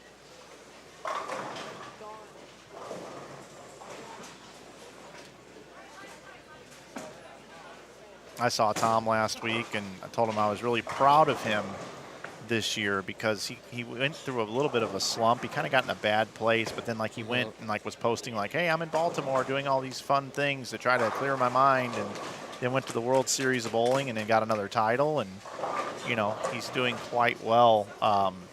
I saw Tom last week, and I told him I was really proud of him this year because he went through a little bit of a slump. He kind of got in a bad place, but then he went and was posting hey, I'm in Baltimore doing all these fun things to try to clear my mind, and then went to the World Series of Bowling and then got another title, and he's doing quite well,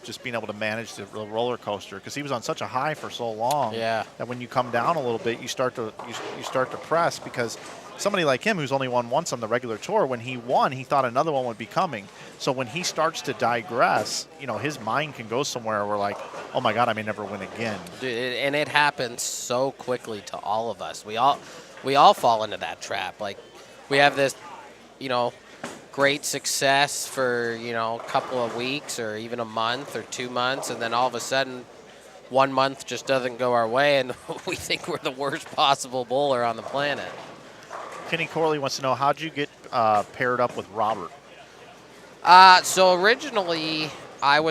just being able to manage the roller coaster because he was on such a high for so long that when you come down a little bit you start to press, because somebody like him who's only won once on the regular tour, when he won, he thought another one would be coming. So when he starts to digress, his mind can go somewhere where oh my God, I may never win again. Dude, and it happens so quickly to all of us. We all fall into that trap. We have this, great success for, a couple of weeks or even a month or 2 months, and then all of a sudden 1 month just doesn't go our way, and we think we're the worst possible bowler on the planet. Kenny Corley wants to know, how'd you get paired up with Robert? So originally, I've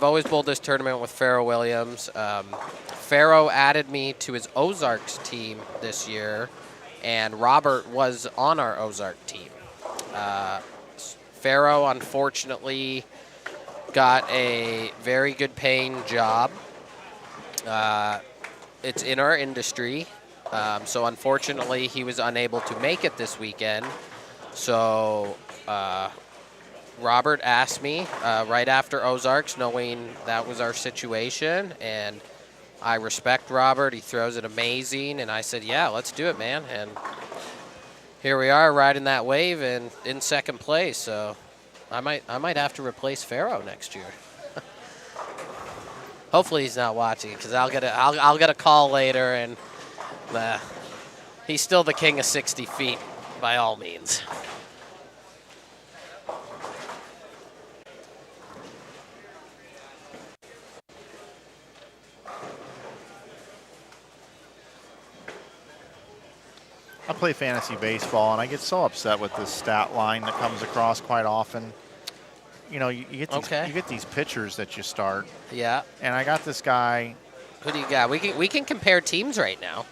always bowled this tournament with Farrell Williams. Farrell added me to his Ozarks team this year, and Robert was on our Ozark team. Farrell, unfortunately, got a very good paying job. It's in our industry. So unfortunately, he was unable to make it this weekend. So Robert asked me right after Ozarks, knowing that was our situation, and I respect Robert. He throws it amazing, and I said, yeah, let's do it, man. And here we are riding that wave and in second place. So I might have to replace Farrow next year. Hopefully he's not watching, because I'll get a call later, and he's still the king of 60 feet by all means. I play fantasy baseball, and I get so upset with this stat line that comes across quite often. You get these pitchers that you start. Yeah. And I got this guy. Who do you got? We can compare teams right now.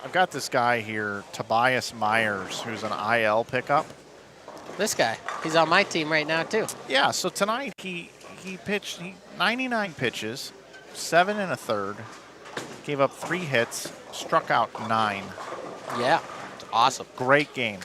I've got this guy here, Tobias Myers, who's an IL pickup. This guy, he's on my team right now too. Yeah. So tonight he pitched 99 pitches, 7 1/3, gave up 3 hits, struck out 9. Yeah, it's awesome. Great game.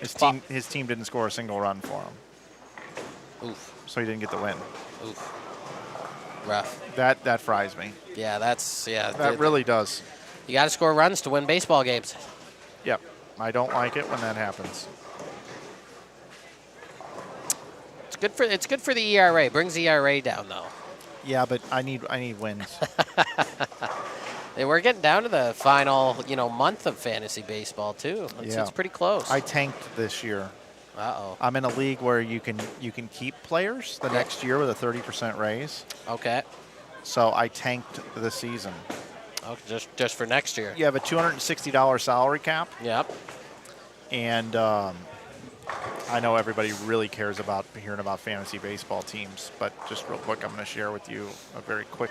His team didn't score a single run for him. Oof. So he didn't get the win. Oof. Rough. That fries me. Yeah, That really does. You got to score runs to win baseball games. Yep. I don't like it when that happens. It's good for the ERA. Brings the ERA down though. Yeah, but I need wins. Hey, we're getting down to the final, month of fantasy baseball too. It's pretty close. I tanked this year. Uh-oh. I'm in a league where you can keep players the next year with a 30% raise. Okay. So I tanked the season. Oh, just for next year. You have a $260 salary cap, Yep. and I know everybody really cares about hearing about fantasy baseball teams, but just real quick, I'm going to share with you a very quick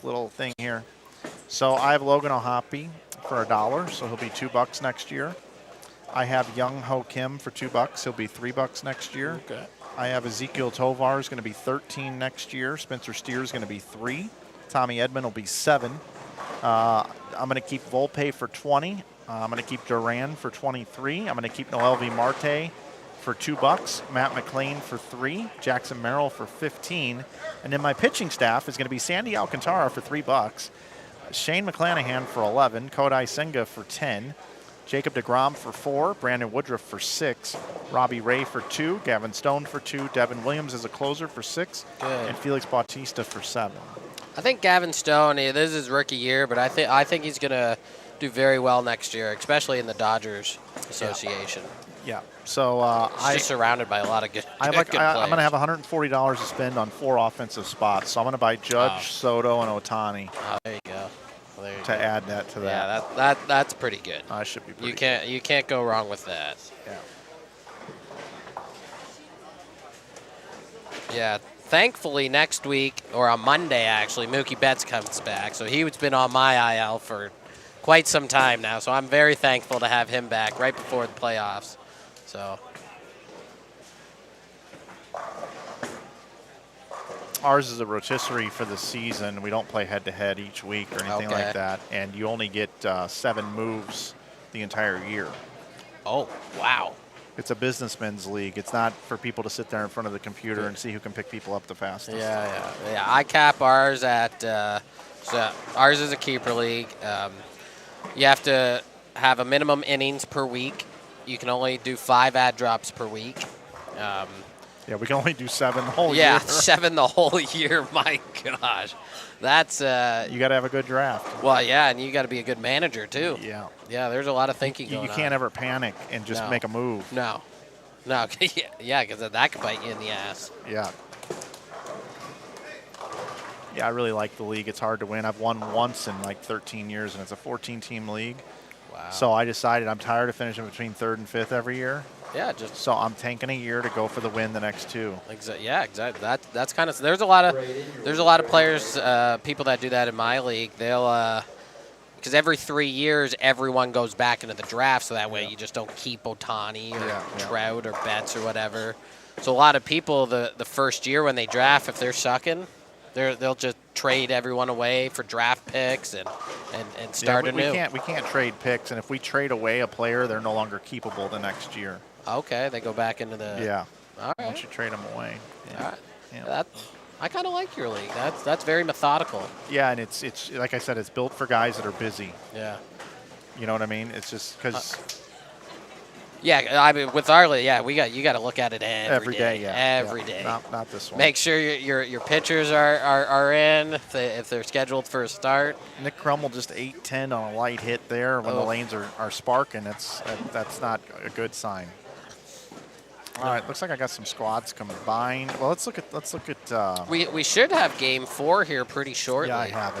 little thing here. So I have Logan O'Hoppe for $1, so he'll be $2 next year. I have Young Ho Kim for $2. He'll be $3 next year. Okay. I have Ezekiel Tovar is going to be 13 next year. Spencer Steer is going to be 3. Tommy Edman will be 7. I'm going to keep Volpe for 20. I'm going to keep Duran for 23. I'm going to keep Noel V. Marte for $2. Matt McLean for 3. Jackson Merrill for 15. And then my pitching staff is going to be Sandy Alcantara for $3. Shane McClanahan for 11. Kodai Senga for 10. Jacob deGrom for 4, Brandon Woodruff for 6, Robbie Ray for 2, Gavin Stone for 2, Devin Williams as a closer for 6, Good. and Felix Bautista for 7. I think Gavin Stone, this is his rookie year, but I think he's going to do very well next year, especially in the Dodgers Association. Yeah. So He's surrounded by a lot of good, I'm good players. going to have $140 to spend on 4 offensive spots. So I'm going to buy Judge, Soto, and Ohtani Oh, there you go. There you to go. add that to that. Yeah, that's pretty good. I should be pretty You can't go wrong with that. Yeah. Yeah. Thankfully, next week, or on Monday, actually, Mookie Betts comes back. So he's been on my IL for quite some time now. So I'm very thankful to have him back right before the playoffs. So Ours is a rotisserie for the season. We don't play head-to-head each week or anything Okay. like that. And you only get 7 moves the entire year. oh, wow. It's a businessman's league. It's not for people to sit there in front of the computer and see who can pick people up the fastest. Yeah. I cap ours at so ours is a keeper league. You have to have a minimum innings per week. You can only do 5 ad drops per week. Yeah, we can only do 7 the whole year. 7 the whole year. My gosh, that's You got to have a good draft. well, yeah, and you got to be a good manager too. Yeah. Yeah, there's a lot of thinking You going on. can't ever panic and just No. make a move. No, yeah, because that could bite you in the ass. Yeah. Yeah, I really like the league. It's hard to win. I've won once in like 13 years, and it's a 14-team league. Wow. So I decided I'm tired of finishing between 3rd and 5th every year. Yeah, just So I'm tanking a year to go for the win the next 2. Yeah, exactly. That's kind of there's a lot of players, people that do that in my league. They'll because every 3 years everyone goes back into the draft, so that way you just don't keep Ohtani or Trout or Betts or whatever. So a lot of people the first year when they draft, if they're sucking, they'll just trade everyone away for draft picks and start anew. We can't trade picks, and if we trade away a player, they're no longer keepable the next year. Okay, they go back into the Yeah. All right. Once you trade them away. All right. Yeah. I kind of like your league. That's very methodical. Yeah, and it's like I said, it's built for guys that are busy. Yeah. You know what I mean? It's just because Yeah, I mean with our league, you got to look at it every day, yeah, every day. Not this one. Make sure your pitchers are in if they're scheduled for a start. Nick Crummel just 8-10 on a light hit there when the lanes are sparking. That's not a good sign. All right, looks like I got some squads combined. Well, let's look at. We should have game 4 here pretty shortly. Yeah, I have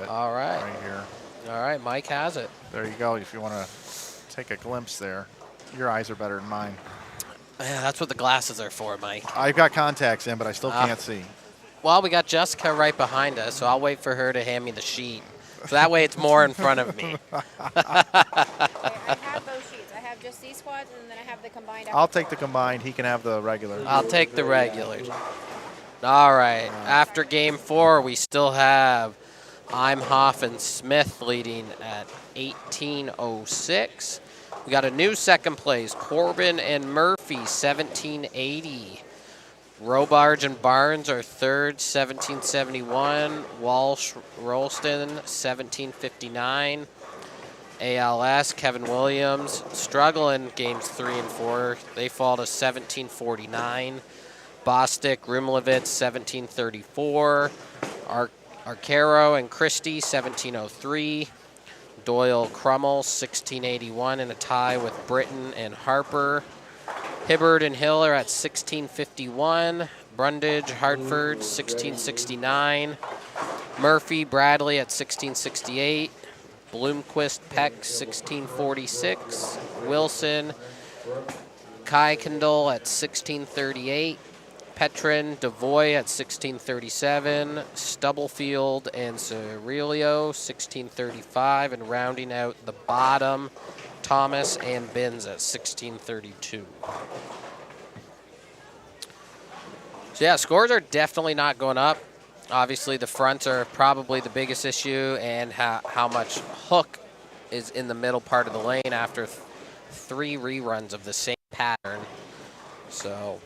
it. All right. Right here. All right, Mike has it. There you go. If you want to take a glimpse there, your eyes are better than mine. Yeah, that's what the glasses are for, Mike. I've got contacts in, but I still can't see. Well, we got Jessica right behind us, so I'll wait for her to hand me the sheet. So that way it's more in front of me. I have both sheets. I have just these squads, and then I have the combined. I'll take the combined. He can have the regular. I'll take the regulars. All right. After game 4, we still have Imhoff and Smith leading at 18:06. We got a new second place, Corbin and Murphy, 1780. Robarge and Barnes are third, 1771. Walsh, Rolston, 1759. ALS, Kevin Williams, struggling games 3 and 4. They fall to 1749. Bostic, Rimlevitz, 1734. Arcaro and Christie, 1703. Doyle, Crummel, 1681 in a tie with Britton and Harper. Hibbard and Hill are at 1651. Brundage, Hartford, 1669. Murphy, Bradley at 1668. Bloomquist, Peck, 1646. Wilson, Kuykendall at 1638. Petrin, Devoy at 1637. Stubblefield and Cirilio, 1635. And rounding out the bottom, Thomas and Binns at 1632. So yeah, scores are definitely not going up. Obviously, the fronts are probably the biggest issue, and how much hook is in the middle part of the lane after 3 reruns of the same pattern. So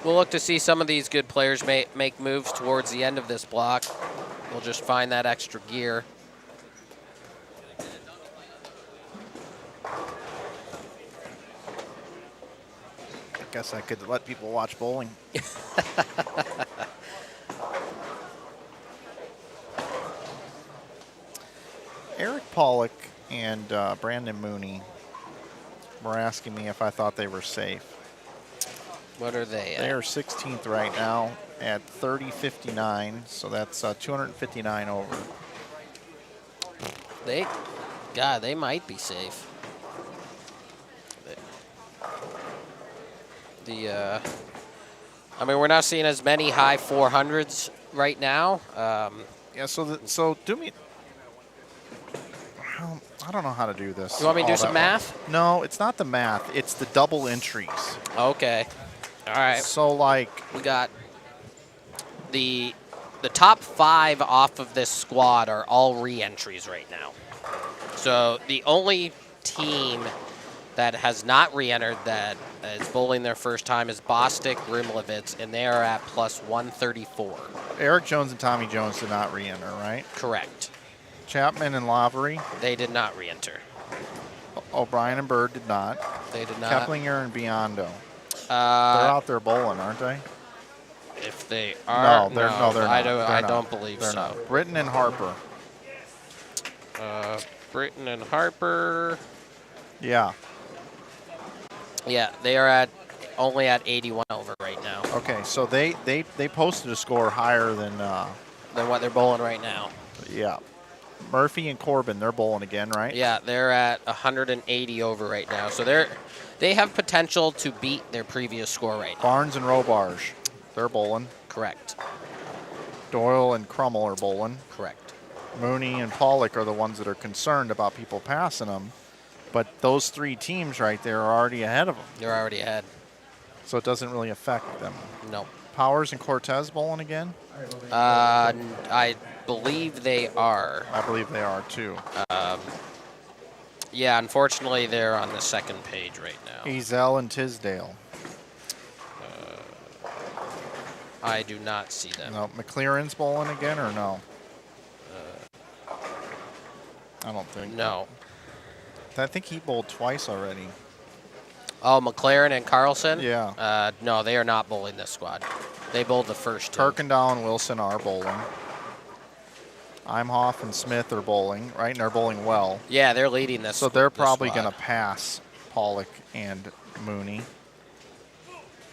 we'll look to see some of these good players make moves towards the end of this block. We'll just find that extra gear. I guess I could let people watch bowling. Eric Pollock and Brandon Mooney were asking me if I thought they were safe. What are they at? They are 16th right now at 30.59, so that's 259 over. They might be safe. I mean, we're not seeing as many high 400s right now. Yeah, so do me. I don't know how to do this. You want me to do some math? No, it's not the math. It's the double entries. Okay. All right. So like We got the top 5 off of this squad are all re-entries right now. So the only team that has not re-entered that is bowling their first time is Bostic Rimlevitz, and they are at plus 134. Eric Jones and Tommy Jones did not re-enter, right? Correct. Chapman and Lavery. They did not re-enter. O'Brien and Bird did not. They did not. Keplinger and Biondo. They're out there bowling, aren't they? If they are, no, they're not. I don't believe they're so. Not. Britton and Harper. Britton and Harper. Yeah. Yeah, they are only at 81 over right now. Okay, so they posted a score higher than what they're bowling right now. Yeah. Murphy and Corbin, they're bowling again, right? Yeah, they're at 180 over right now. So they have potential to beat their previous score right now. Barnes and Robarge, they're bowling. Correct. Doyle and Crummel are bowling. Correct. Mooney and Pollock are the ones that are concerned about people passing them. But those 3 teams right there are already ahead of them. They're already ahead. So it doesn't really affect them. No. Powers and Cortez bowling again? I believe they are. I believe they are too. Yeah, unfortunately, they're on the second page right now. Ezel and Tisdale. I do not see them. No, McLaren's bowling again or no? I don't think. No. I think he bowled twice already. Oh, McLaren and Carlson? Yeah. No, they are not bowling this squad. They bowled the first 2. Kirkendall and Wilson are bowling. Imhoff and Smith are bowling, right? And they're bowling well. Yeah, they're leading this. So they're this probably squad. going to pass Pollock and Mooney.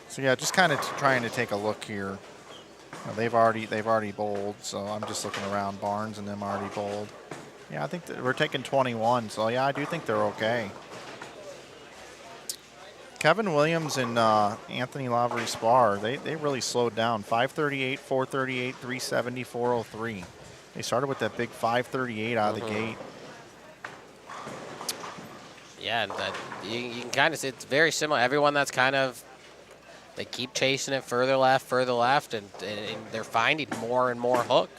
So yeah, just kind of trying to take a look here. They've already bowled, so I'm just looking around. Barnes and them already bowled. Yeah, I think we're taking 21, so yeah, I do think they're okay. Kevin Williams and Anthony Lavery Spar, they really slowed down. 538, 438, 370, 403. They started with that big 538 out of the gate. Yeah, and you can kind of see it's very similar. Everyone that's kind of, they keep chasing it further left, and they're finding more and more hook.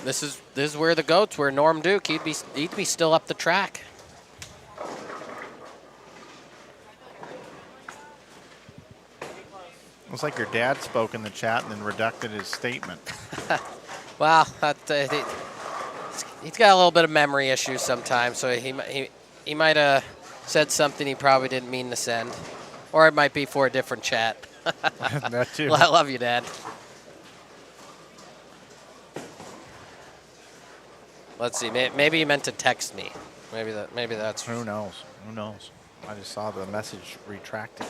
This is where the goats, where Norm Duke, he'd be still up the track. Looks like your dad spoke in the chat and then redacted his statement. Well, he's got a little bit of memory issues sometimes, so he might have said something he probably didn't mean to send, or it might be for a different chat. That too. Well, I love you, Dad. Let's see. Maybe he meant to text me. Maybe that's. Who knows? Who knows? I just saw the message retracted.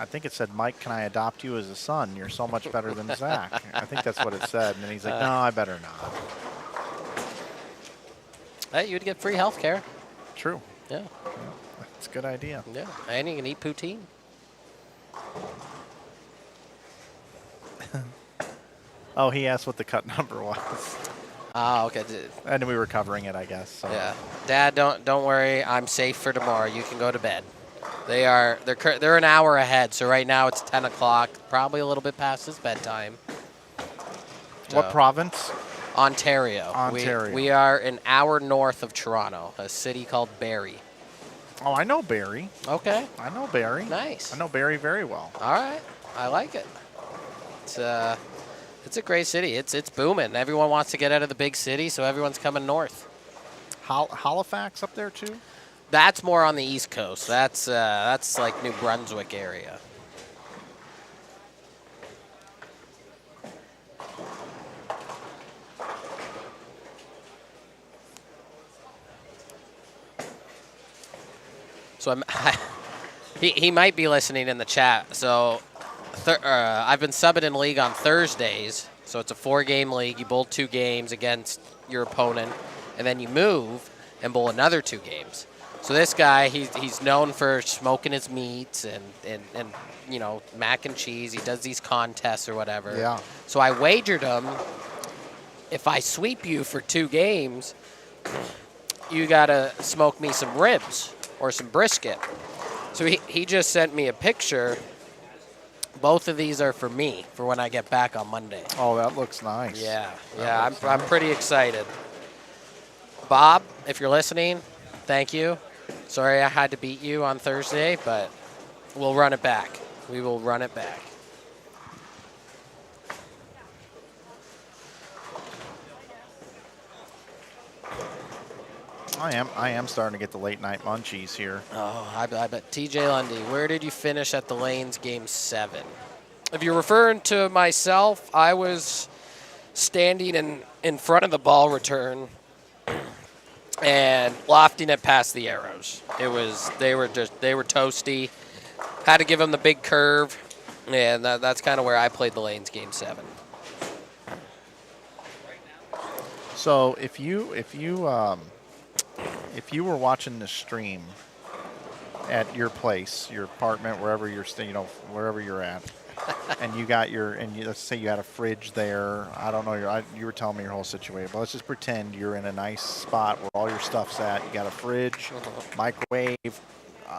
I think it said, Mike, can I adopt you as a son? You're so much better than Zach. I think that's what it said. And then he's like, no, I better not. Hey, you'd get free health care. True. Yeah. It's a good idea. Yeah. And you can eat poutine. Oh, he asked what the cut number was. Oh, okay. And we were covering it, I guess. So. Yeah. Dad, don't worry. I'm safe for tomorrow. You can go to bed. They're an hour ahead, so right now it's 10 o'clock, probably a little bit past his bedtime. What province? Ontario. Ontario. We are an hour north of Toronto, a city called Barrie. Oh, I know Barrie. Okay. I know Barrie. Nice. I know Barrie very well. All right. I like it. It's a great city. It's booming. Everyone wants to get out of the big city, so everyone's coming north. Halifax up there too? That's more on the East Coast. That's like New Brunswick area. So he might be listening in the chat. So I've been subbing in league on Thursdays. So it's a 4-game league. You bowl 2 games against your opponent, and then you move and bowl another 2 games. So this guy, he's known for smoking his meats and you know, mac and cheese. He does these contests or whatever. Yeah. So I wagered him, if I sweep you for 2 games, you got to smoke me some ribs or some brisket. So he just sent me a picture. Both of these are for me for when I get back on Monday. Oh, that looks nice. Yeah, I'm pretty excited. Bob, if you're listening, thank you. Sorry I had to beat you on Thursday, but we'll run it back. We will run it back. I am starting to get the late night munchies here. Oh, I bet. TJ Lundy, where did you finish at the Lanes game 7? If you're referring to myself, I was standing in front of the ball return and lofting it past the arrows. They were toasty. Had to give them the big curve, and that's kind of where I played the Lanes game 7. So if you were watching the stream at your place, your apartment, wherever you're staying, wherever you're at, and let's say you had a fridge there. I don't know. You were telling me your whole situation, but let's just pretend you're in a nice spot where all your stuff's at. You got a fridge, microwave,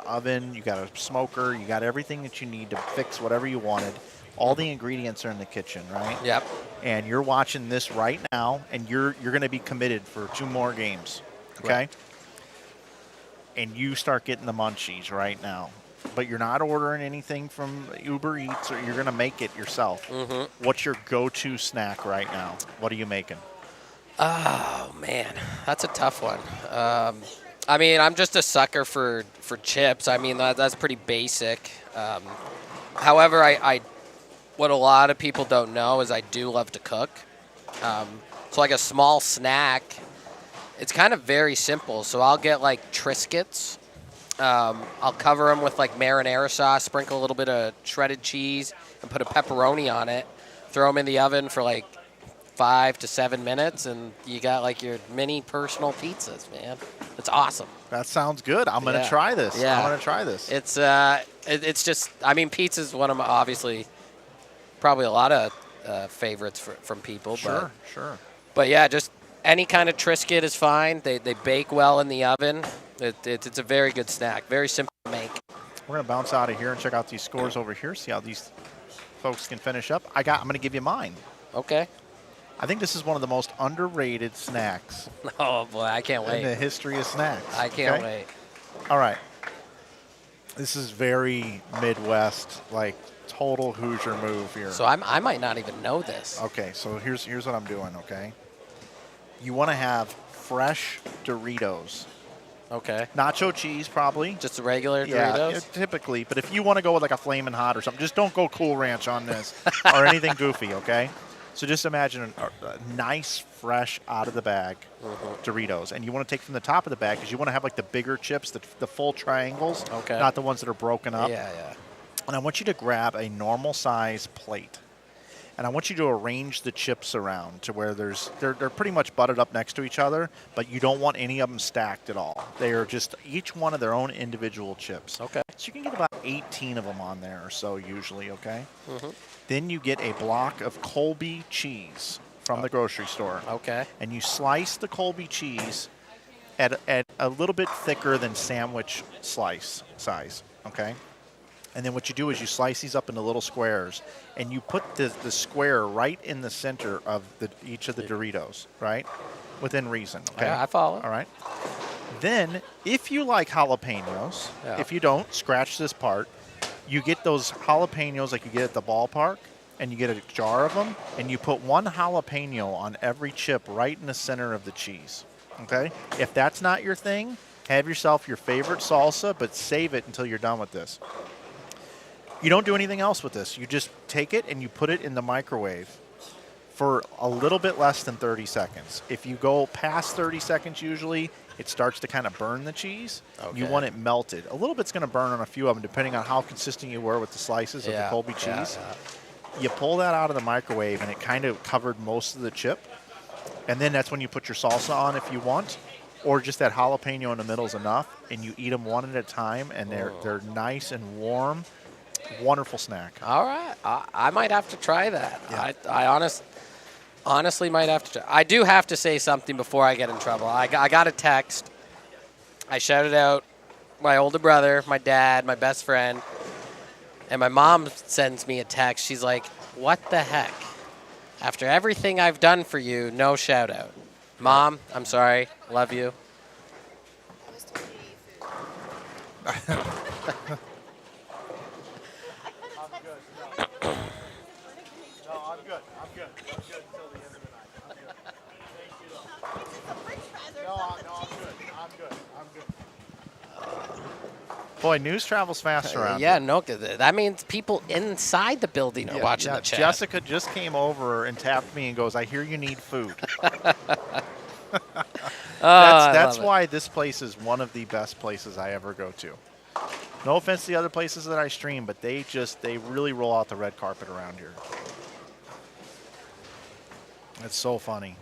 oven. You got a smoker. You got everything that you need to fix whatever you wanted. All the ingredients are in the kitchen, right? Yep. And you're watching this right now, and you're going to be committed for 2 more games. Okay. Right. And you start getting the munchies right now, but you're not ordering anything from Uber Eats, or you're going to make it yourself. Mm-hmm. What's your go-to snack right now? What are you making? Oh, man, that's a tough one. I mean, I'm just a sucker for chips. I mean, that's pretty basic. However, what a lot of people don't know is I do love to cook. So like a small snack, it's kind of very simple. So I'll get like Triscuits. I'll cover them with like marinara sauce, sprinkle a little bit of shredded cheese, and put a pepperoni on it. Throw them in the oven for like 5 to 7 minutes, and you got like your mini personal pizzas, man. It's awesome. That sounds good. I'm going to try this. Yeah. I'm going to try this. It's just, I mean, pizza's one of my, obviously, probably a lot of favorites from people. Sure. But yeah, just any kind of Triscuit is fine. They bake well in the oven. It's a very good snack. Very simple to make. We're going to bounce out of here and check out these scores over here, see how these folks can finish up. I'm going to give you mine. Okay. I think this is one of the most underrated snacks Oh, boy, I can't in the wait. history of snacks. I can't wait. All right. This is very Midwest, like total Hoosier move here. So I might not even know this. Okay, so here's what I'm doing, okay? You want to have fresh Doritos. Okay. Nacho cheese, probably. Just the regular Yeah, Doritos? typically. But if you want to go with like a Flamin' Hot or something, just don't go Cool Ranch on this or anything goofy, okay? So just imagine a nice, fresh, out of the bag Doritos, and you want to take from the top of the bag because you want to have like the bigger chips, the full triangles, not the ones that are broken up. Yeah, yeah. And I want you to grab a normal size plate, and I want you to arrange the chips around to where they're pretty much butted up next to each other, but you don't want any of them stacked at all. They are just each one of their own individual chips. Okay. So you can get about 18 of them on there or so usually, okay? Then you get a block of Colby cheese from the grocery store. Okay. And you slice the Colby cheese at a little bit thicker than sandwich slice size, okay? And then what you do is you slice these up into little squares, and you put the square right in the center of each of the Doritos, right? Within reason, okay? Yeah, I follow. All right. Then, if you like jalapenos, if you don't, scratch this part. You get those jalapenos like you get at the ballpark, and you get a jar of them, and you put one jalapeno on every chip right in the center of the cheese, okay? If that's not your thing, have yourself your favorite salsa, but save it until you're done with this. You don't do anything else with this. You just take it and you put it in the microwave for a little bit less than 30 seconds. If you go past 30 seconds usually, it starts to kind of burn the cheese. You want it melted. A little bit's going to burn on a few of them depending on how consistent you were with the slices of the Colby cheese. You pull that out of the microwave and it kind of covered most of the chip. And then that's when you put your salsa on if you want, or just that jalapeno in the middle is enough, and you eat them one at a time, and they're nice and warm. Wonderful snack. All right. I might have to try that. Yeah. I honestly might have to try. I do have to say something before I get in trouble. I got a text. I shouted out my older brother, my dad, my best friend, and my mom sends me a text. She's like, what the heck? After everything I've done for you, no shout out. Mom, I'm sorry. Love you. Boy, news travels fast around Yeah, here. no, 'cause that means people inside the building are watching the chat. Jessica just came over and tapped me and goes, I hear you need food. That's why this place is one of the best places I ever go to. No offense to the other places that I stream, but they really roll out the red carpet around here. It's so funny.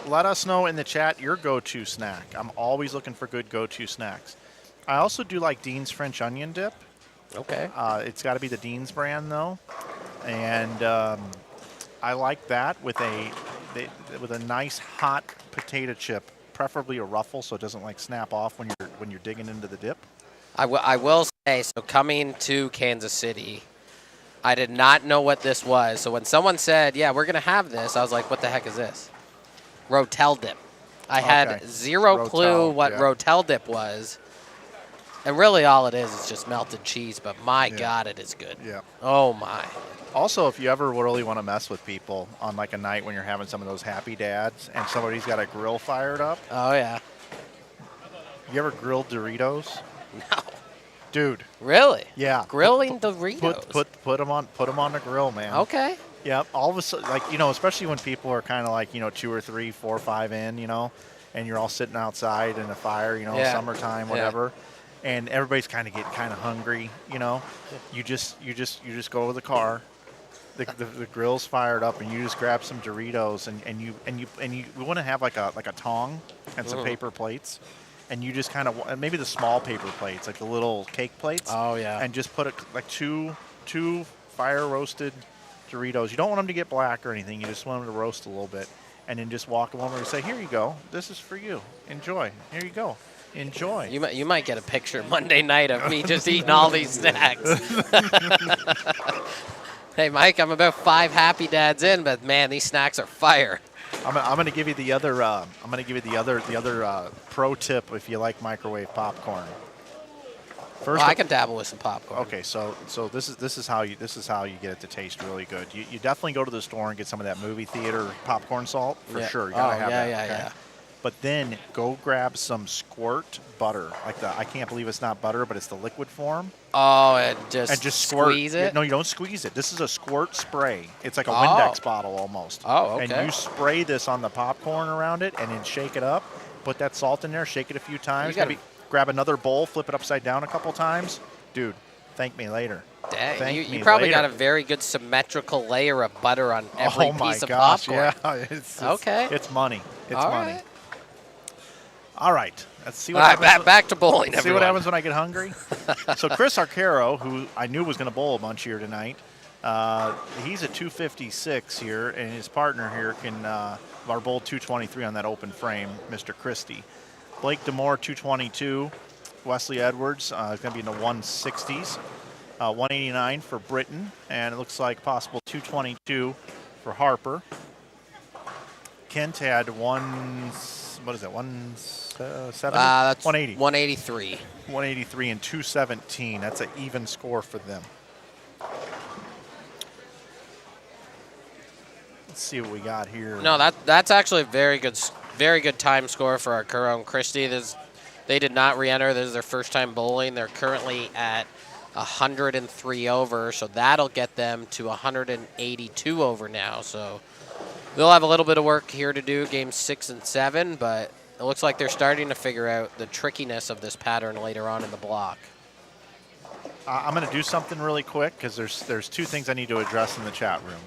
Let us know in the chat your go-to snack. I'm always looking for good go-to snacks. I also do like Dean's French onion dip. Okay. It's got to be the Dean's brand though, and I like that with a nice hot potato chip, preferably a ruffle so it doesn't like snap off when you're digging into the dip. I will say, so coming to Kansas City, I did not know what this was. So when someone said, yeah, we're going to have this, I was like, what the heck is this? Rotel dip. I had zero clue what Rotel dip was. And really all it is just melted cheese, but my God, it is good. Yeah. Oh, my. Also, if you ever really want to mess with people on like a night when you're having some of those happy dads and somebody's got a grill fired up. Oh, yeah. You ever grilled Doritos? No. Dude. Really? Yeah. Grilling Doritos? Put them on the grill, man. Okay. Yeah, all of a sudden, like, especially when people are kind of like, 2 or 3, 4 or 5 in, and you're all sitting outside in a fire, summertime, whatever, and everybody's kind of getting kind of hungry, you just go to the car, the grill's fired up, and you just grab some Doritos, and you want to have like a tong and some paper plates, and you just kind of maybe the small paper plates, like the little cake plates. Oh yeah. And just put like two fire roasted Doritos. You don't want them to get black or anything. You just want them to roast a little bit. And then just walk them over and say, here you go. This is for you. Enjoy. Here you go. Enjoy. You might get a picture Monday night of me just eating all these snacks. Hey, Mike, I'm about 5 happy dads in, but man, these snacks are fire. I'm going to give you the other pro tip if you like microwave popcorn. First, I can dabble with some popcorn. Okay, so this is how you get it to taste really good. You definitely go to the store and get some of that movie theater popcorn salt for sure. You gotta have that. Yeah. but then go grab some squirt butter, like I can't believe it's not butter, but it's the liquid form. Oh, and just squirt. squeeze it? No, you don't squeeze it. This is a squirt spray. It's like a Windex bottle almost. Oh, okay. And you spray this on the popcorn around it, and then shake it up. Put that salt in there, shake it a few times. You gotta- Maybe grab another bowl, flip it upside down a couple times. Dude, thank me later. Dang, Thank you me probably later. got a very good symmetrical layer of butter on every Oh my piece of gosh, popcorn. yeah. It's Okay. It's money. It's All money. right. All right. Let's see what All right, happens. back to bowling, See everyone. what happens when I get hungry. So Chris Arcaro, who I knew was going to bowl a bunch here tonight, he's at 256 here, and his partner here can our bowl 223 on that open frame, Mr. Christie. Blake Demore 222, Wesley Edwards is going to be in the 160s, 189 for Britton, and it looks like possible 222 for Harper. Kent had 170? That's 180. 183. 183 and 217. That's an even score for them. Let's see what we got here. No, that's actually a very good time score for our Curro and Christie. They did not re-enter. This is their first time bowling. They're currently at 103 over, so that'll get them to 182 over now. So they'll have a little bit of work here to do, games 6 and 7, but it looks like they're starting to figure out the trickiness of this pattern later on in the block. I'm going to do something really quick because there's two things I need to address in the chat room.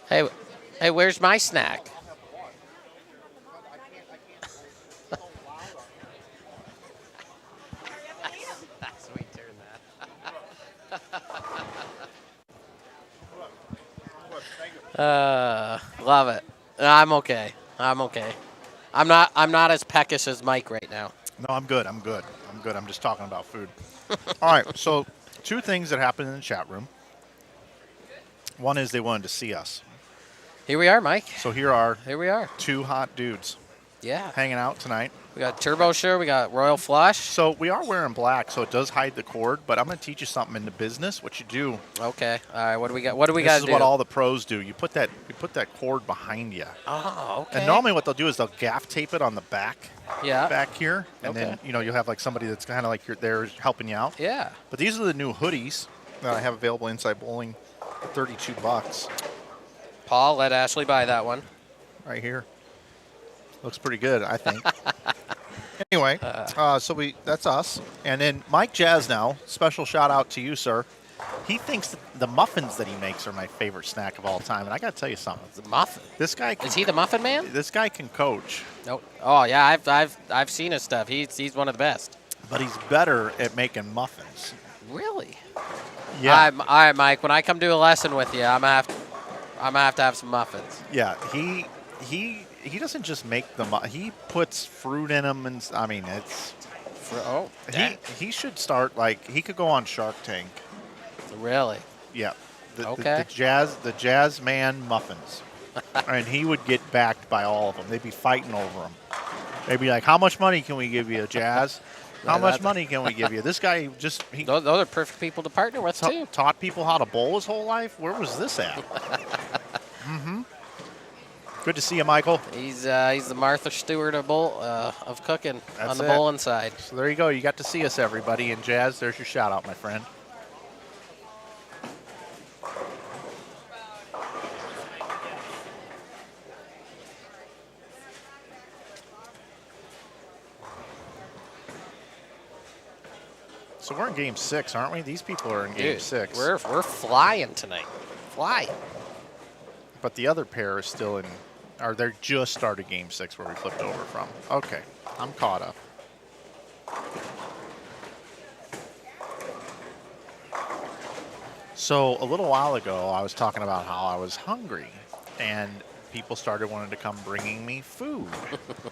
Hey, where's my snack? Sweet turn that. Love it. I'm okay. I'm not as peckish as Mike right now. No, I'm good. I'm just talking about food. All right, so two things that happened in the chat room. One is they wanted to see us. Here we are, Mike. So here are two hot dudes Yeah. hanging out tonight. We got Turbo Shirt. We got Royal Flush. So we are wearing black, so it does hide the cord, but I'm going to teach you something in the business. What you do. Okay. All right. What do we got? What do we This got is to do? what all the pros do. You put that cord behind you. Oh, okay. And normally what they'll do is they'll gaff tape it on the back Yeah. here, and then Okay. you'll have like somebody that's kind of like you're there helping you out. Yeah. But these are the new hoodies that I have available inside bowling, $32 Paul, let Ashley buy that one. right here. Looks pretty good, I think. Anyway, so that's us. And then Mike Jazz now, special shout out to you, sir. He thinks that the muffins that he makes are my favorite snack of all time. And I got to tell you something. The muffin. This guy can, Is he the muffin man? This guy can coach, No. Oh yeah, I've seen his stuff. He's one of the best. but he's better at making muffins. Really? Yeah. All right, Mike. When I come do a lesson with you, I'm gonna have to have some muffins. Yeah, he doesn't just make he puts fruit in them, and I mean it's he should start he could go on Shark Tank. Really? Yeah, Okay. the jazz man muffins, and he would get backed by all of them. They'd be fighting over them. They'd be like, "How much money can we give you, Jazz? How much money can we give you?" This guy he Those are perfect people to partner with too. taught people how to bowl his whole life. Where was this at? Good to see you, Michael. He's the Martha Stewart of cooking That's on the it. bowling side. So there you go. You got to see us, everybody. And Jazz, there's your shout out, my friend. So we're in game 6, aren't we? These people are in game 6. We're flying tonight. Flying. But the other pair is still in, or they're just started game 6 where we flipped over from. Okay, I'm caught up. So a little while ago, I was talking about how I was hungry, and people started wanting to come bringing me food.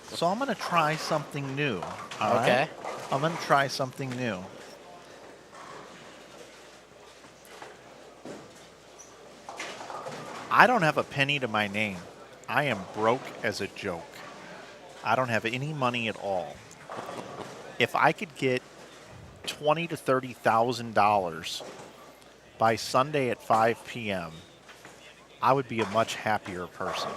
So I'm going to try something new. All right? Okay. I'm going to try something new. I don't have a penny to my name. I am broke as a joke. I don't have any money at all. If I could get $20,000 to $30,000 by Sunday at 5 p.m., I would be a much happier person.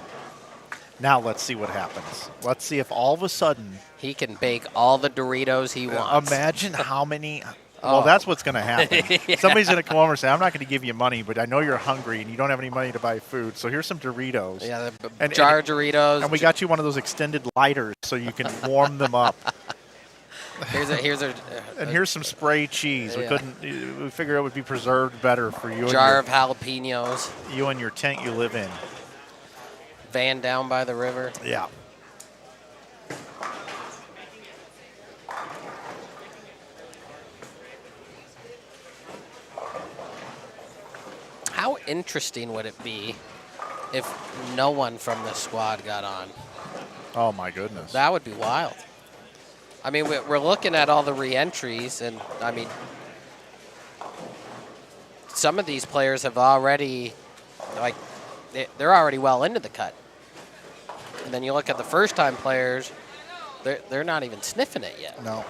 Now let's see what happens. Let's see if all of a sudden, He can bake all the Doritos he wants. imagine how many. Oh. Well, that's what's going to happen. Yeah. Somebody's going to come over and say, I'm not going to give you money, but I know you're hungry and you don't have any money to buy food. So here's some Doritos. Yeah, the And- jar of Doritos. And we got you one of those extended lighters so you can warm them up. Here's a And here's some spray cheese. Yeah. We figure it would be preserved better for you jar and of jalapenos. you and your tent you live in. Van down by the river. Yeah. How interesting would it be if no one from the squad got on? Oh my goodness. That would be wild. I mean, we're looking at all the re-entries, and I mean, some of these players have already, like, they're already well into the cut. And then you look at the first-time players, they're not even sniffing it yet. No.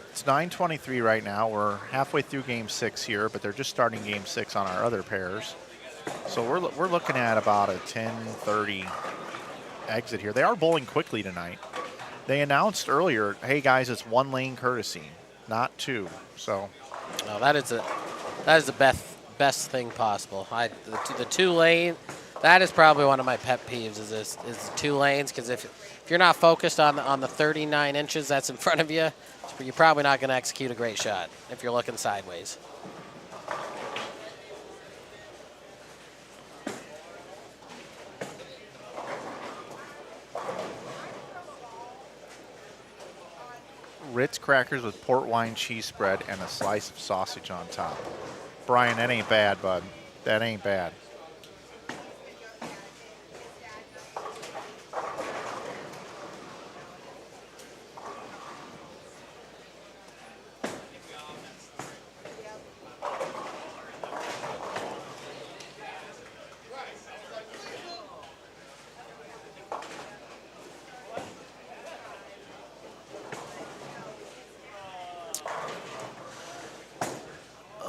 It's 9:23 right now. We're halfway through Game 6 here, but they're just starting Game 6 on our other pairs. So we're looking at about a 10:30 exit here. They are bowling quickly tonight. They announced earlier, hey guys, it's 1 lane courtesy, not 2. So No, that is the best thing possible. The 2 lane, that is probably one of my pet peeves. Is the 2 lanes, because if you're not focused on the 39 inches that's in front of you, you're probably not going to execute a great shot if you're looking sideways. Ritz crackers with port wine cheese spread and a slice of sausage on top. Brian, that ain't bad, bud. That ain't bad.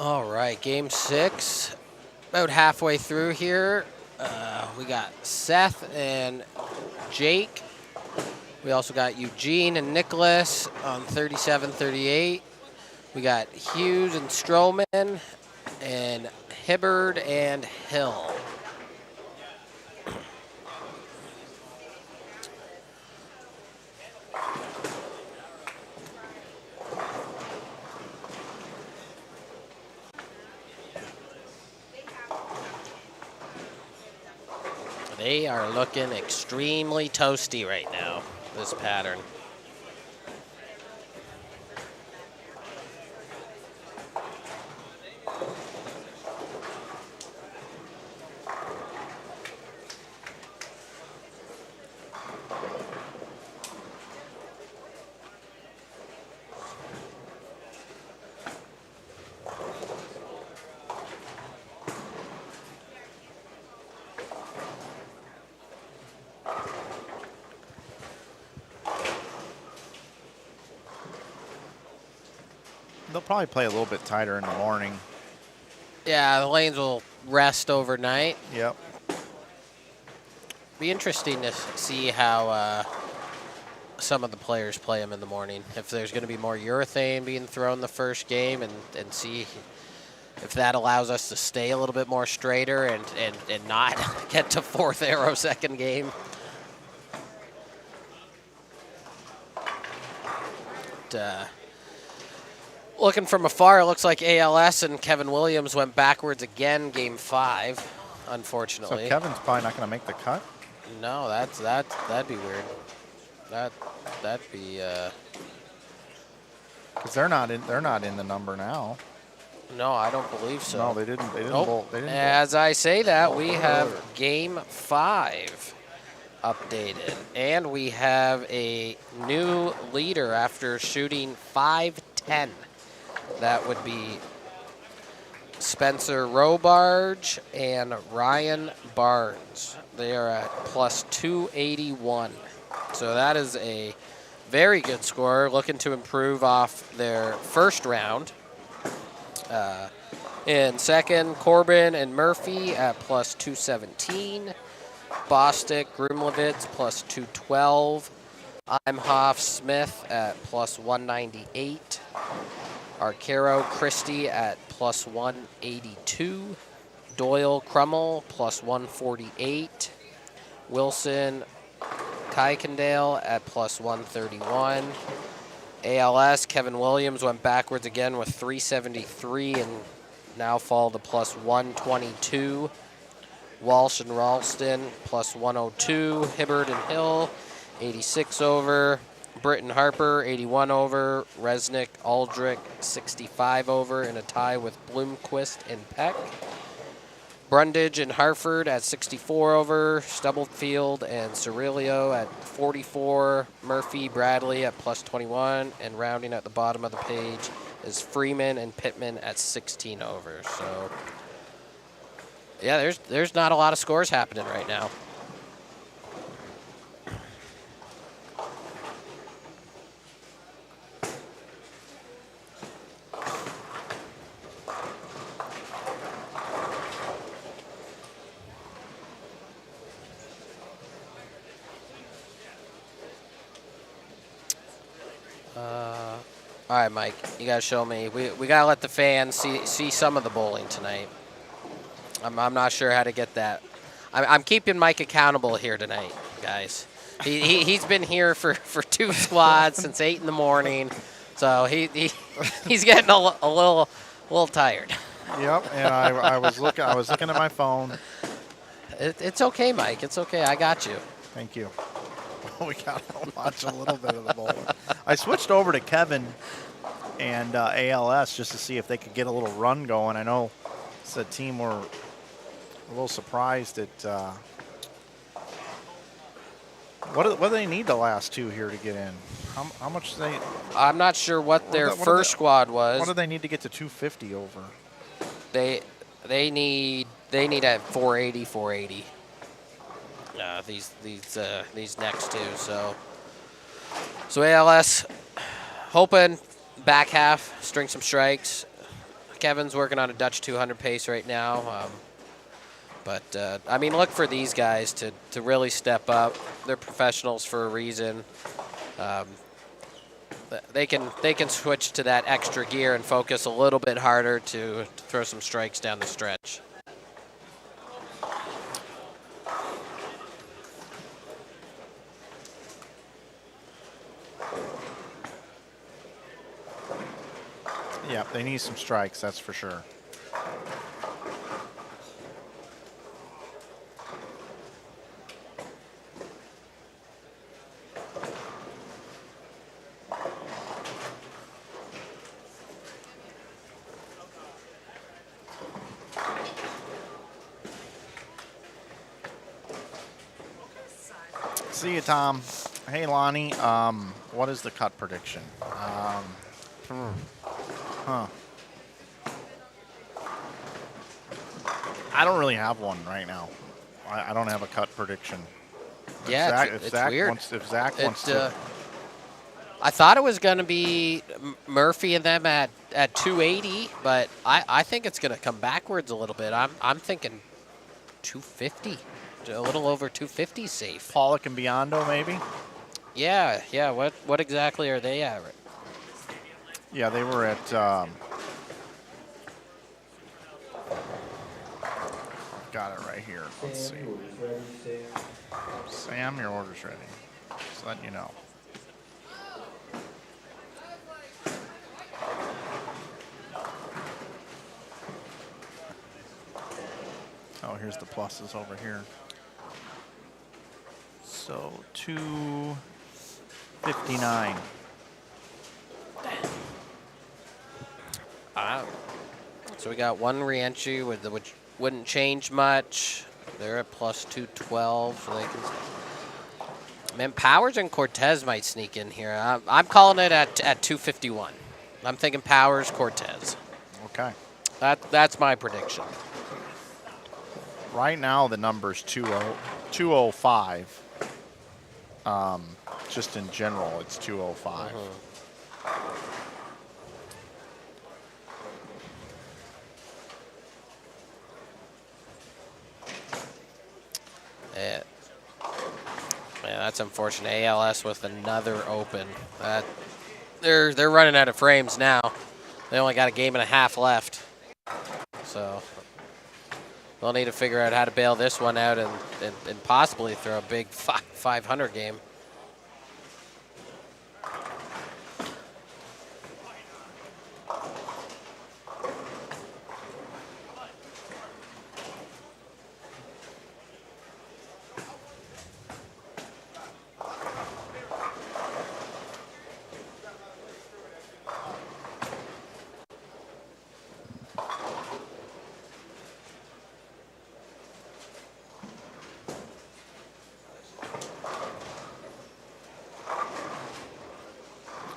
All right, Game 6, about halfway through here. We got Seth and Jake. We also got Eugene and Nicholas on 37-38. We got Hughes and Stroman and Hibbard and Hill. They are looking extremely toasty right now, this pattern. They'll probably play a little bit tighter in the morning. Yeah, the lanes will rest overnight. Yep. Be interesting to see how some of the players play them in the morning. If there's going to be more urethane being thrown the first game, and see if that allows us to stay a little bit more straighter and not get to 4th arrow second game. Looking from afar, it looks like ALS and Kevin Williams went backwards again, Game 5, unfortunately. So Kevin's probably not going to make the cut. No, that'd be weird. That'd be. Because they're not in the number now. No, I don't believe so. No, they didn't. They didn't Nope. bowl. They didn't As I say that, we have Game 5 updated. And we have a new leader after shooting 510. That would be Spencer Robarge and Ryan Barnes. They are at plus 281. So that is a very good score, looking to improve off their first round. In second, Corbin and Murphy at plus 217. Bostic, Grimlevitz plus 212. Imhoff Smith at plus 198. Arcaro Christie at plus 182. Doyle Crummel plus 148. Wilson Kuykendall at plus 131. ALS, Kevin Williams went backwards again with 373 and now fall to plus 122. Walsh and Ralston plus 102. Hibbard and Hill 86 over. Britton Harper 81 over. Resnick Aldrich 65 over in a tie with Bloomquist and Peck. Brundage and Harford at 64 over. Stubblefield and Cirilio at 44. Murphy, Bradley at plus 21. And rounding at the bottom of the page is Freeman and Pittman at 16 over. So, yeah, there's not a lot of scores happening right now. All right, Mike, you gotta show me. We gotta let the fans see some of the bowling tonight. I'm not sure how to get that. I'm keeping Mike accountable here tonight, guys. He's been here for 2 squads since 8 in the morning, so he's getting a little tired. Yep, and I was looking at my phone. It's okay, Mike. It's okay. I got you. Thank you. We got to watch a little bit of the bowling. I switched over to Kevin and ALS just to see if they could get a little run going. I know it's a team were a little surprised at what do they need the last 2 here to get in? How much they? I'm not sure what their first squad was. What do they need to get to 250 over? They need at 480, 480. These next 2. So ALS hoping back half string some strikes. Kevin's working on a Dutch 200 pace right now. But I mean, look for these guys to really step up. They're professionals for a reason. They can switch to that extra gear and focus a little bit harder to throw some strikes down the stretch. Yeah, they need some strikes, that's for sure. See you, Tom. Hey, Lonnie. What is the cut prediction? I don't really have one right now. I don't have a cut prediction. Yeah, If it's weird. If Zach wants to. I thought it was going to be Murphy and them at 280, but I think it's going to come backwards a little bit. I'm thinking 250, a little over 250 safe. Pollock and Biondo, maybe? Yeah. What exactly are they at? Yeah, they were at. Got it right here. Let's see. Sam, your order's ready. Just letting you know. Oh, here's the pluses over here. So 259. So we got one re-entry which wouldn't change much. They're at plus 212, so they can. Man, Powers and Cortez might sneak in here. I'm calling it at 251. I'm thinking Powers, Cortez. Okay. That's my prediction. Right now, the number's 205. Just in general, it's 205. Yeah, that's unfortunate. ALS with another open. They're running out of frames now. They only got a game and a half left, so they'll need to figure out how to bail this one out and possibly throw a big 500 game.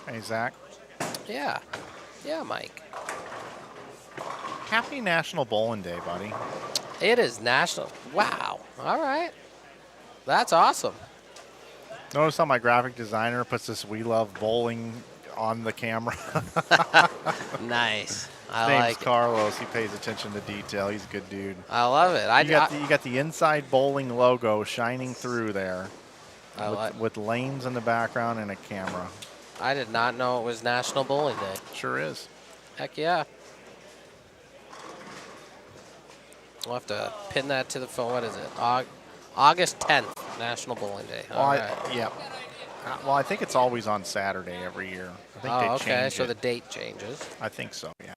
Hey, Zach. Yeah, Mike. Happy National Bowling Day, buddy. It is national. Wow. All right. That's awesome. Notice how my graphic designer puts this "We Love Bowling" on the camera. Nice. His I name's like it. Carlos. He pays attention to detail. He's a good dude. I love it. You got the inside bowling logo shining through there, with lanes in the background and a camera. I did not know it was National Bowling Day. Sure is. Heck yeah. We'll have to pin that to the phone. What is it? August 10th, National Bowling Day. Well, All right. yeah. Well, I think it's always on Saturday every year. I think they Okay. change So it. the date changes. I think so, yeah.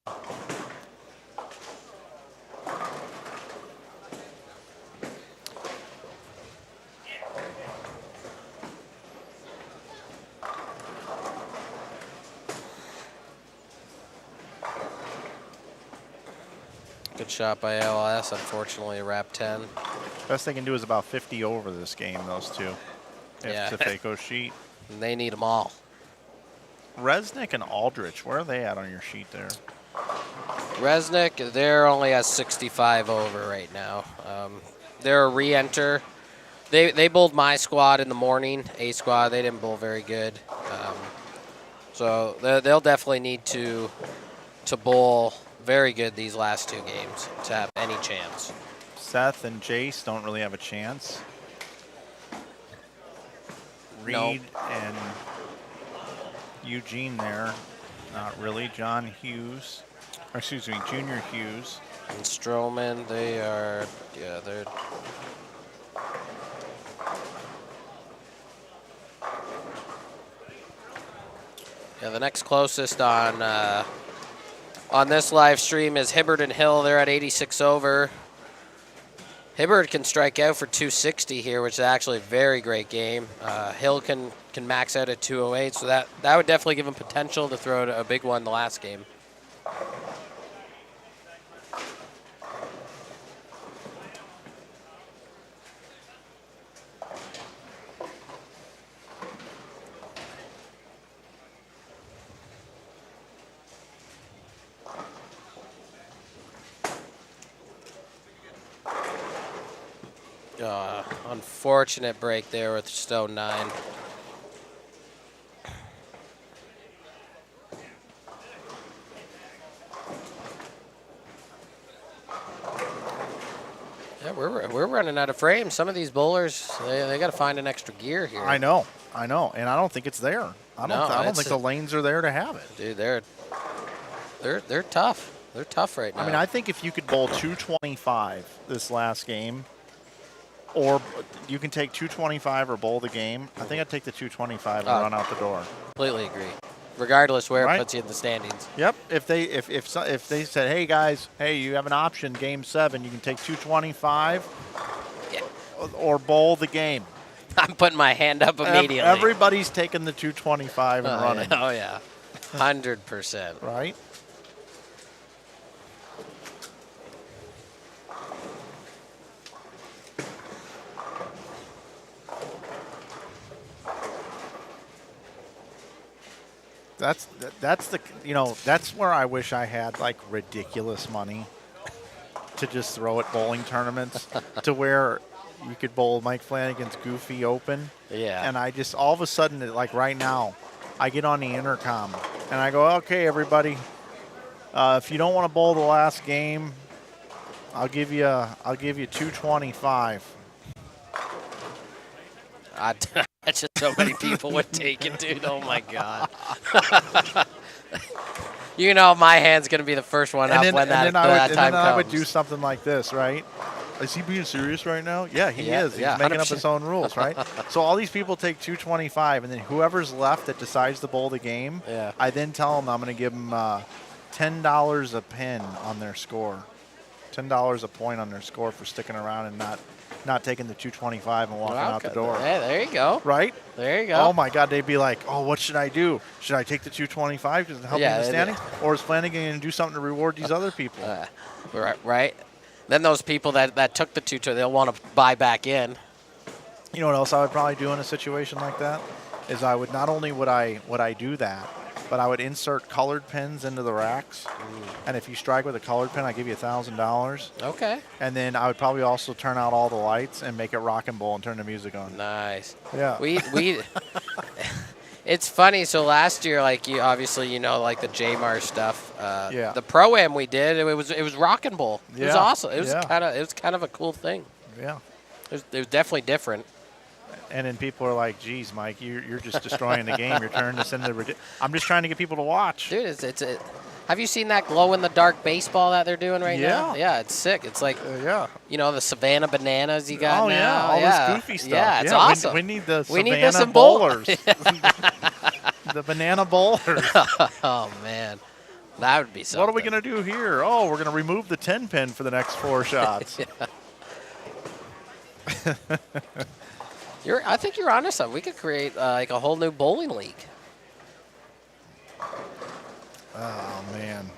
Good shot by LS. Unfortunately, wrap 10. Best they can do is about 50 over this game, those two. Yeah. If they go sheet. And they need them all. Resnick and Aldrich, where are they at on your sheet there? Resnick, they're only at 65 over right now. They're a re-enter. They bowled my squad in the morning, A squad. They didn't bowl very good. So they'll definitely need to bowl very good these last two games to have any chance. Seth and Jace don't really have a chance. Reed Nope. and Eugene there, not really. John Hughes, or excuse me, Junior Hughes. And Stroman, they're the next closest on this live stream is Hibbard and Hill. They're at 86 over. Hibbard can strike out for 260 here, which is actually a very great game. Hill can max out at 208, so that would definitely give him potential to throw a big one the last game. Unfortunate break there with Stone 9. Yeah, we're running out of frames. Some of these bowlers, they got to find an extra gear here. I know, and I don't think it's there. I don't think the lanes are there to have it. Dude, they're tough. They're tough right now. I mean, I think if you could bowl 225 this last game, or you can take 225 or bowl the game, I think I'd take the 225 and run out the door. Completely agree. Regardless where Right? it puts you in the standings. Yep. If they said, hey guys, you have an option, game 7, you can take 225 Yeah. or bowl the game. I'm putting my hand up immediately. Everybody's taking the 225 and running. Oh yeah, 100%. Right? That's the that's where I wish I had like ridiculous money to just throw at bowling tournaments to where you could bowl Mike Flanagan's Goofy Open. Yeah. And I just all of a sudden, like right now, I get on the intercom and I go, okay, everybody, if you don't want to bowl the last game, I'll give you 225. I just so many people would take it, dude. Oh my god. You know, my hand's gonna be the first one up when that time comes. I would do something like this, right? Is he being serious right now? Yeah, he is. He's making up his own rules, right? So all these people take 225, and then whoever's left that decides to bowl the game, I then tell them I'm going to give them $10 a pin on their score, $10 a point on their score for sticking around and not taking the 225 and walking out the door. Hey, there you go. Right? There you go. Oh my God, they'd be like, "Oh, what should I do? Should I take the 225 to help me in the standings, or is Flanagan going to do something to reward these other people?" Right. Then those people that took the 2, they'll want to buy back in. You know what else I would probably do in a situation like that? Is I would not only would I do that, but I would insert colored pins into the racks. And if you strike with a colored pin, I give you $1,000. Okay. And then I would probably also turn out all the lights and make it rock and roll and turn the music on. Nice. Yeah. We It's funny. So last year, like you obviously, like the J-Mar stuff. The Pro-Am we did, it was rock and roll. It was awesome. It was kind of a cool thing. Yeah. It was definitely different. And then people are like, "Geez, Mike, you're just destroying the game. You're turning this into ridiculous." I'm just trying to get people to watch. Dude, have you seen that glow-in-the-dark baseball that they're doing right now? Yeah, it's sick. It's like, the Savannah Bananas you got now. All this goofy stuff. Yeah, it's awesome. We need the We need Savannah this in bowlers. The banana bowlers. Oh, man. That would be something. What are we going to do here? Oh, we're going to remove the 10 pin for the next 4 shots. I think you're onto something. We could create like a whole new bowling league. Oh, man.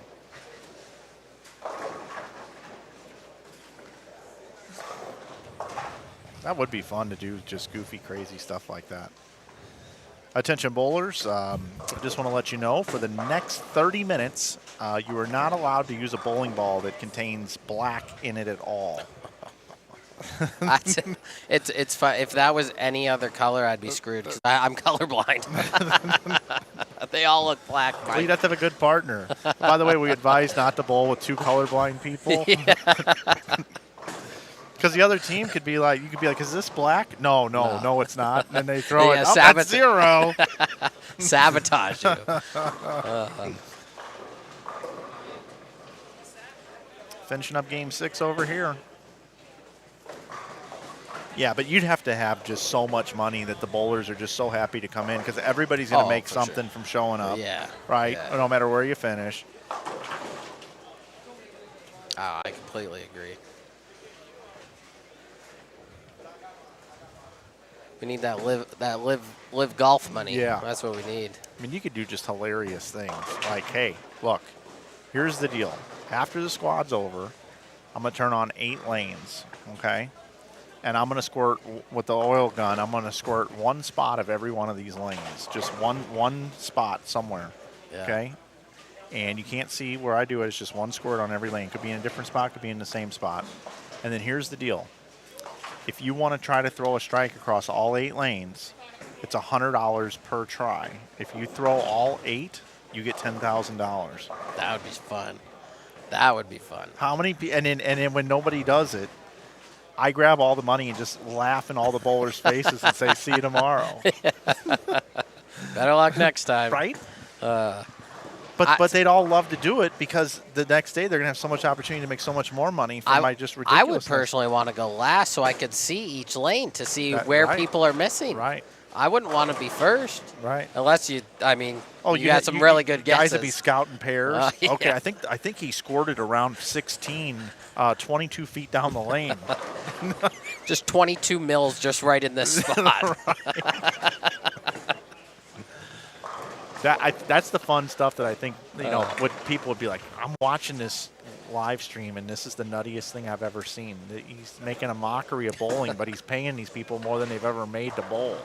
That would be fun to do, just goofy, crazy stuff like that. Attention bowlers, I just want to let you know, for the next 30 minutes, you are not allowed to use a bowling ball that contains black in it at all. It's fun. If that was any other color, I'd be screwed because I'm colorblind. They all look black. Well, you'd have to have a good partner. By the way, we advise not to bowl with 2 colorblind people. Because the other team could be like, "Is this black?" No, it's not. And then they throw it. Oh, that's 0. Sabotage you. Finishing up game 6 over here. Yeah, but you'd have to have just so much money that the bowlers are just so happy to come in because everybody's going to make something from showing up. Yeah. Right? Yeah. No matter where you finish. Oh, I completely agree. We need that live golf money. Yeah. That's what we need. I mean, you could do just hilarious things. Like, hey, look, here's the deal. After the squad's over, I'm going to turn on 8 lanes, okay? And I'm going to squirt with the oil gun. I'm going to squirt 1 spot of every one of these lanes, just one spot somewhere, okay? And you can't see where I do it. It's just 1 squirt on every lane. Could be in a different spot, could be in the same spot. And then here's the deal. If you want to try to throw a strike across all 8 lanes, it's $100 per try. If you throw all 8, you get $10,000. That would be fun. That would be fun. How many? And then when nobody does it, I grab all the money and just laugh in all the bowlers' faces and say, "See you tomorrow." Better luck next time. Right? But they'd all love to do it because the next day they're going to have so much opportunity to make so much more money from my just ridiculousness. I would personally want to go last so I could see each lane to see where people are missing. Right. I wouldn't want to be first. Right. Unless you had some really good guesses. Guys would be scouting pairs. Yeah. Okay, I think he scored it around 16, 22 feet down the lane. Just 22 mils just right in this spot. That's the fun stuff that I think, what people would be like, "I'm watching this live stream and this is the nuttiest thing I've ever seen." He's making a mockery of bowling, but he's paying these people more than they've ever made to bowl.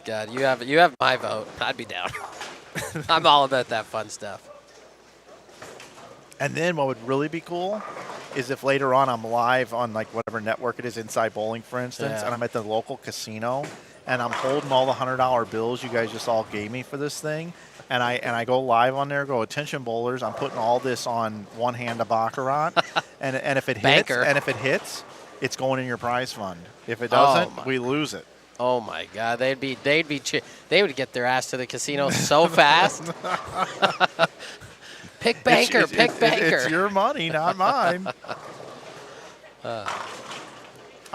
God, you have my vote. I'd be down. I'm all about that fun stuff. And then what would really be cool is if later on I'm live on like whatever network it is, Inside Bowling, for instance, Yeah. and I'm at the local casino and I'm holding all the $100 bills you guys just all gave me for this thing, and I go live on there, go attention bowlers, I'm putting all this on one hand of baccarat, and if it hits, it's going in your prize fund. If it doesn't, we lose it. Oh my God, they would get their ass to the casino so fast. Pick banker. It's your money, not mine.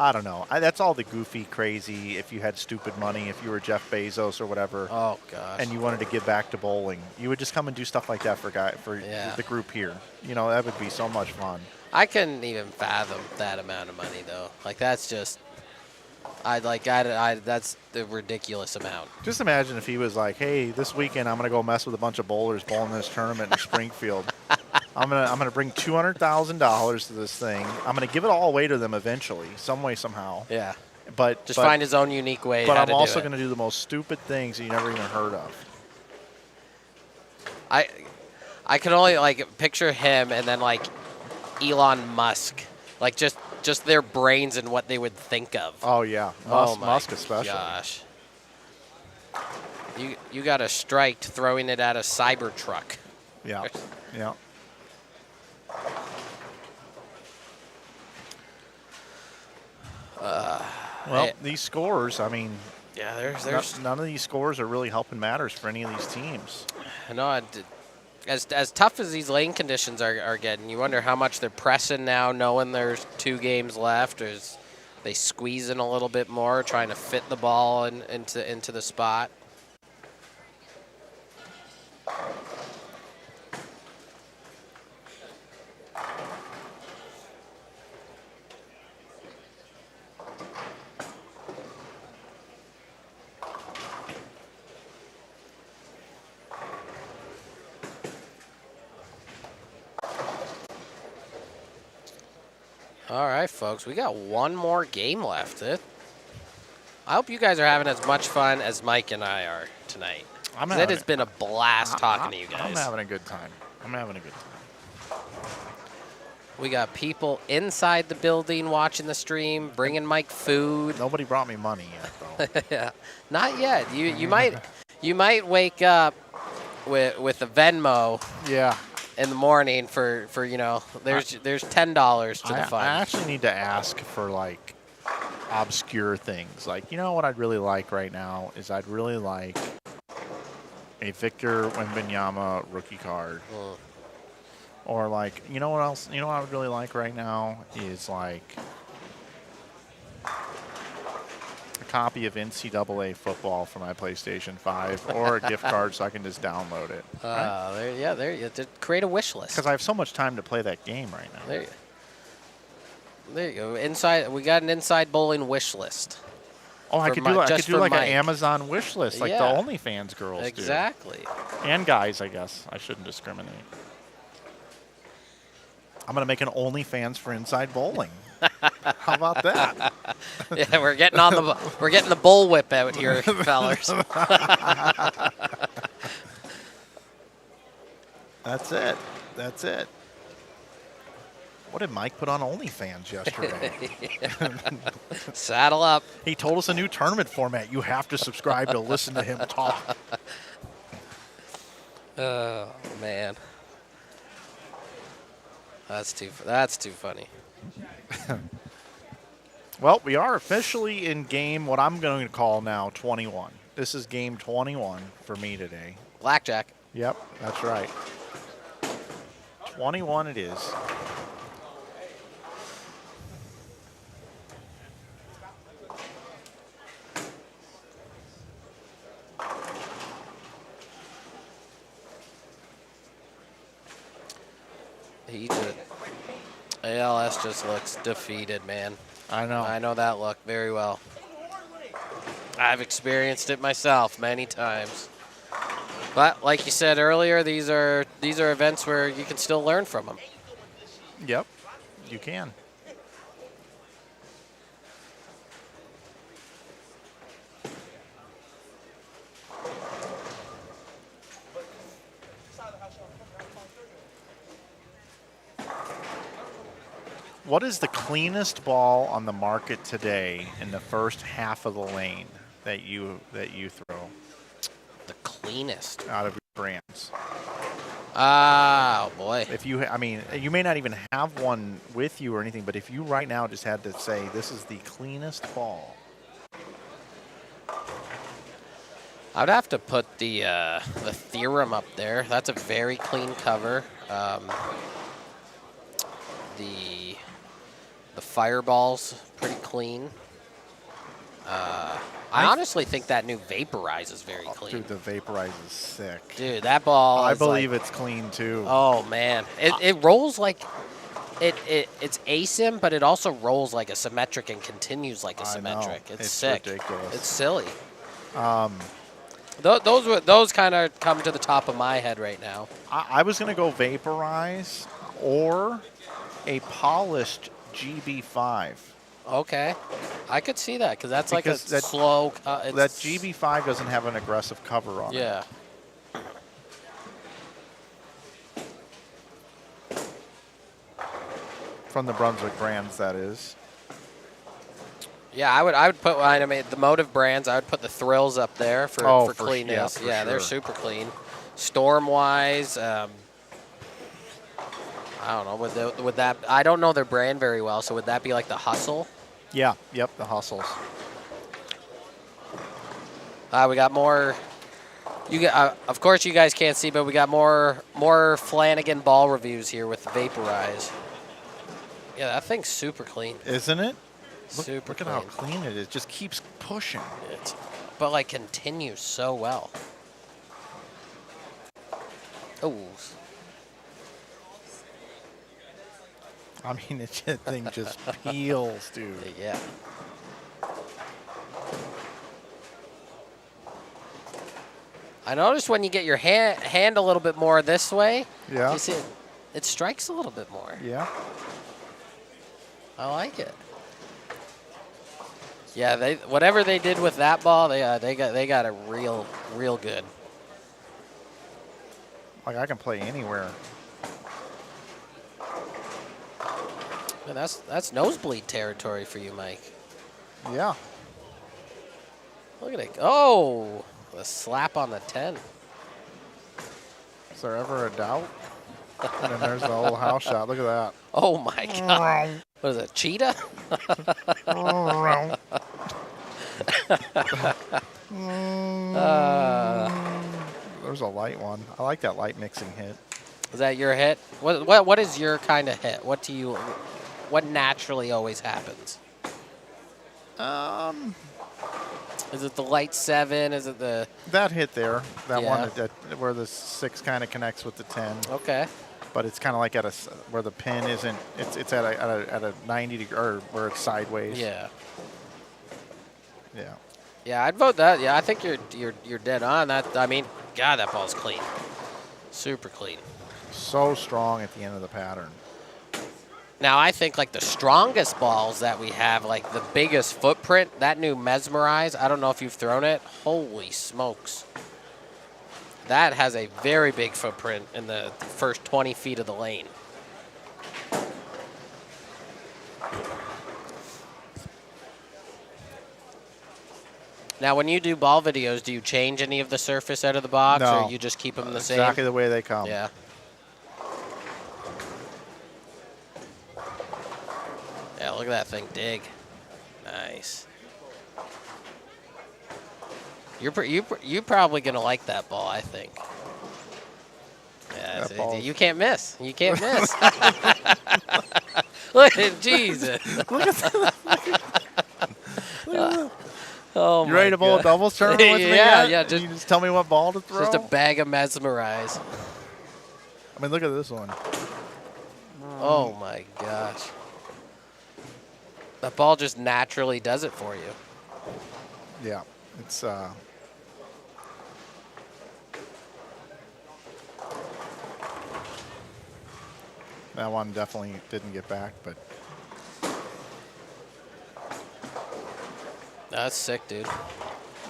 I don't know. That's all the goofy, crazy. If you had stupid money, if you were Jeff Bezos or whatever, oh gosh, and you wanted to give back to bowling, you would just come and do stuff like that for the group here. You know, that would be so much fun. I couldn't even fathom that amount of money though. Like that's just, that's the ridiculous amount. Just imagine if he was like, "Hey, this weekend I'm gonna go mess with a bunch of bowlers bowling this tournament in Springfield. I'm gonna bring $200,000 to this thing. I'm gonna give it all away to them eventually, some way, somehow. Yeah. But find his own unique way. But how I'm to also do it. gonna do the most stupid things that you never even heard of. I can only like picture him and then like Elon Musk, like just their brains and what they would think of. Oh yeah, Musk especially. Gosh. You got a strike throwing it at a Cybertruck. Yeah, yeah. Well, these scores, I mean, yeah, there's none of these scores are really helping matters for any of these teams. No, as tough as these lane conditions are getting, you wonder how much they're pressing now, knowing there's 2 games left, or is they squeezing a little bit more, trying to fit the ball into the spot. All right, folks, we got one more game left. I hope you guys are having as much fun as Mike and I are tonight. It has been a blast talking to you guys. I'm having a good time. We got people inside the building watching the stream, bringing Mike food. Nobody brought me money yet, though. Yeah, not yet. You might wake up with a Venmo. Yeah. In the morning for there's $10 to the fund. I actually need to ask for like obscure things. Like, you know what I'd really like right now is I'd really like a Victor Wembanyama rookie card. Or like, you know what else? You know what I would really like right now is like a copy of NCAA football for my PlayStation 5 or a gift card so I can just download it. Right? There you create a wish list. Because I have so much time to play that game right now. There you go. We got an inside bowling wish list. Oh, I could do like Mike. an Amazon wish list like the OnlyFans girls do. Exactly. And guys, I guess. I shouldn't discriminate. I'm going to make an OnlyFans for inside bowling. How about that? Yeah, we're getting the bullwhip out here, fellas. That's it. That's it. What did Mike put on OnlyFans yesterday? Saddle up. He told us a new tournament format. You have to subscribe to listen to him talk. Oh, man. That's too funny. Well, we are officially in game, what I'm going to call now 21. This is game 21 for me today. Blackjack. Yep, that's right. 21 it is. ALS just looks defeated, man. I know. I know that look very well. I've experienced it myself many times. But like you said earlier, these are events where you can still learn from them. Yep, you can. What is the cleanest ball on the market today in the first half of the lane that you throw The cleanest. out of your brands? Oh boy. If you, I mean, you may not even have one with you or anything, but if you right now just had to say this is the cleanest ball. I'd have to put the Theorem up there. That's a very clean cover. The Fireball's pretty clean. I honestly think that new Vaporize is very clean. Dude, the Vaporize is sick. Dude, that ball I is believe like, it's clean too. oh man, it rolls like it's asim, but it also rolls like a symmetric and continues like a symmetric. I know. It's sick. Ridiculous. It's silly. Those kind of come to the top of my head right now. I was going to go Vaporize or a polished GB5. Okay, I could see that because that's Because like a slow. That GB5 doesn't have an aggressive cover on it. Yeah. From the Brunswick brands, that is. Yeah, I would put. I mean, the Motive brands. I would put the Thrills up there for cleanness. yeah, They're sure. super clean. Storm-wise, I don't know. Would that? I don't know their brand very well. So would that be like the Hustle? Yeah. Yep. The Hustles. We got more. You got, of course, you guys can't see, but we got more Flanagan ball reviews here with the Vaporize. Yeah, that thing's super clean. Isn't it? Super Look at clean. how clean it is. Just keeps pushing. But like continues so well. Oh. I mean, that thing just peels, dude. Yeah. I noticed when you get your hand a little bit more this way, Yeah. you see it strikes a little bit more. Yeah. I like it. Yeah, whatever they did with that ball, they got it real good. Like I can play anywhere. And that's nosebleed territory for you, Mike. Yeah. Look at it. Oh, the slap on the 10. Is there ever a doubt? And then there's the whole house shot. Look at that. Oh my God. What is it, cheetah? There's a light one. I like that light mixing hit. Is that your hit? What is your kind of hit? What naturally always happens? Is it the light 7? Is it the? That hit there. That Yeah. one that where the 6 kind of connects with the 10. Okay. But it's kind of like where the pin isn't. It's at a 90 degree or where it's sideways. Yeah. Yeah. Yeah, I'd vote that. Yeah, I think you're dead on that. I mean, God, that ball's clean. Super clean. So strong at the end of the pattern. Now, I think like the strongest balls that we have, like the biggest footprint, that new Mesmerize, I don't know if you've thrown it. Holy smokes. That has a very big footprint in the first 20 feet of the lane. Now, when you do ball videos, do you change any of the surface out of the box, No. or you just keep them the same? Exactly the way they come. Yeah. Yeah, look at that thing dig. Nice. You're probably gonna like that ball, I think. Yeah, That ball's- you can't miss. You can't miss. Look at Jesus. Look at that. Oh You ready to bowl a doubles tournament with me? Yeah, yet? yeah. And you just tell me what ball to throw. Just a bag of Mesmerize. I mean, look at this one. Oh my gosh. That ball just naturally does it for you. Yeah, it's that one definitely didn't get back, but That's sick, dude.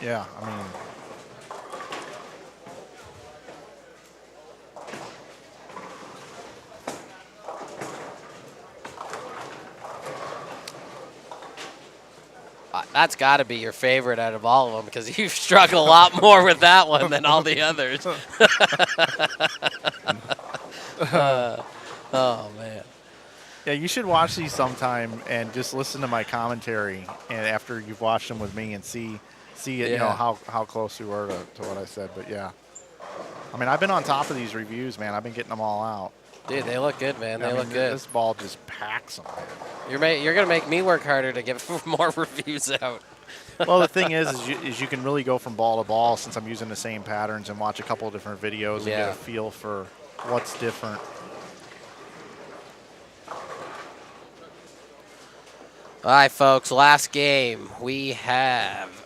yeah, I mean, That's got to be your favorite out of all of them because you struggle a lot more with that one than all the others. Oh, man. Yeah, you should watch these sometime and just listen to my commentary, and after you've watched them with me and see it, you know, how close we were to what I said. But yeah, I mean, I've been on top of these reviews, man. I've been getting them all out. Dude, they look good, man. They look good. This ball just packs them. You're going to make me work harder to give more reviews out. Well, the thing is you can really go from ball to ball since I'm using the same patterns and watch a couple of different videos and get a feel for what's different. All right, folks, last game. We have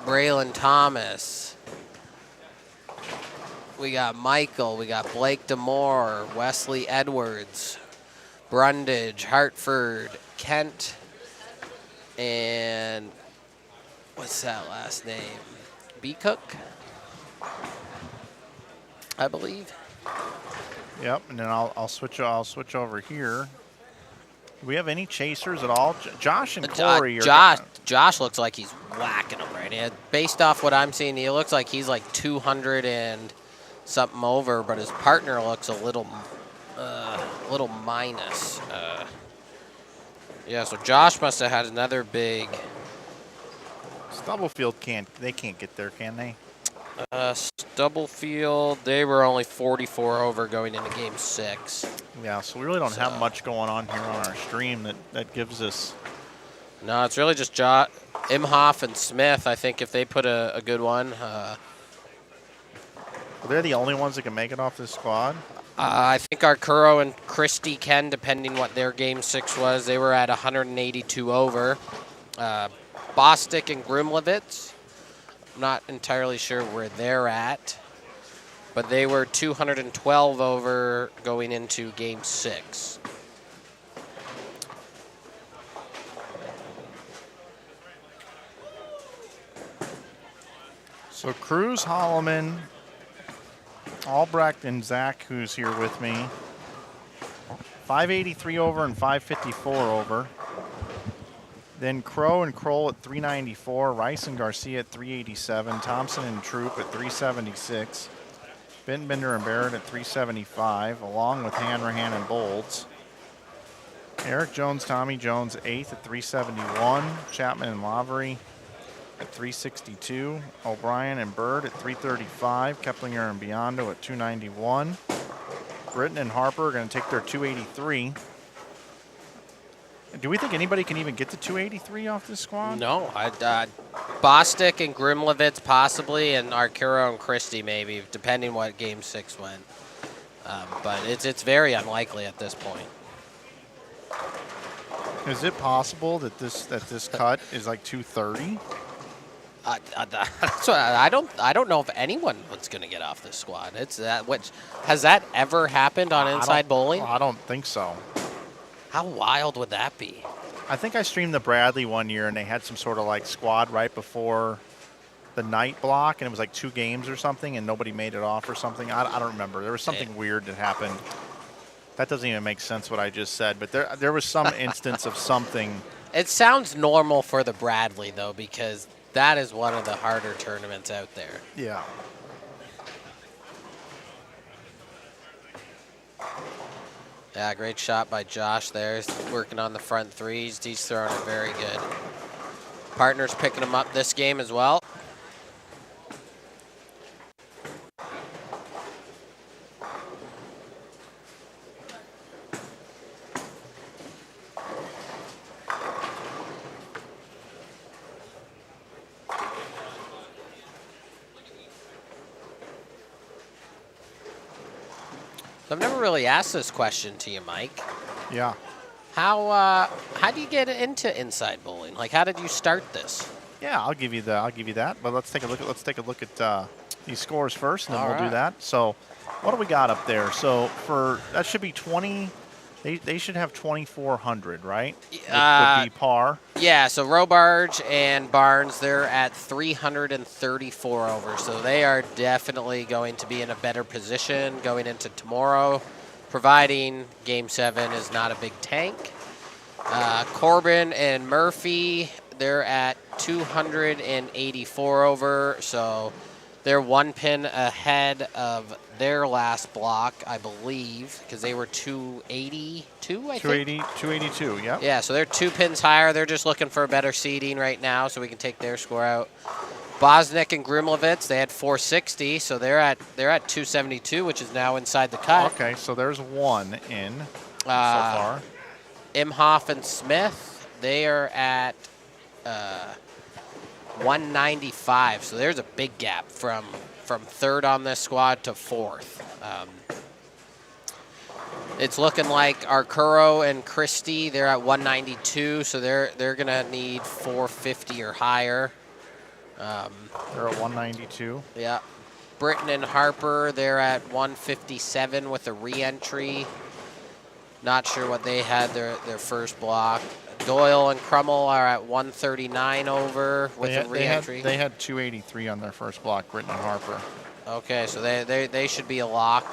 Braylon Thomas. We got Michael. We got Blake Demore, Wesley Edwards, Brundage, Hartford, Kent, and what's that last name? B. Cook, I believe. Yep, and then I'll switch over here. Do we have any chasers at all? Josh and Corey are... Josh looks like he's whacking them right now. Based off what I'm seeing, he looks like he's like 200 and something over, but his partner looks a little minus. Yeah, so Josh must have had another big... Stubblefield can't get there, can they? Stubblefield, they were only 44 over going into game 6. Yeah, so we really don't have much going on here on our stream that gives us... No, it's really just Imhoff and Smith, I think, if they put a good one. Well, they're the only ones that can make it off this squad? I think Arcuro and Christie can, depending what their game 6 was. They were at 182 over. Bostic and Grimlevitz. I'm not entirely sure where they're at, but they were 212 over going into game 6. So Cruz, Holloman, Albrecht, and Zach, who's here with me, 583 over and 554 over. Then Crow and Kroll at 394, Rice and Garcia at 387, Thompson and Troop at 376, Bender and Barrett at 375, along with Hanrahan and Bolds. Eric Jones, Tommy Jones, 8th at 371, Chapman and Lavery at 362, O'Brien and Bird at 335, Keplinger and Biondo at 291. Britton and Harper are going to take their 283. Do we think anybody can even get to 283 off this squad? No. Bostic and Grimlevitz possibly, and Arcuro and Christie maybe, depending what game 6 went. But it's very unlikely at this point. Is it possible that this cut is like 230? So I don't know if anyone was going to get off this squad. Has that ever happened on Inside Bowling? I don't think so. How wild would that be? I think I streamed the Bradley one year, and they had some sort of like squad right before the night block, and it was like 2 games or something, and nobody made it off or something. I don't remember. There was something weird that happened. That doesn't even make sense what I just said, but there was some instance of something. It sounds normal for the Bradley, though, because that is one of the harder tournaments out there. Yeah. Yeah, great shot by Josh there. He's working on the front threes. He's throwing it very good. Partners picking him up this game as well. I've never really asked this question to you, Mike. Yeah. How do you get into Inside Bowling? Like, how did you start this? Yeah, I'll give you that. But let's take a look at these scores first, and then we'll do that. So, what do we got up there? So that should be 20. They should have 2,400, right? Would be par. Yeah, so Robarge and Barnes, they're at 334 over. So they are definitely going to be in a better position going into tomorrow, providing Game 7 is not a big tank. Corbin and Murphy they're at 284 over, so they're 1 pin ahead of their last block, I believe, because they were 282, I think. 282, yeah. Yeah, so they're 2 pins higher. They're just looking for a better seeding right now, so we can take their score out. Bosnick and Grimlovitz, they had 460, so they're at 272, which is now inside the cut. Okay, so there's 1 in so far. Imhoff and Smith, they are at 195, so there's a big gap from third on this squad to fourth. It's looking like Arcuro and Christie, they're at 192, so they're gonna need 450 or higher. They're at 192. Yeah. Britton and Harper, they're at 157 with a re-entry. Not sure what they had their first block. Doyle and Crummell are at 139 over with a re-entry. They had 283 on their first block, Britton and Harper. Okay, so they should be a lock.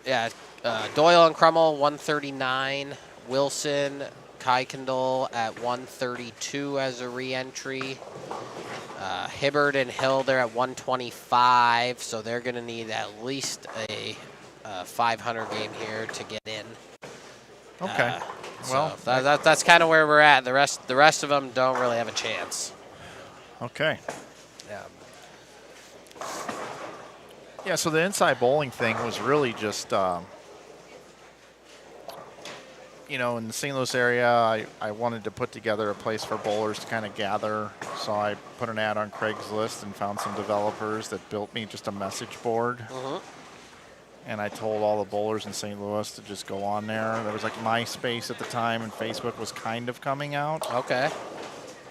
Doyle and Crummell 139. Wilson, Kuykendall at 132 as a re-entry. Hibbard and Hill, they're at 125, so they're going to need at least a 500 game here to get in. Okay. Well, so that's kind of where we're at. The rest of them don't really have a chance. Okay. Yeah. Yeah, so the inside bowling thing was really just, in the St. Louis area, I wanted to put together a place for bowlers to kind of gather. So I put an ad on Craigslist and found some developers that built me just a message board. Mm-hmm. And I told all the bowlers in St. Louis to just go on there. There was like MySpace at the time, and Facebook was kind of coming out. Okay.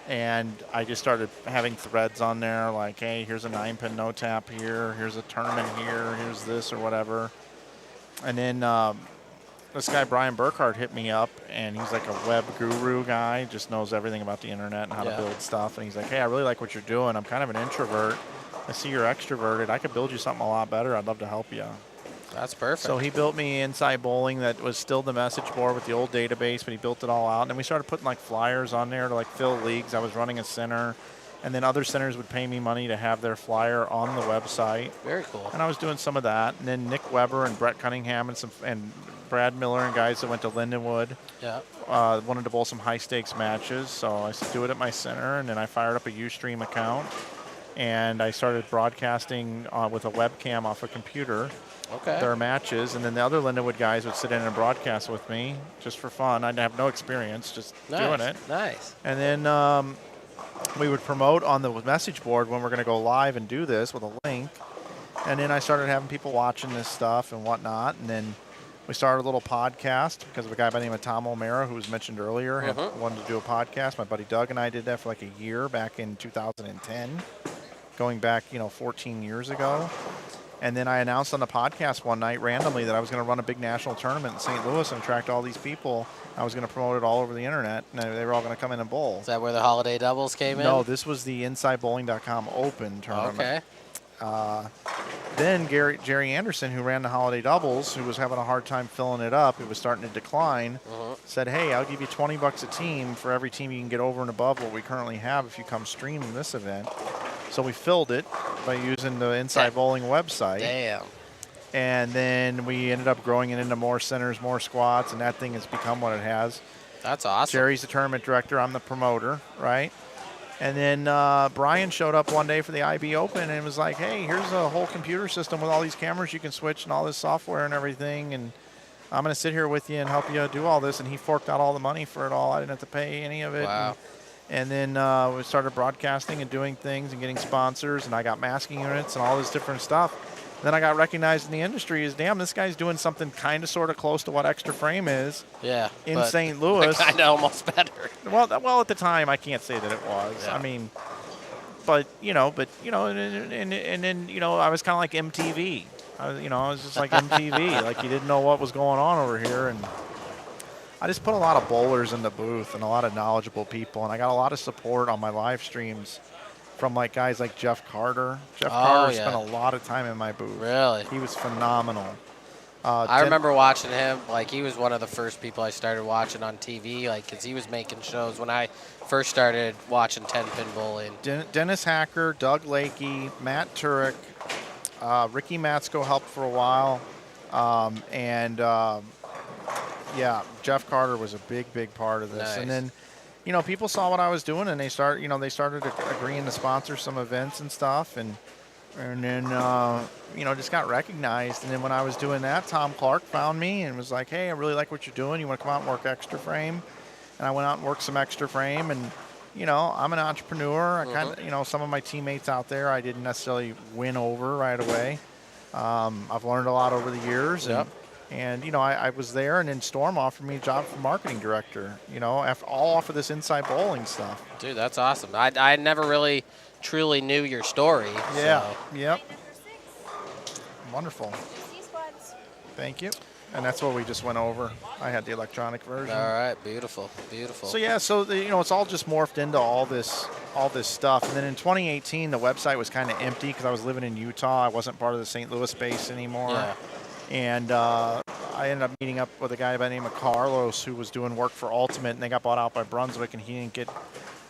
And I just started having threads on there like, hey, here's a 9-pin no-tap here. Here's a tournament here. Here's this or whatever. And then this guy, Brian Burkhardt, hit me up, and he's like a web guru guy, just knows everything about the internet and how to build stuff. And he's like, hey, I really like what you're doing. I'm kind of an introvert. I see you're extroverted. I could build you something a lot better. I'd love to help you. That's perfect. So he built me Inside Bowling that was still the message board with the old database, but he built it all out. And then we started putting like flyers on there to like fill leagues. I was running a center, and then other centers would pay me money to have their flyer on the website. Very cool. And I was doing some of that. And then Nick Weber and Brett Cunningham and Brad Miller and guys that went to Lindenwood wanted to bowl some high stakes matches. So I said, do it at my center. And then I fired up a Ustream account, and I started broadcasting with a webcam off a computer. Okay. Their matches, and then the other Lindenwood guys would sit in and broadcast with me just for fun. I'd have no experience, just doing it. Nice. And then we would promote on the message board when we're going to go live and do this with a link. And then I started having people watching this stuff and whatnot. And then we started a little podcast because of a guy by the name of Tom O'Mara, who was mentioned earlier, had wanted to do a podcast. My buddy Doug and I did that for like a year back in 2010, going back 14 years ago. And then I announced on the podcast one night randomly that I was going to run a big national tournament in St. Louis and attract all these people. I was going to promote it all over the internet, and they were all going to come in and bowl. Is that where the holiday doubles came in? No, this was the InsideBowling.com Open tournament. Okay. Then Jerry Anderson, who ran the holiday doubles, who was having a hard time filling it up, it was starting to decline, said, hey, I'll give you $20 a team for every team you can get over and above what we currently have if you come stream this event. So we filled it by using the Inside Bowling website. Damn. And then we ended up growing it into more centers, more squats, and that thing has become what it has. That's awesome. Jerry's the tournament director. I'm the promoter, right? And then Brian showed up one day for the IB Open and was like, hey, here's a whole computer system with all these cameras you can switch and all this software and everything. And I'm going to sit here with you and help you do all this. And he forked out all the money for it all. I didn't have to pay any of it. Wow. And then we started broadcasting and doing things and getting sponsors, and I got masking units and all this different stuff. And then I got recognized in the industry as, damn, this guy's doing something kind of sort of close to what Extra Frame is in St. Louis. Kind of almost better. Well, at the time, I can't say that it was. Yeah. I mean, and then, I was kind of like MTV. I was just like MTV. Like you didn't know what was going on over here. And I just put a lot of bowlers in the booth and a lot of knowledgeable people, and I got a lot of support on my live streams from like guys like Jeff Carter. Jeff Carter spent a lot of time in my booth. Really? He was phenomenal. I remember watching him. Like, he was one of the first people I started watching on TV, like, because he was making shows when I first started watching 10-pin bowling. Dennis Hacker, Doug Lakey, Matt Turek, Ricky Matsko helped for a while, yeah, Jeff Carter was a big part of this. Nice. And then, people saw what I was doing, and they started agreeing to sponsor some events and stuff, and then just got recognized. And then when I was doing that, Tom Clark found me and was like, "Hey, I really like what you're doing. You want to come out and work extra frame?" And I went out and worked some extra frame, and I'm an entrepreneur. I kind of, some of my teammates out there, I didn't necessarily win over right away. I've learned a lot over the years. Yep. And I was there, and then Storm offered me a job for marketing director, after all off of this inside bowling stuff. Dude, that's awesome. I never really truly knew your story. Yeah. So. Yep. Wonderful. Thank you. And that's what we just went over. I had the electronic version. All right, beautiful. So yeah, it's all just morphed into all this stuff. And then in 2018, the website was kind of empty because I was living in Utah. I wasn't part of the St. Louis base anymore. Yeah. And I ended up meeting up with a guy by the name of Carlos who was doing work for Ultimate, and they got bought out by Brunswick, and he didn't get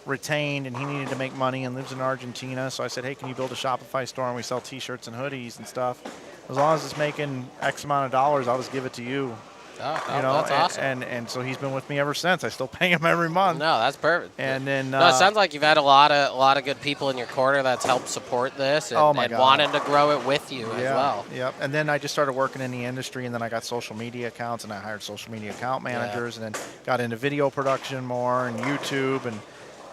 retained, and he needed to make money and lives in Argentina. So I said, "Hey, can you build a Shopify store, and we sell T-shirts and hoodies and stuff? As long as it's making X amount of dollars, I'll just give it to you." That's awesome. And so he's been with me ever since. I still pay him every month. No, that's perfect. And then it sounds like you've had a lot of good people in your corner that's helped support this and wanting to grow it with you as well. Yep. And then I just started working in the industry, and then I got social media accounts, and I hired social media account managers, and then got into video production more and YouTube and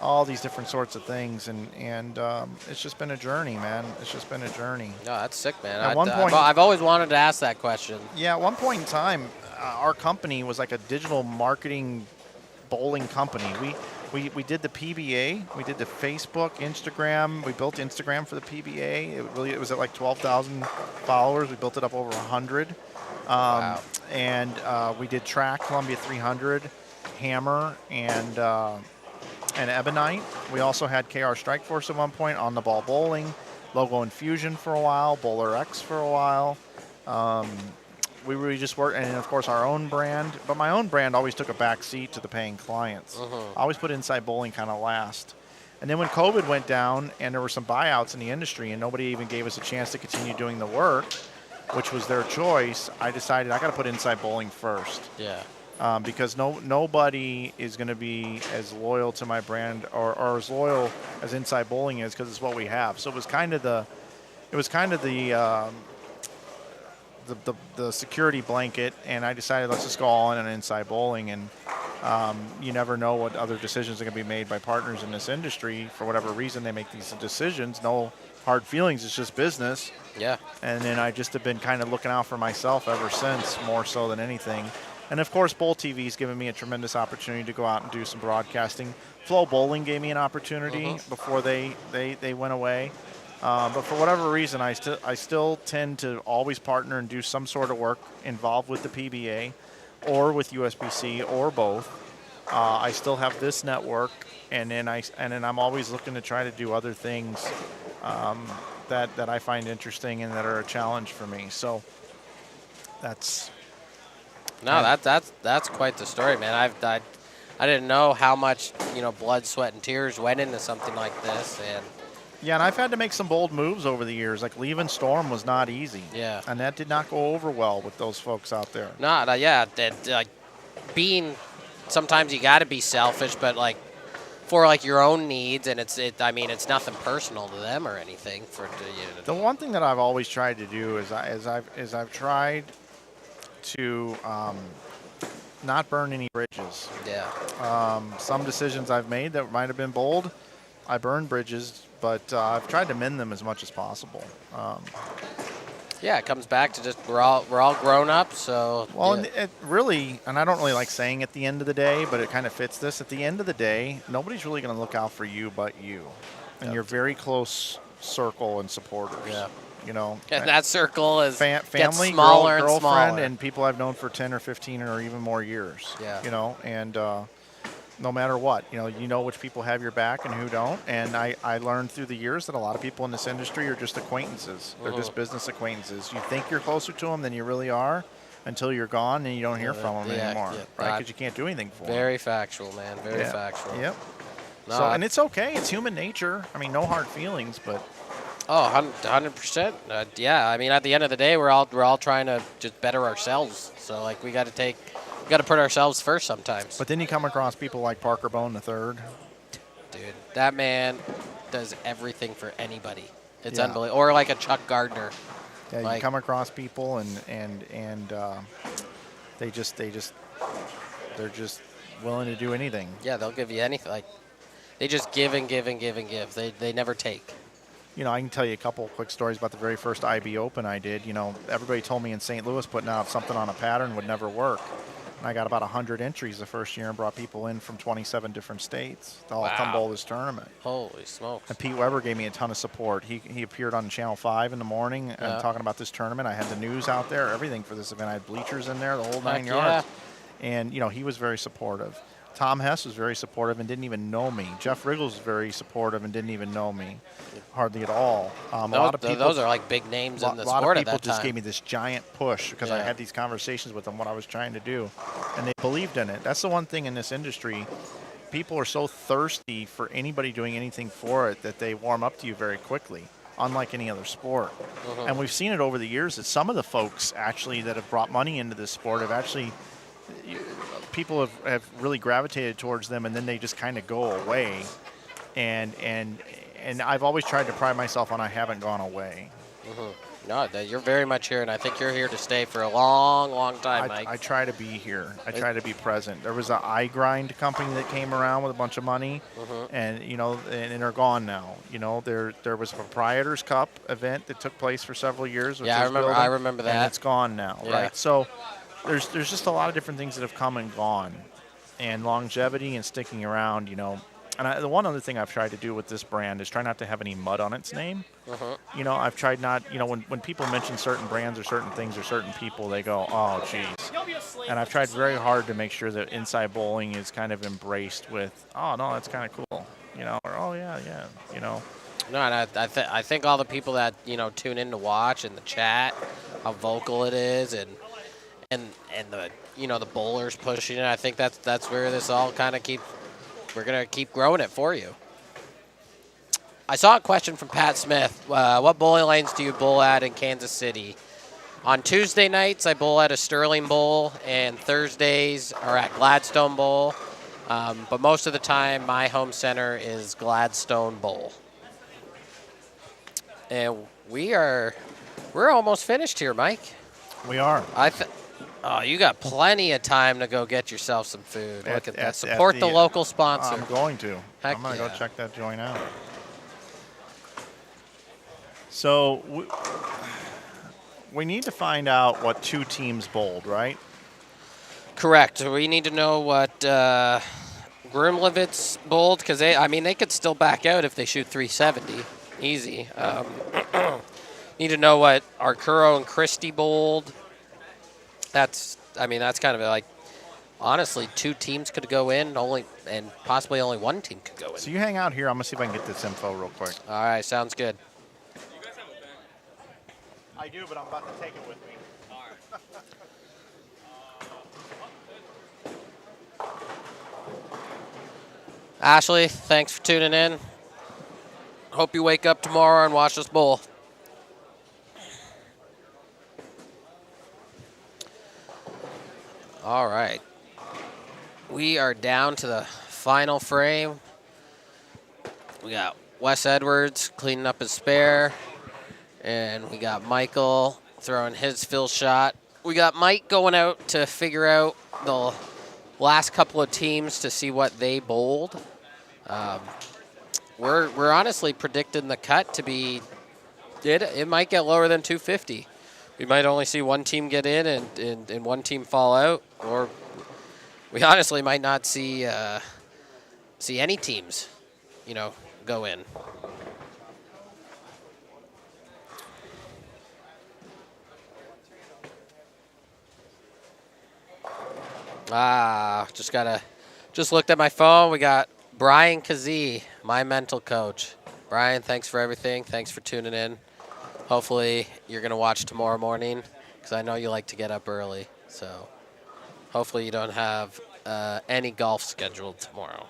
all these different sorts of things, and it's just been a journey, man. It's just been a journey. No, that's sick, man. At one point, I've always wanted to ask that question. Yeah, at one point in time, our company was like a digital marketing bowling company. We did the PBA, we did the Facebook, Instagram. We built Instagram for the PBA. It was at like 12,000 followers. We built it up over 100. Wow. And we did Track, Columbia 300, Hammer, and Ebonite. We also had KR Strike Force at one point, On the Ball Bowling, Logo Infusion for a while, Bowler X for a while. We really just worked, and of course our own brand. But my own brand always took a back seat to the paying clients. I always put inside bowling kind of last. And then when COVID went down and there were some buyouts in the industry and nobody even gave us a chance to continue doing the work, which was their choice, I decided I got to put inside bowling first. Yeah. Because nobody is going to be as loyal to my brand or as loyal as Inside Bowling is, because it's what we have. So it was kind of the security blanket, and I decided let's just go all in on Inside Bowling. And you never know what other decisions are going to be made by partners in this industry. For whatever reason, they make these decisions. No hard feelings. It's just business. Yeah. And then I just have been kind of looking out for myself ever since, more so than anything. And of course, Bowl TV's given me a tremendous opportunity to go out and do some broadcasting. Flow Bowling gave me an opportunity before they went away. But for whatever reason, I still tend to always partner and do some sort of work involved with the PBA or with USBC or both. I still have this network, and then I'm always looking to try to do other things that I find interesting and that are a challenge for me. So that's. No, that's quite the story, man. I didn't know how much blood, sweat, and tears went into something like this, and yeah, and I've had to make some bold moves over the years. Like leaving Storm was not easy. Yeah, and that did not go over well with those folks out there. Being sometimes you got to be selfish, but for your own needs, and it's nothing personal to them or anything. The one thing that I've always tried to do is I've tried to not burn any bridges. Yeah. Some decisions I've made that might have been bold, I burned bridges, but I've tried to mend them as much as possible. Yeah, it comes back to just we're all grown up, so. Well, yeah. and it really, and I don't really like saying at the end of the day, but it kind of fits this. At the end of the day, nobody's really going to look out for you but you, and your very close circle and supporters. Yeah. And that circle is family, smaller girlfriend, and smaller, and people I've known for 10 or 15 or even more years. Yeah. And no matter what, you know which people have your back and who don't. And I learned through the years that a lot of people in this industry are just acquaintances. They're just business acquaintances. You think you're closer to them than you really are. until you're gone and you don't hear from them anymore, right? that- Because you can't do anything for them. Very factual, man. Very factual. Yep. No, So, and it's okay. It's human nature. I mean, no hard feelings, but 100%. Yeah, I mean, at the end of the day, we're all trying to just better ourselves. So like, we got to put ourselves first sometimes. but then you come across people like Parker Bone III. Dude, that man does everything for anybody. It's Yeah. unbelievable. Or like a Chuck Gardner. Yeah, Like- you come across people and they're just willing to do anything. Yeah, they'll give you anything. Like, they just give and give and give and give. They never take. You know, I can tell you a couple of quick stories about the very first IB Open I did. You know, everybody told me in St. Louis putting out something on a pattern would never work. And I got about 100 entries the first year and brought people in from 27 different states to all come bowl this tournament. Holy smokes. And Pete Weber gave me a ton of support. He appeared on Channel 5 in the morning and talking about this tournament. I had the news out there, everything for this event. I had bleachers in there, the whole 9 yards. And, you know, he was very supportive. Tom Hess was very supportive and didn't even know me. Jeff Riggles was very supportive and didn't even know me, hardly at all. A lot of people, those are like big names in the a lot sport of at people that just time. gave me this giant push because I had these conversations with them, what I was trying to do, and they believed in it. That's the one thing in this industry. People are so thirsty for anybody doing anything for it that they warm up to you very quickly, unlike any other sport. And we've seen it over the years that some of the folks actually that have brought money into this sport have actually – people have really gravitated towards them, and then they just kind of go away. And I've always tried to pride myself on I haven't gone away. No, you're very much here, and I think you're here to stay for a long, long time, Mike. I try to be here. I try to be present. There was an iGrind company that came around with a bunch of money, and you know, and they're gone now. You know, there was a Proprietors Cup event that took place for several years. Which Yeah, I remember that. And it's gone now, Yeah. right? So there's just a lot of different things that have come and gone, and longevity and sticking around. You know, and the one other thing I've tried to do with this brand is try not to have any mud on its name. You know, I've tried not, you know, when people mention certain brands or certain things or certain people, they go, oh, geez. And I've tried very hard to make sure that Inside Bowling is kind of embraced with, oh, no, that's kind of cool, you know, or oh, yeah, you know. No, and I think all the people that, you know, tune in to watch and the chat, how vocal it is, and the, you know, the bowlers pushing it, I think that's where this all kind of we're going to keep growing it for you. I saw a question from Pat Smith. What bowling lanes do you bowl at in Kansas City? On Tuesday nights, I bowl at a Sterling Bowl, and Thursdays are at Gladstone Bowl. But most of the time, my home center is Gladstone Bowl. And we're almost finished here, Mike. We are. Oh, you got plenty of time to go get yourself some food. Look at that. Support the local sponsor. I'm going to. Heck I'm going to yeah. go check that joint out. So we need to find out what two teams bowled, right? Correct. We need to know what Grimlevitz bowled, because they could still back out if they shoot 370. Easy. Need to know what Arcuro and Christie bowled. That's kind of like, honestly, two teams could go in, and possibly only one team could go in. So you hang out here. I'm going to see if I can get this info real quick. All right, sounds good. I do, but I'm about to take it with me. All right. Ashley, thanks for tuning in. Hope you wake up tomorrow and watch this bowl. All right. We are down to the final frame. We got Wes Edwards cleaning up his spare. And we got Michael throwing his fill shot. We got Mike going out to figure out the last couple of teams to see what they bowled. We're honestly predicting the cut to be, it might get lower than 250. We might only see one team get in and one team fall out, or we honestly might not see any teams, you know, go in. Just looked at my phone. We got Brian Kazee, my mental coach. Brian, thanks for everything. Thanks for tuning in. Hopefully you're going to watch tomorrow morning. because I know you like to get up early. So hopefully you don't have any golf scheduled tomorrow.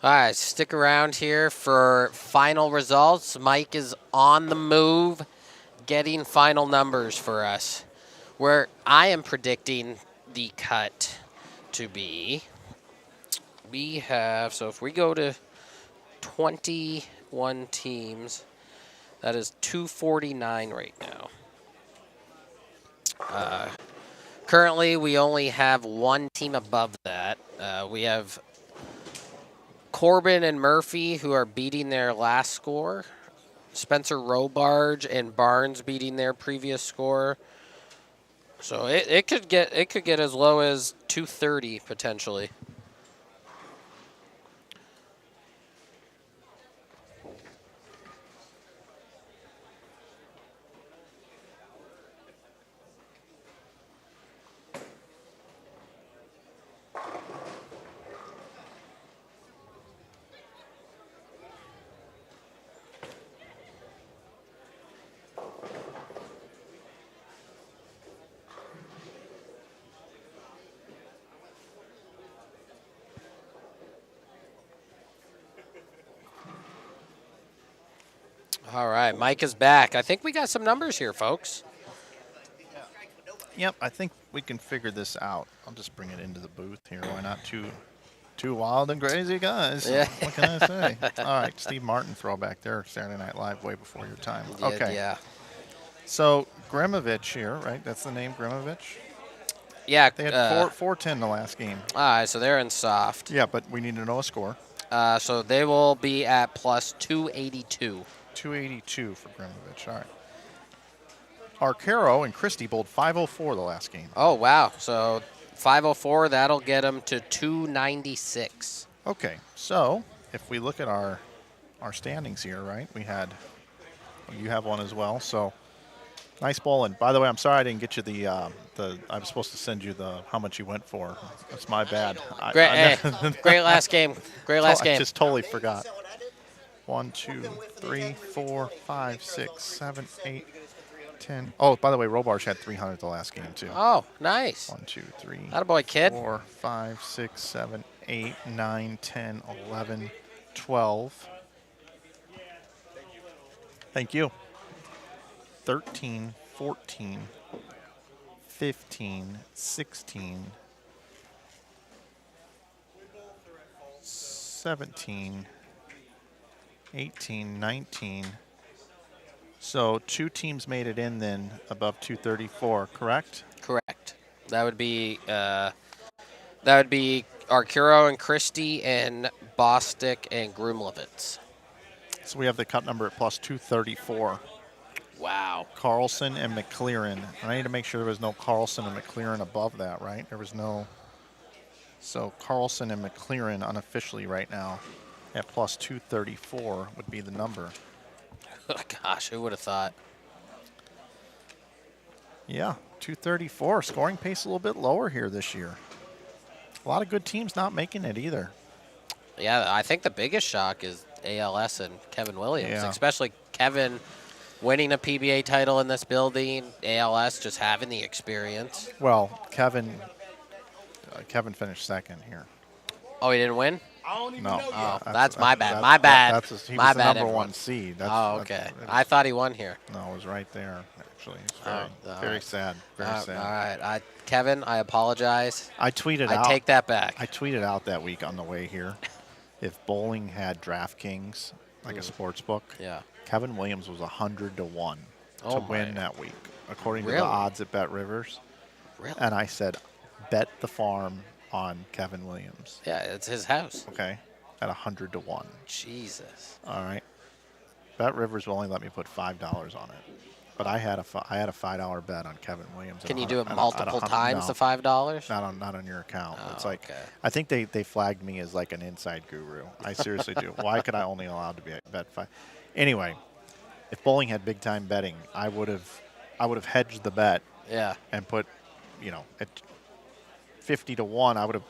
All right, stick around here for final results. Mike is on the move, getting final numbers for us. Where I am predicting the cut to be, we have, so if we go to 21 teams, that is 249 right now. Currently, we only have one team above that. We have Corbin and Murphy, who are beating their last score. Spencer Robarge and Barnes beating their previous score. So it could get as low as 230 potentially. All right, Mike is back. I think we got some numbers here, folks. Yep, I think we can figure this out. I'll just bring it into the booth here. Why not? Two wild and crazy guys. Yeah. What can I say? All right, Steve Martin throwback there, Saturday Night Live, way before your time. Yeah, Okay. Yeah. So Grimovich here, right? That's the name, Grimovich. Yeah. They had 410 the last game. All right, so they're in soft. Yeah, but we need to know a score. So they will be at plus 282. 282 for Grimovich. All right. Arcaro and Christie bowled 504 the last game. Oh, wow. So 504, that'll get them to 296. Okay, so if we look at our standings here, right? We had, you have one as well. So nice bowling. By the way, I'm sorry I didn't get you the I was supposed to send you the how much you went for. That's my bad. Great, great last game. Great last game. I just totally forgot. 1, 2, 3, 4, 5, 6, 7, 8, 10. Oh, by the way, Robarge had 300 the last game too. Oh, nice. 1, 2, 3. Attaboy, kid. 4, 5, 6, 7, 8, 9, 10, 11, 12. Thank you. 13, 14, 15, 16, 17, 18, 19. So 2 teams made it in then above 234, correct? Correct. That would be Arcuro and Christie and Bostic and Grumlovitz. So we have the cut number at plus 234. Wow. Carlson and McLaren. I need to make sure there was no Carlson and McLaren above that, right? There was no. So Carlson and McLaren unofficially right now at plus 234 would be the number. Gosh, who would have thought? Yeah, 234. Scoring pace a little bit lower here this year. A lot of good teams not making it either. Yeah, I think the biggest shock is ALS and Kevin Williams, Yeah. especially Kevin winning a PBA title in this building, ALS just having the experience. Well, Kevin finished second here. Oh, he didn't win? No. Oh, that's my bad. My bad. He My was the bad, number everyone. one seed. Oh, okay. I thought he won here. No, it was right there, actually. It's All very right. sad. Very sad. All right. Kevin, I apologize. I tweeted I out. take that back. I tweeted out that week on the way here. If bowling had DraftKings, like a sports book, Yeah. Kevin Williams was 100 to 1 Oh to win my. that week, according to Really? the odds at Bet Rivers. Really? And I said, bet the farm on Kevin Williams. Yeah, it's his house. Okay, at 100 to 1. Jesus. All right. Bet Rivers will only let me put $5 on it, but I had a $5 bet on Kevin Williams. Can you do it multiple times no, to $5? not on your account. Oh, it's like okay. I think they flagged me as like an inside guru. I seriously do. Why could I only allowed to bet 5? Anyway, if bowling had big time betting, I would have hedged the bet. Yeah. And put, at 50 to 1, I would have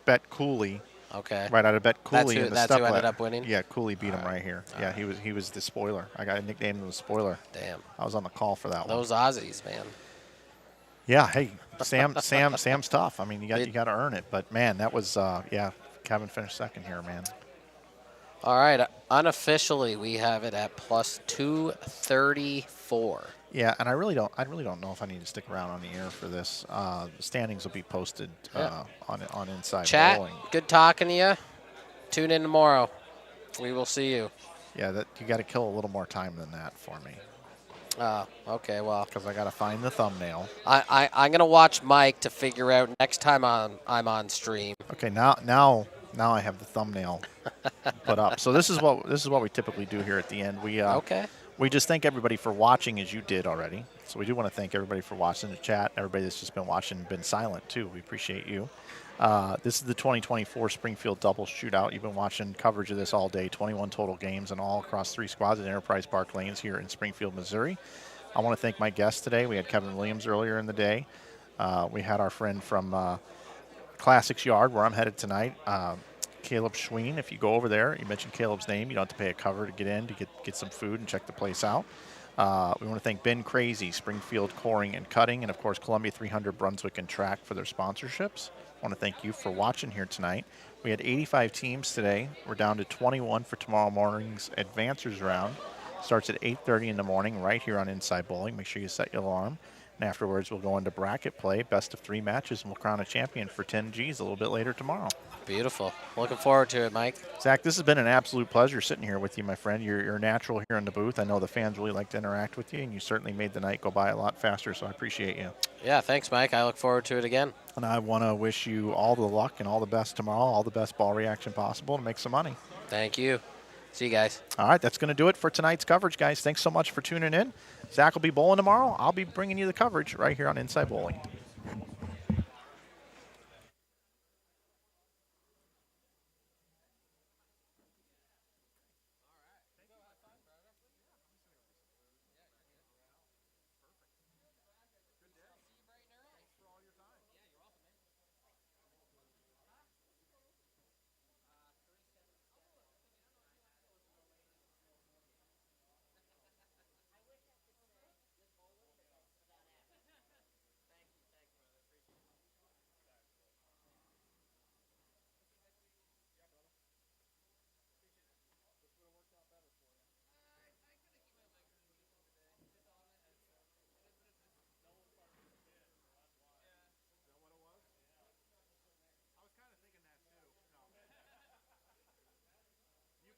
bet Cooley. Okay. Right, I'd have bet Cooley in the That's who ended up winning? Yeah, Cooley beat him right here. Yeah, he was the spoiler. I got nicknamed him the spoiler. Damn. I was on the call for that one. Those Aussies, man. Yeah, hey, Sam's tough. I mean, you got to earn it. But man, that was Kevin finished second here, man. All right, unofficially we have it at plus 234. Yeah, and I really don't know if I need to stick around on the air for this. The standings will be posted on Inside Chat, Bowling. good talking to you. Tune in tomorrow. We will see you. Yeah, that you got to kill a little more time than that for me. Okay, well. Because I got to find the thumbnail. I'm gonna watch Mike to figure out next time I'm on stream. Okay, now I have the thumbnail put up. So this is what we typically do here at the end. We just thank everybody for watching, as you did already. So we do want to thank everybody for watching the chat, everybody that's just been watching and been silent too. We appreciate you. This is the 2024 Springfield Double Shootout. You've been watching coverage of this all day, 21 total games and all across 3 squads at Enterprise Park Lanes here in Springfield, Missouri. I want to thank my guests today. We had Kevin Williams earlier in the day. We had our friend from Classics Yard, where I'm headed tonight, Caleb Schween. If you go over there, you mention Caleb's name, you don't have to pay a cover to get in to get some food and check the place out. We want to thank Ben Crazy, Springfield Coring and Cutting, and of course Columbia 300, Brunswick and Track for their sponsorships. I want to thank you for watching here tonight. We had 85 teams today. We're down to 21 for tomorrow morning's Advancers round. Starts at 8:30 in the morning right here on Inside Bowling. Make sure you set your alarm. And afterwards, we'll go into bracket play, best of 3 matches, and we'll crown a champion for 10 Gs a little bit later tomorrow. Beautiful. Looking forward to it, Mike. Zach, this has been an absolute pleasure sitting here with you, my friend. You're natural here in the booth. I know the fans really like to interact with you, and you certainly made the night go by a lot faster, so I appreciate you. Yeah, thanks, Mike. I look forward to it again. And I want to wish you all the luck and all the best tomorrow, all the best ball reaction possible to make some money. Thank you. See you guys. All right, that's going to do it for tonight's coverage, guys. Thanks so much for tuning in. Zach will be bowling tomorrow. I'll be bringing you the coverage right here on Inside Bowling.